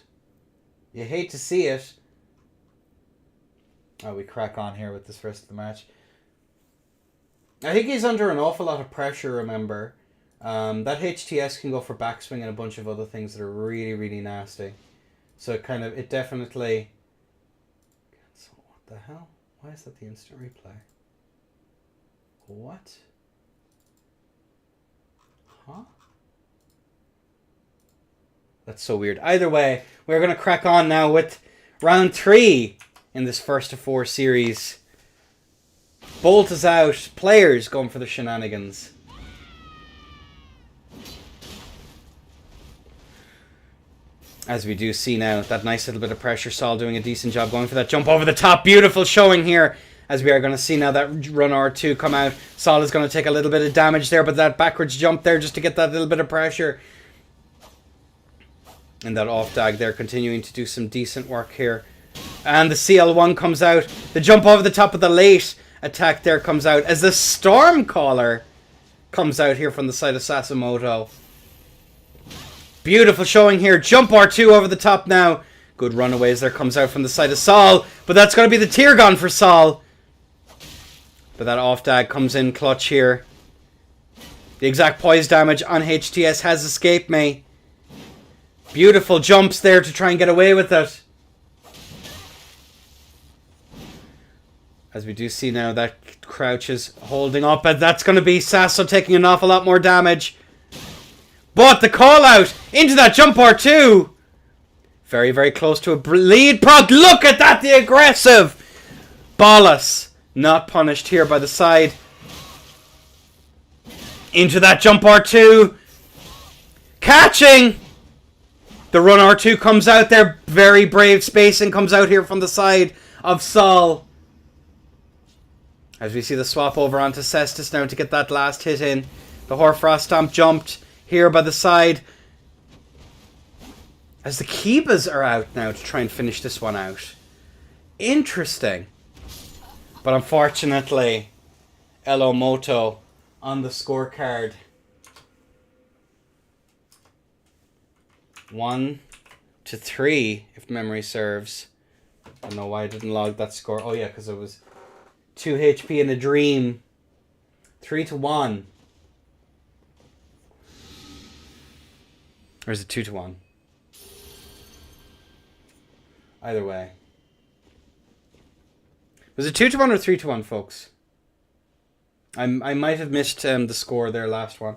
You hate to see it. We crack on here with this rest of the match. I think he's under an awful lot of pressure, remember. That HTS can go for backswing and a bunch of other things that are really, really nasty. So it definitely... So what the hell? Why is that the instant replay? What? Huh? That's so weird. Either way, we're going to crack on now with round 3 in this first of 4 series. Bolt is out. Players going for the shenanigans. As we do see now, that nice little bit of pressure. Saul doing a decent job going for that jump over the top. Beautiful showing here. As we are going to see now that run R2 come out. Saul is going to take a little bit of damage there, but that backwards jump there just to get that little bit of pressure. And that off dag there continuing to do some decent work here. And the CL1 comes out. The jump over the top of the late attack there comes out. As the Stormcaller comes out here from the side of Sasimoto. Beautiful showing here. Jump R2 over the top now. Good runaways there comes out from the side of Saul. But that's going to be the tear gun for Saul. But that off dag comes in clutch here. The exact poise damage on HTS has escaped me. Beautiful jumps there to try and get away with it. As we do see now that Crouch is holding up. And that's going to be Sasso taking an awful lot more damage. But the call out into that jump R2. Very, very close to a lead prog. Look at that, the aggressive. Bolus. Not punished here by the side. Into that jump R2. Catching. The run R2 comes out there. Very brave spacing comes out here from the side of Saul. As we see the swap over onto Cestus now to get that last hit in. The Hoarfrost Stomp jumped here by the side. As the Kibas are out now to try and finish this one out. Interesting. But unfortunately, Elomoto on the scorecard. 1-3, if memory serves. I don't know why I didn't log that score. Oh yeah, because it was 2 HP in a dream. 3-1. Or is it 2-1? Either way. Was it 2-1 or 3-1, folks? I might have missed the score there last one.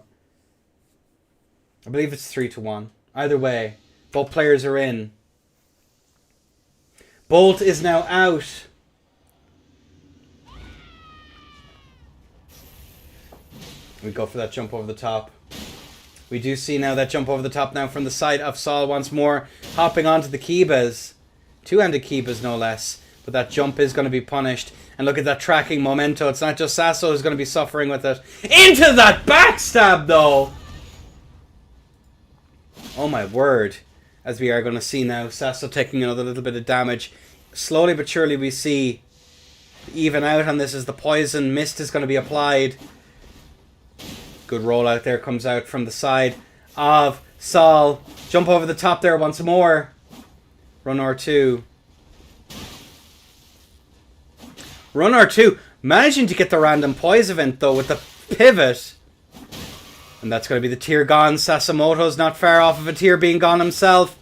I believe it's 3-1. Either way, both players are in. Bolt is now out. We go for that jump over the top. We do see now that jump over the top now from the side of Saul once more. Hopping onto the Kibas. Two-handed Kibas, no less. But that jump is going to be punished. And look at that tracking momento. It's not just Sasso who's going to be suffering with it. Into that backstab, though! Oh my word. As we are going to see now, Sasso taking another little bit of damage. Slowly but surely we see even out on this as the poison mist is going to be applied. Good rollout there comes out from the side of Saul. Jump over the top there once more. Run R2. Run R2. Managing to get the random poise event though with the pivot. And that's going to be the tear gone. Sasimoto's not far off of a tear being gone himself.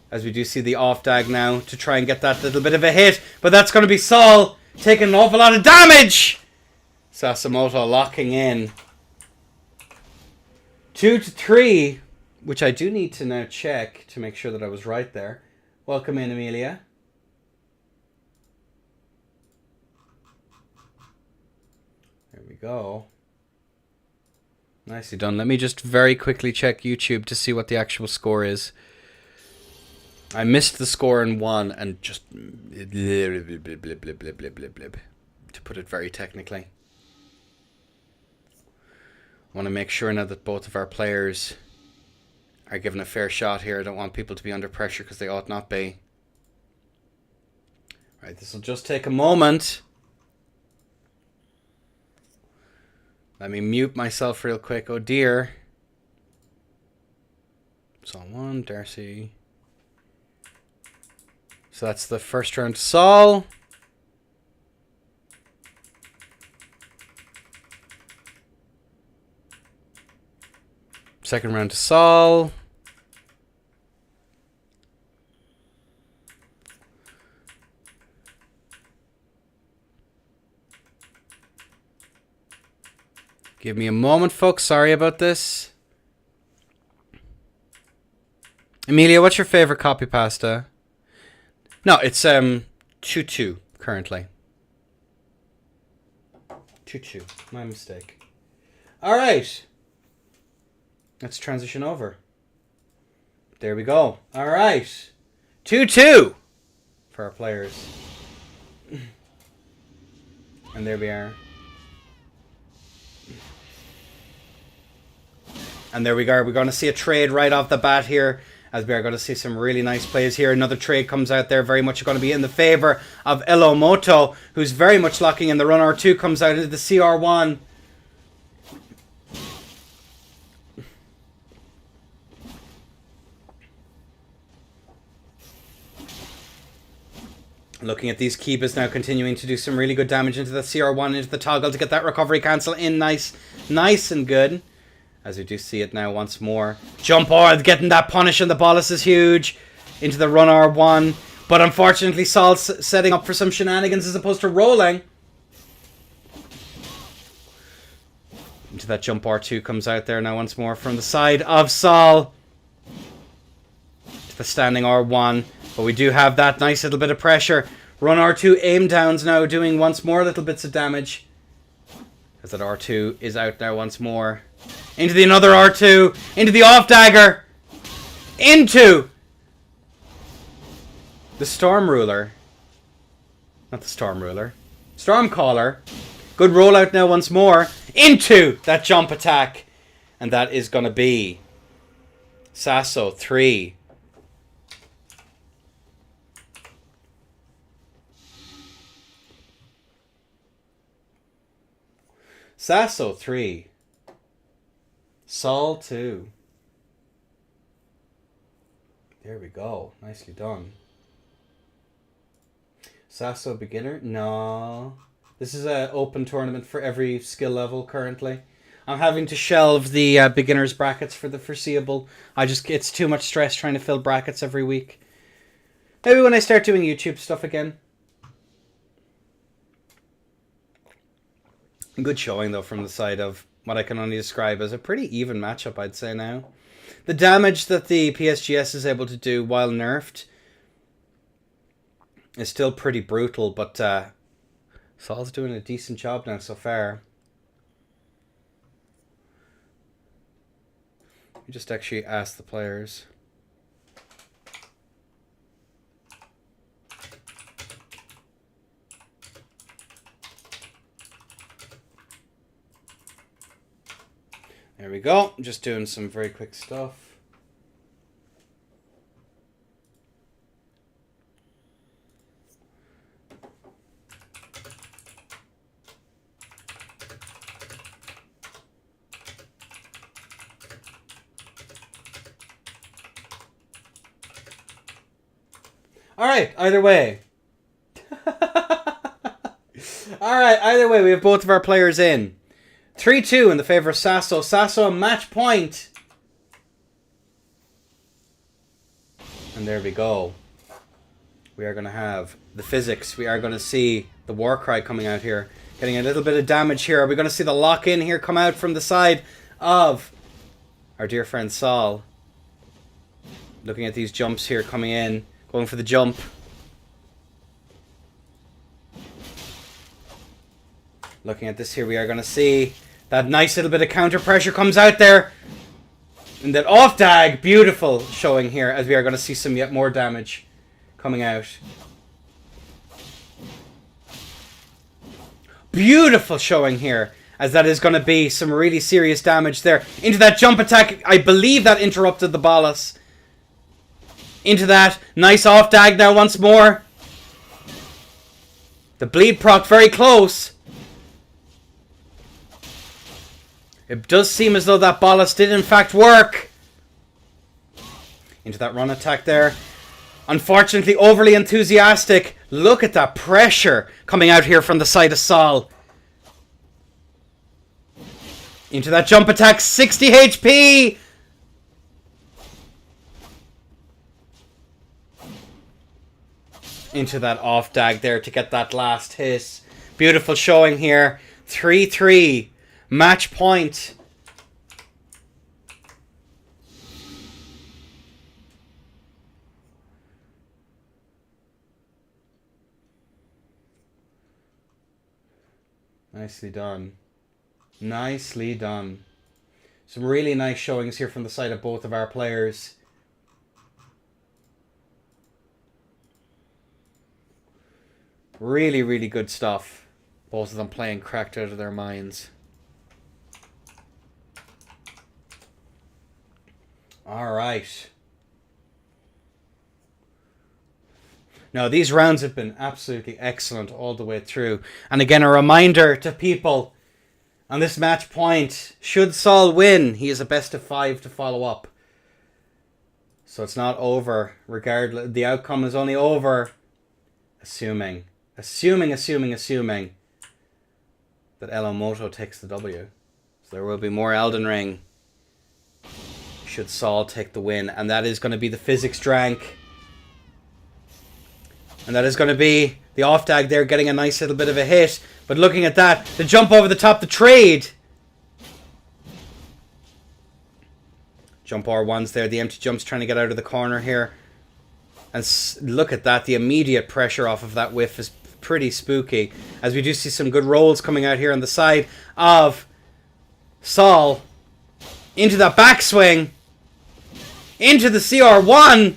As we do see the off dag now to try and get that little bit of a hit. But that's going to be Saul taking an awful lot of damage. Sasimoto locking in. 2-3. Which I do need to now check to make sure that I was right there. Welcome in, Amelia. There we go. Nicely done. Let me just very quickly check YouTube to see what the actual score is. I missed the score in one and just... to put it very technically. I want to make sure now that both of our players are given a fair shot here. I don't want people to be under pressure because they ought not be. Right, this will just take a moment. Let me mute myself real quick. Oh dear. Someone, Darcy. So that's the first round to Saul. Second round to Saul. Give me a moment, folks. Sorry about this. Emilia, what's your favorite copy pasta? No, it's 2-2 currently. 2-2. My mistake. All right. Let's transition over. There we go. All right. 2-2 for our players. And there we are. And there we go. We're going to see a trade right off the bat here, as we are going to see some really nice plays here. Another trade comes out there, very much going to be in the favor of Elomoto, who's very much locking in. The run R2 comes out into the CR1. Looking at these keepers now, continuing to do some really good damage into the CR1, into the toggle to get that recovery cancel in nice and good. As we do see it now once more. Jump R, getting that punish on the Bolus is huge. Into the run R1. But unfortunately, Saul's setting up for some shenanigans as opposed to rolling. Into that jump R2 comes out there now once more from the side of Saul. To the standing R1. But we do have that nice little bit of pressure. Run R2 aim downs now, doing once more little bits of damage. As that R2 is out now once more. Into the another R2. Into the off dagger. Into the Storm Ruler. Not the Storm Ruler. Stormcaller. Good rollout now once more. Into that jump attack. And that is going to be Sasso 3. Sasso 3. Saul 2. There we go. Nicely done. Sasso beginner? No. This is an open tournament for every skill level currently. I'm having to shelve the beginners brackets for the foreseeable. It's too much stress trying to fill brackets every week. Maybe when I start doing YouTube stuff again. Good showing, though, from the side of what I can only describe as a pretty even matchup, I'd say now. The damage that the PSGS is able to do while nerfed is still pretty brutal, but Saul's doing a decent job now so far. Let me just actually ask the players. There we go. Just doing some very quick stuff. All right, either way. All right, either way, we have both of our players in. 3-2 in the favor of Sasso. Sasso a match point. And there we go. We are going to have the physics. We are going to see the war cry coming out here. Getting a little bit of damage here. Are we going to see the lock-in here come out from the side of our dear friend Saul? Looking at these jumps here coming in. Going for the jump. Looking at this here, we are going to see that nice little bit of counter pressure comes out there. And that off dag, beautiful showing here, as we are going to see some yet more damage coming out. Beautiful showing here, as that is going to be some really serious damage there. Into that jump attack, I believe that interrupted the Bolus. Into that, nice off dag now once more. The bleed proc very close. It does seem as though that Bolus did in fact work. Into that run attack there. Unfortunately, overly enthusiastic. Look at that pressure coming out here from the side of Sol. Into that jump attack, 60 HP! Into that off dag there to get that last hit. Beautiful showing here. 3-3. Match point. Nicely done. Nicely done. Some really nice showings here from the side of both of our players. Really, really good stuff. Both of them playing cracked out of their minds. Alright. Now, these rounds have been absolutely excellent all the way through. And again, a reminder to people on this match point, should Sol win, he is a best of 5 to follow up. So it's not over, regardless. The outcome is only over, assuming that Elomoto takes the W. So there will be more Elden Ring should Sol take the win. And that is going to be the physics drank. And that is going to be the off tag there getting a nice little bit of a hit. But looking at that, the jump over the top, the trade. Jump R1's there, the empty jump's trying to get out of the corner here. And look at that, the immediate pressure off of that whiff is pretty spooky. As we do see some good rolls coming out here on the side of Sol. Into that backswing. Into the CR1.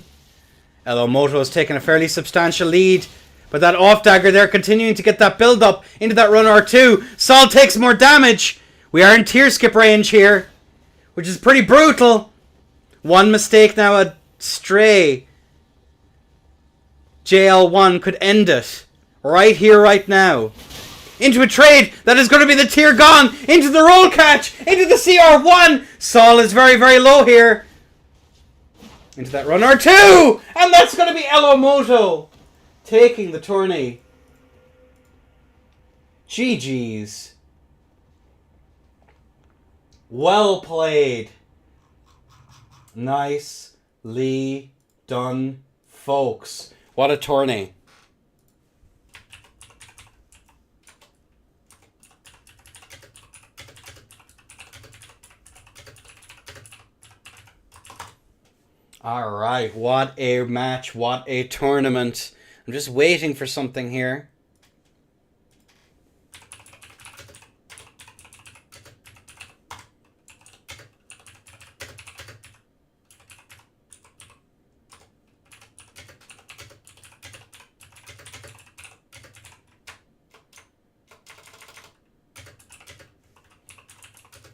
Elomoto has taken a fairly substantial lead. But that off dagger there continuing to get that build up into that run R2. Sol takes more damage. We are in tier skip range here, which is pretty brutal. One mistake now, a stray JL1 could end it. Right here, right now. Into a trade that is going to be the tier gone. Into the roll catch. Into the CR1. Sol is very, very low here. Into that run R2. And that's going to be Elomoto taking the tourney. GG's. Well played. Nicely done, folks. What a tourney. Alright, what a match, what a tournament. I'm just waiting for something here.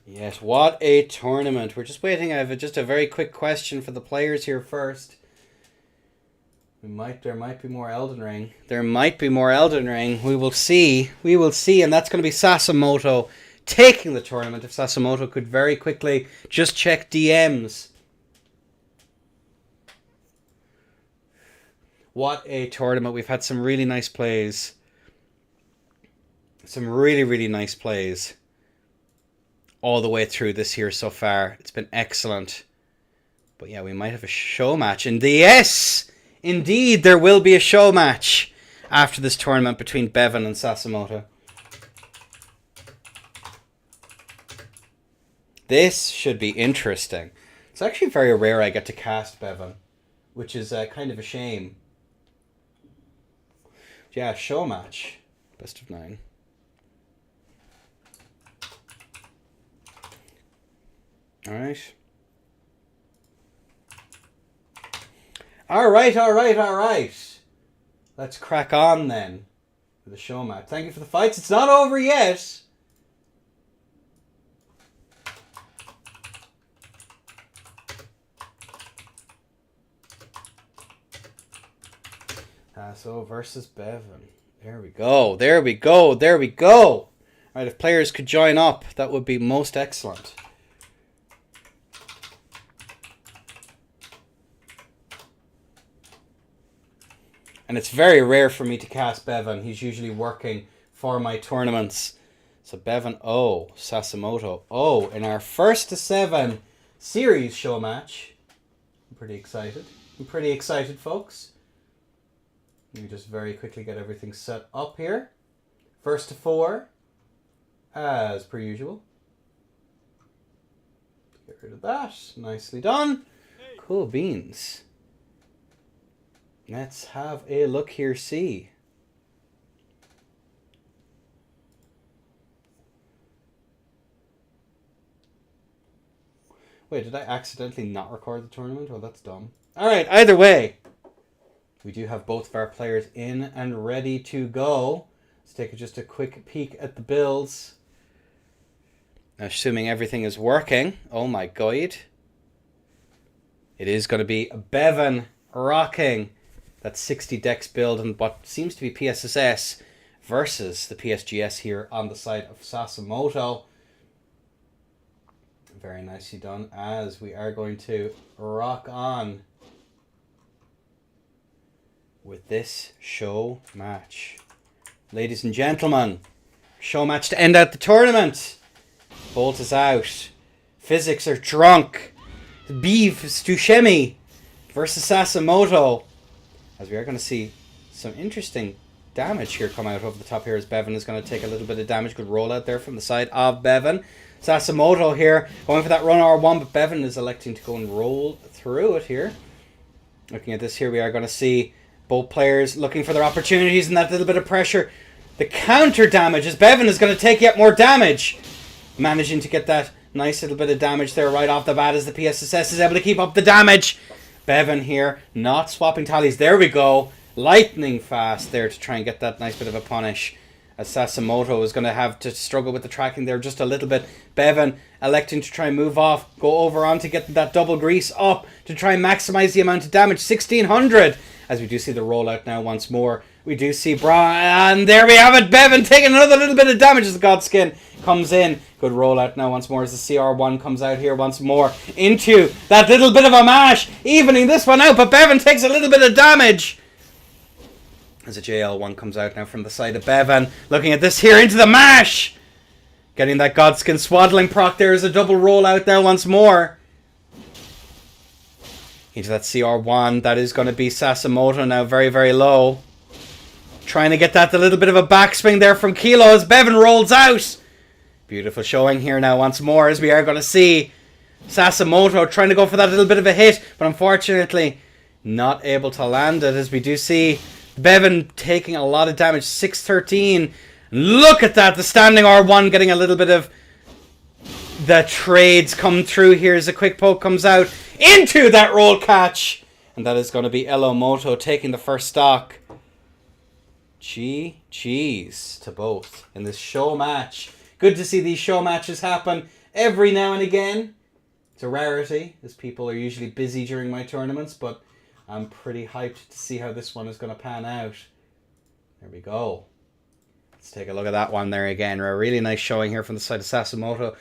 Yes, what a tournament. We're just waiting. I have just a very quick question for the players here first. There might be more Elden Ring. There might be more Elden Ring. We will see. We will see. And that's going to be Sasimoto taking the tournament. If Sasimoto could very quickly just check DMs. What a tournament. We've had some really nice plays. Some really, really nice plays all the way through this here so far. It's been excellent. But yeah, we might have a show match. And yes, indeed, there will be a show match after this tournament between Bevan and Sasimoto. This should be interesting. It's actually very rare I get to cast Bevan, which is kind of a shame. Yeah, show match. Best of 9. Alright. Alright. Let's crack on then with the show match. Thank you for the fights. It's not over yet. Tasso versus Bevan. There we go. Alright, if players could join up, that would be most excellent. And it's very rare for me to cast Bevan. He's usually working for my tournaments. So Bevan O, Sasimoto O in our first to 7 series show match. I'm pretty excited. Folks. Let me just very quickly get everything set up here. First to 4, as per usual. Get rid of that. Nicely done. Cool beans. Let's have a look here, see. Wait, did I accidentally not record the tournament? Oh, that's dumb. Alright, either way. We do have both of our players in and ready to go. Let's take just a quick peek at the builds. Assuming everything is working. Oh my god. It is going to be Bevan rocking that 60 dex build and what seems to be PSSS versus the PSGS here on the side of Sasimoto. Very nicely done, as we are going to rock on with this show match. Ladies and gentlemen, show match to end out the tournament. Bolt is out. Physics are drunk. Beef Stushemi versus Sasimoto. As we are going to see some interesting damage here come out over the top here, as Bevan is going to take a little bit of damage. Good rollout there from the side of Bevan. Sasimoto here going for that run R1, but Bevan is electing to go and roll through it here. Looking at this here, we are going to see both players looking for their opportunities and that little bit of pressure. The counter damage as Bevan is going to take yet more damage. Managing to get that nice little bit of damage there right off the bat as the PSSS is able to keep up the damage. Bevan here not swapping tallies. There we go. Lightning fast there to try and get that nice bit of a punish. As Sasimoto is going to have to struggle with the tracking there just a little bit. Bevan electing to try and move off. Go over on to get that double grease up to try and maximize the amount of damage. 1600. As we do see the rollout now once more. We do see and there we have it. Bevan taking another little bit of damage as the Godskin comes in. Good rollout now once more as the CR1 comes out here once more into that little bit of a mash. Evening this one out, but Bevan takes a little bit of damage. As a JL1 comes out now from the side of Bevan. Looking at this here into the mash. Getting that Godskin swaddling proc there as a double rollout now once more. Into that CR1. That is going to be Sasimoto now very, very low. Trying to get that a little bit of a backswing there from Kilo as Bevan rolls out. Beautiful showing here now once more as we are going to see Sasimoto trying to go for that little bit of a hit, but unfortunately not able to land it as we do see Bevan taking a lot of damage. 613. Look at that. The standing R1 getting a little bit of the trades come through here as a quick poke comes out into that roll catch. And that is going to be Elomoto taking the first stock. GG's to both in this show match. Good to see these show matches happen every now and again. It's a rarity as people are usually busy during my tournaments, but I'm pretty hyped to see how this one is going to pan out. There we go. Let's take a look at that one there again. A really nice showing here from the side of Sasimoto.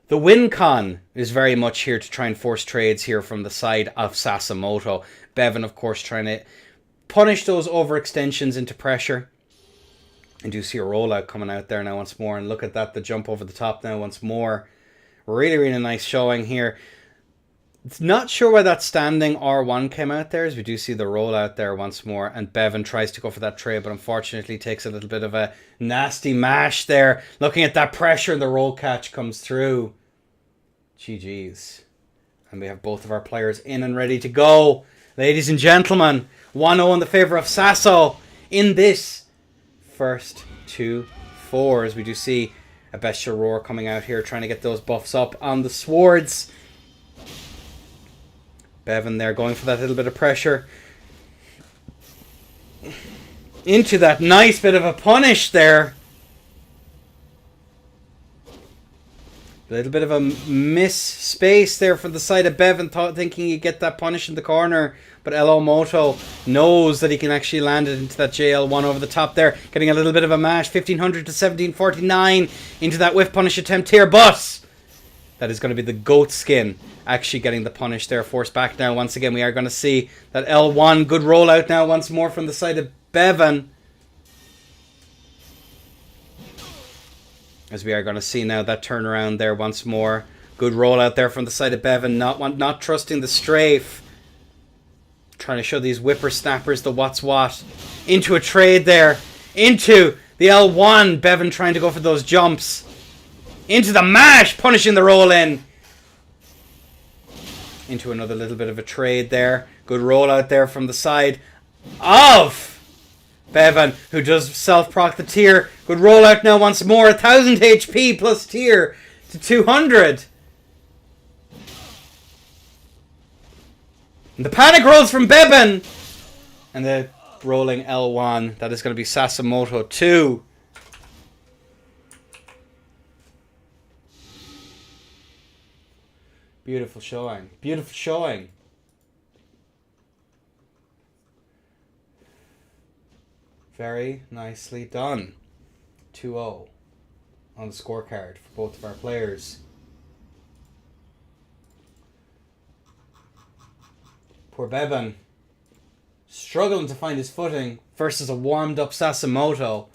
The win con is very much here to try and force trades here from the side of Sasimoto. Bevan, of course, trying to punish those overextensions into pressure. And you see a rollout coming out there now once more. And look at that, the jump over the top now once more. Really, really nice showing here. It's not sure why that standing R1 came out there, as we do see the rollout there once more. And Bevan tries to go for that trade, but unfortunately takes a little bit of a nasty mash there. Looking at that pressure, the roll catch comes through. GG's. And we have both of our players in and ready to go. Ladies and gentlemen, 1-0 in the favour of Sasso in this first 2-4. As we do see a Bestial Roar coming out here, trying to get those buffs up on the swords. Bevan there going for that little bit of pressure. Into that nice bit of a punish there. A little bit of a miss space there from the side of Bevan, thinking he'd get that punish in the corner. But Elomoto knows that he can actually land it into that JL1 over the top there. Getting a little bit of a mash. 1500 to 1749 into that whiff punish attempt here. But that is going to be the goat skin actually getting the punish there. Forced back now. Once again, we are going to see that L1. Good rollout now once more from the side of Bevan. As we are going to see now that turnaround there once more. Good rollout there from the side of Bevan. Not trusting the strafe. Trying to show these whippersnappers the what's what. Into a trade there. Into the L1. Bevan trying to go for those jumps. Into the mash. Punishing the roll in. Into another little bit of a trade there. Good rollout there from the side of Bevan, who does self-proc the tier. Good rollout now once more. 1000 HP plus tier to 200. And the panic rolls from Bevan. And the rolling L1. That is going to be Sasimoto 2. Beautiful showing. Beautiful showing. Very nicely done. 2-0 on the scorecard for both of our players. Poor Bevan. Struggling to find his footing versus a warmed up Sasimoto.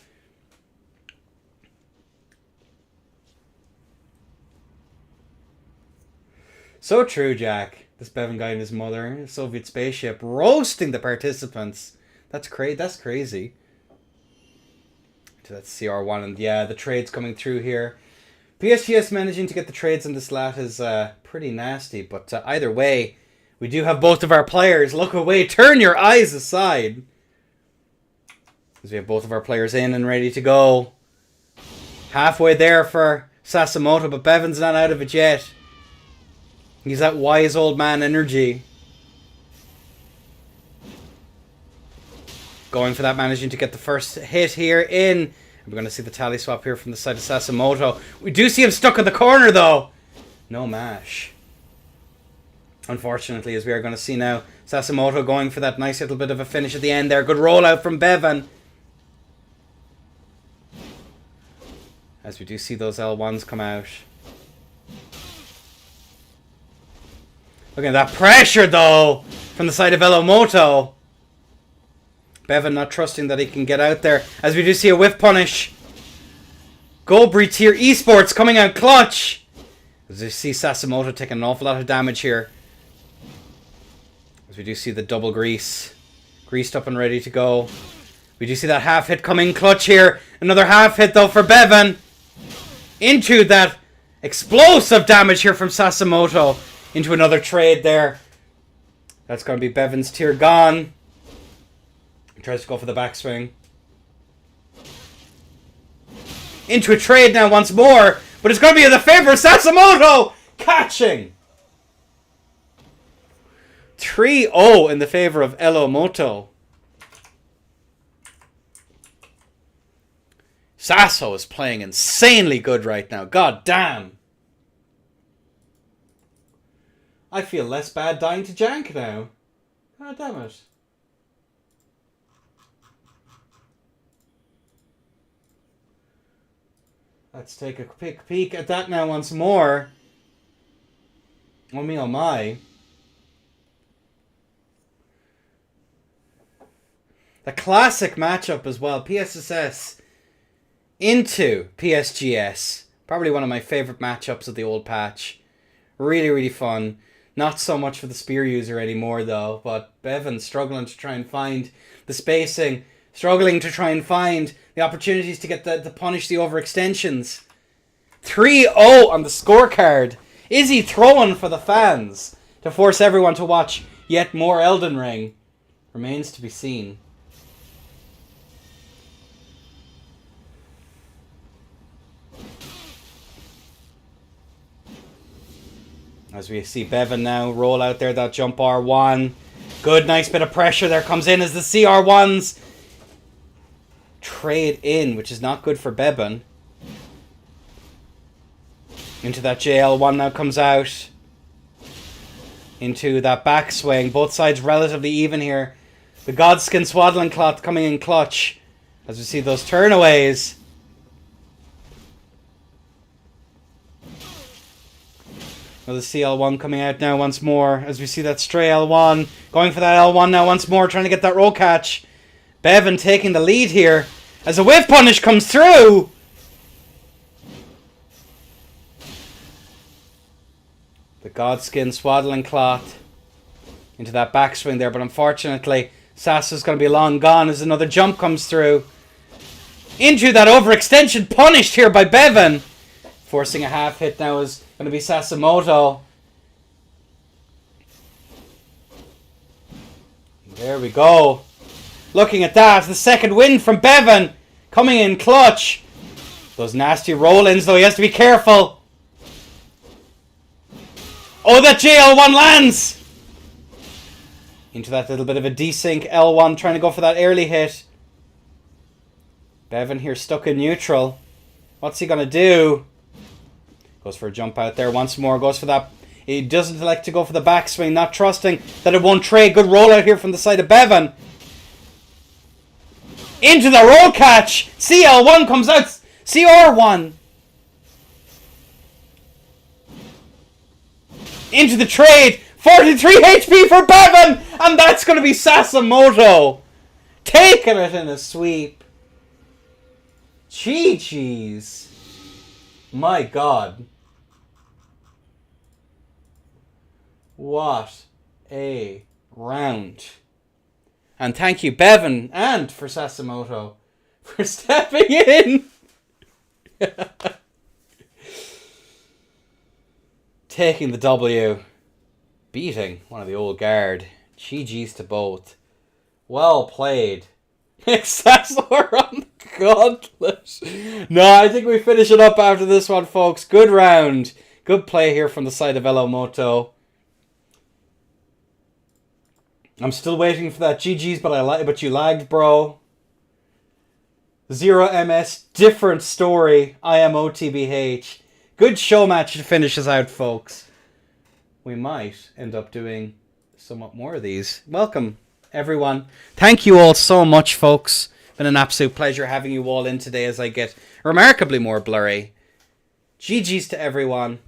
So true, Jack. This Bevan guy and his mother, Soviet spaceship, roasting the participants. That's crazy. To that CR1, and yeah, the trades coming through here. PSGS managing to get the trades in this lat is pretty nasty, but either way, we do have both of our players. Look away, turn your eyes aside. As we have both of our players in and ready to go. Halfway there for Sasimoto, but Bevan's not out of it yet. He's that wise old man energy. Going for that, managing to get the first hit here in. We're going to see the tally swap here from the side of Sasimoto. We do see him stuck in the corner, though. No mash. Unfortunately, as we are going to see now, Sasimoto going for that nice little bit of a finish at the end there. Good rollout from Bevan. As we do see those L1s come out. Look at that pressure, though, from the side of Elomoto. Bevan not trusting that he can get out there. As we do see a whiff punish. Goldbreed tier esports coming out clutch. As we see Sasimoto taking an awful lot of damage here. As we do see the double grease. Greased up and ready to go. We do see that half hit coming clutch here. Another half hit though for Bevan. Into that explosive damage here from Sasimoto. Into another trade there. That's going to be Bevan's tier gone. He tries to go for the backswing. Into a trade now once more. But it's going to be in the favor of Sasimoto. Catching. 3-0 in the favor of Elomoto. Sasso is playing insanely good right now. God damn. I feel less bad dying to Jank now. God damn it. Let's take a quick peek at that now once more. Oh me, oh my. The classic matchup as well. PSSS into PSGS. Probably one of my favourite matchups of the old patch. Really, really fun. Not so much for the spear user anymore though. But Bevan struggling to try and find the spacing. Struggling to try and find the opportunities to get to punish the overextensions. 3-0 on the scorecard. Is he throwing for the fans to force everyone to watch yet more Elden Ring? Remains to be seen. As we see Bevan now roll out there, that jump R1. Good, nice bit of pressure there comes in as the CR1s trade in, which is not good for Bevan. Into that JL1 now comes out. Into that backswing. Both sides relatively even here. The Godskin Swaddling Cloth coming in clutch. As we see those turnaways. Another CL1 coming out now once more as we see that stray L1. Going for that L1 now once more, trying to get that roll catch. Bevan taking the lead here as a whiff punish comes through. The Godskin swaddling cloth into that backswing there, but unfortunately Sasa's going to be long gone as another jump comes through. Into that overextension, punished here by Bevan. Forcing a half hit now is going to be Sasimoto. There we go. Looking at that, the second win from Bevan. Coming in clutch. Those nasty roll-ins though, he has to be careful. Oh, that JL1 lands! Into that little bit of a desync. L1 trying to go for that early hit. Bevan here stuck in neutral. What's he going to do? Goes for a jump out there once more. Goes for that. He doesn't like to go for the backswing. Not trusting that it won't trade. Good roll out here from the side of Bevan. Into the roll catch. CL1 comes out. CR1. Into the trade. 43 HP for Bevan. And that's going to be Sasimoto. Taking it in a sweep. GG's. My God. What a round. And thank you, Bevan, and for Sasimoto, for stepping in. Taking the W. Beating one of the old guard. GG's to both. Well played. Excelsior on the gauntlet. No, I think we finish it up after this one, folks. Good round. Good play here from the side of Elomoto. I'm still waiting for that GG's, but you lagged, bro. 0MS, different story. I am OTBH. Good show match to finish us out, folks. We might end up doing somewhat more of these. Welcome, everyone. Thank you all so much, folks. Been an absolute pleasure having you all in today as I get remarkably more blurry. GG's to everyone.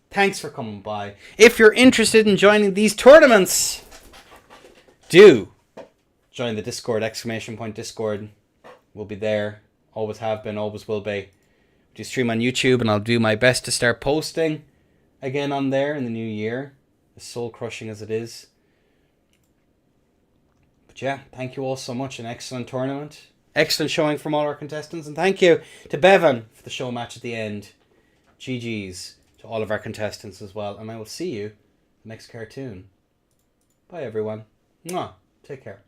Thanks for coming by. If you're interested in joining these tournaments, do join the Discord, ! Discord. We'll be there. Always have been, always will be. Do stream on YouTube, and I'll do my best to start posting again on there in the new year. As soul crushing as it is. But yeah, thank you all so much. An excellent tournament. Excellent showing from all our contestants. And thank you to Bevan for the show match at the end. GG's to all of our contestants as well. And I will see you in the next cartoon. Bye, everyone. Mwah. Take care.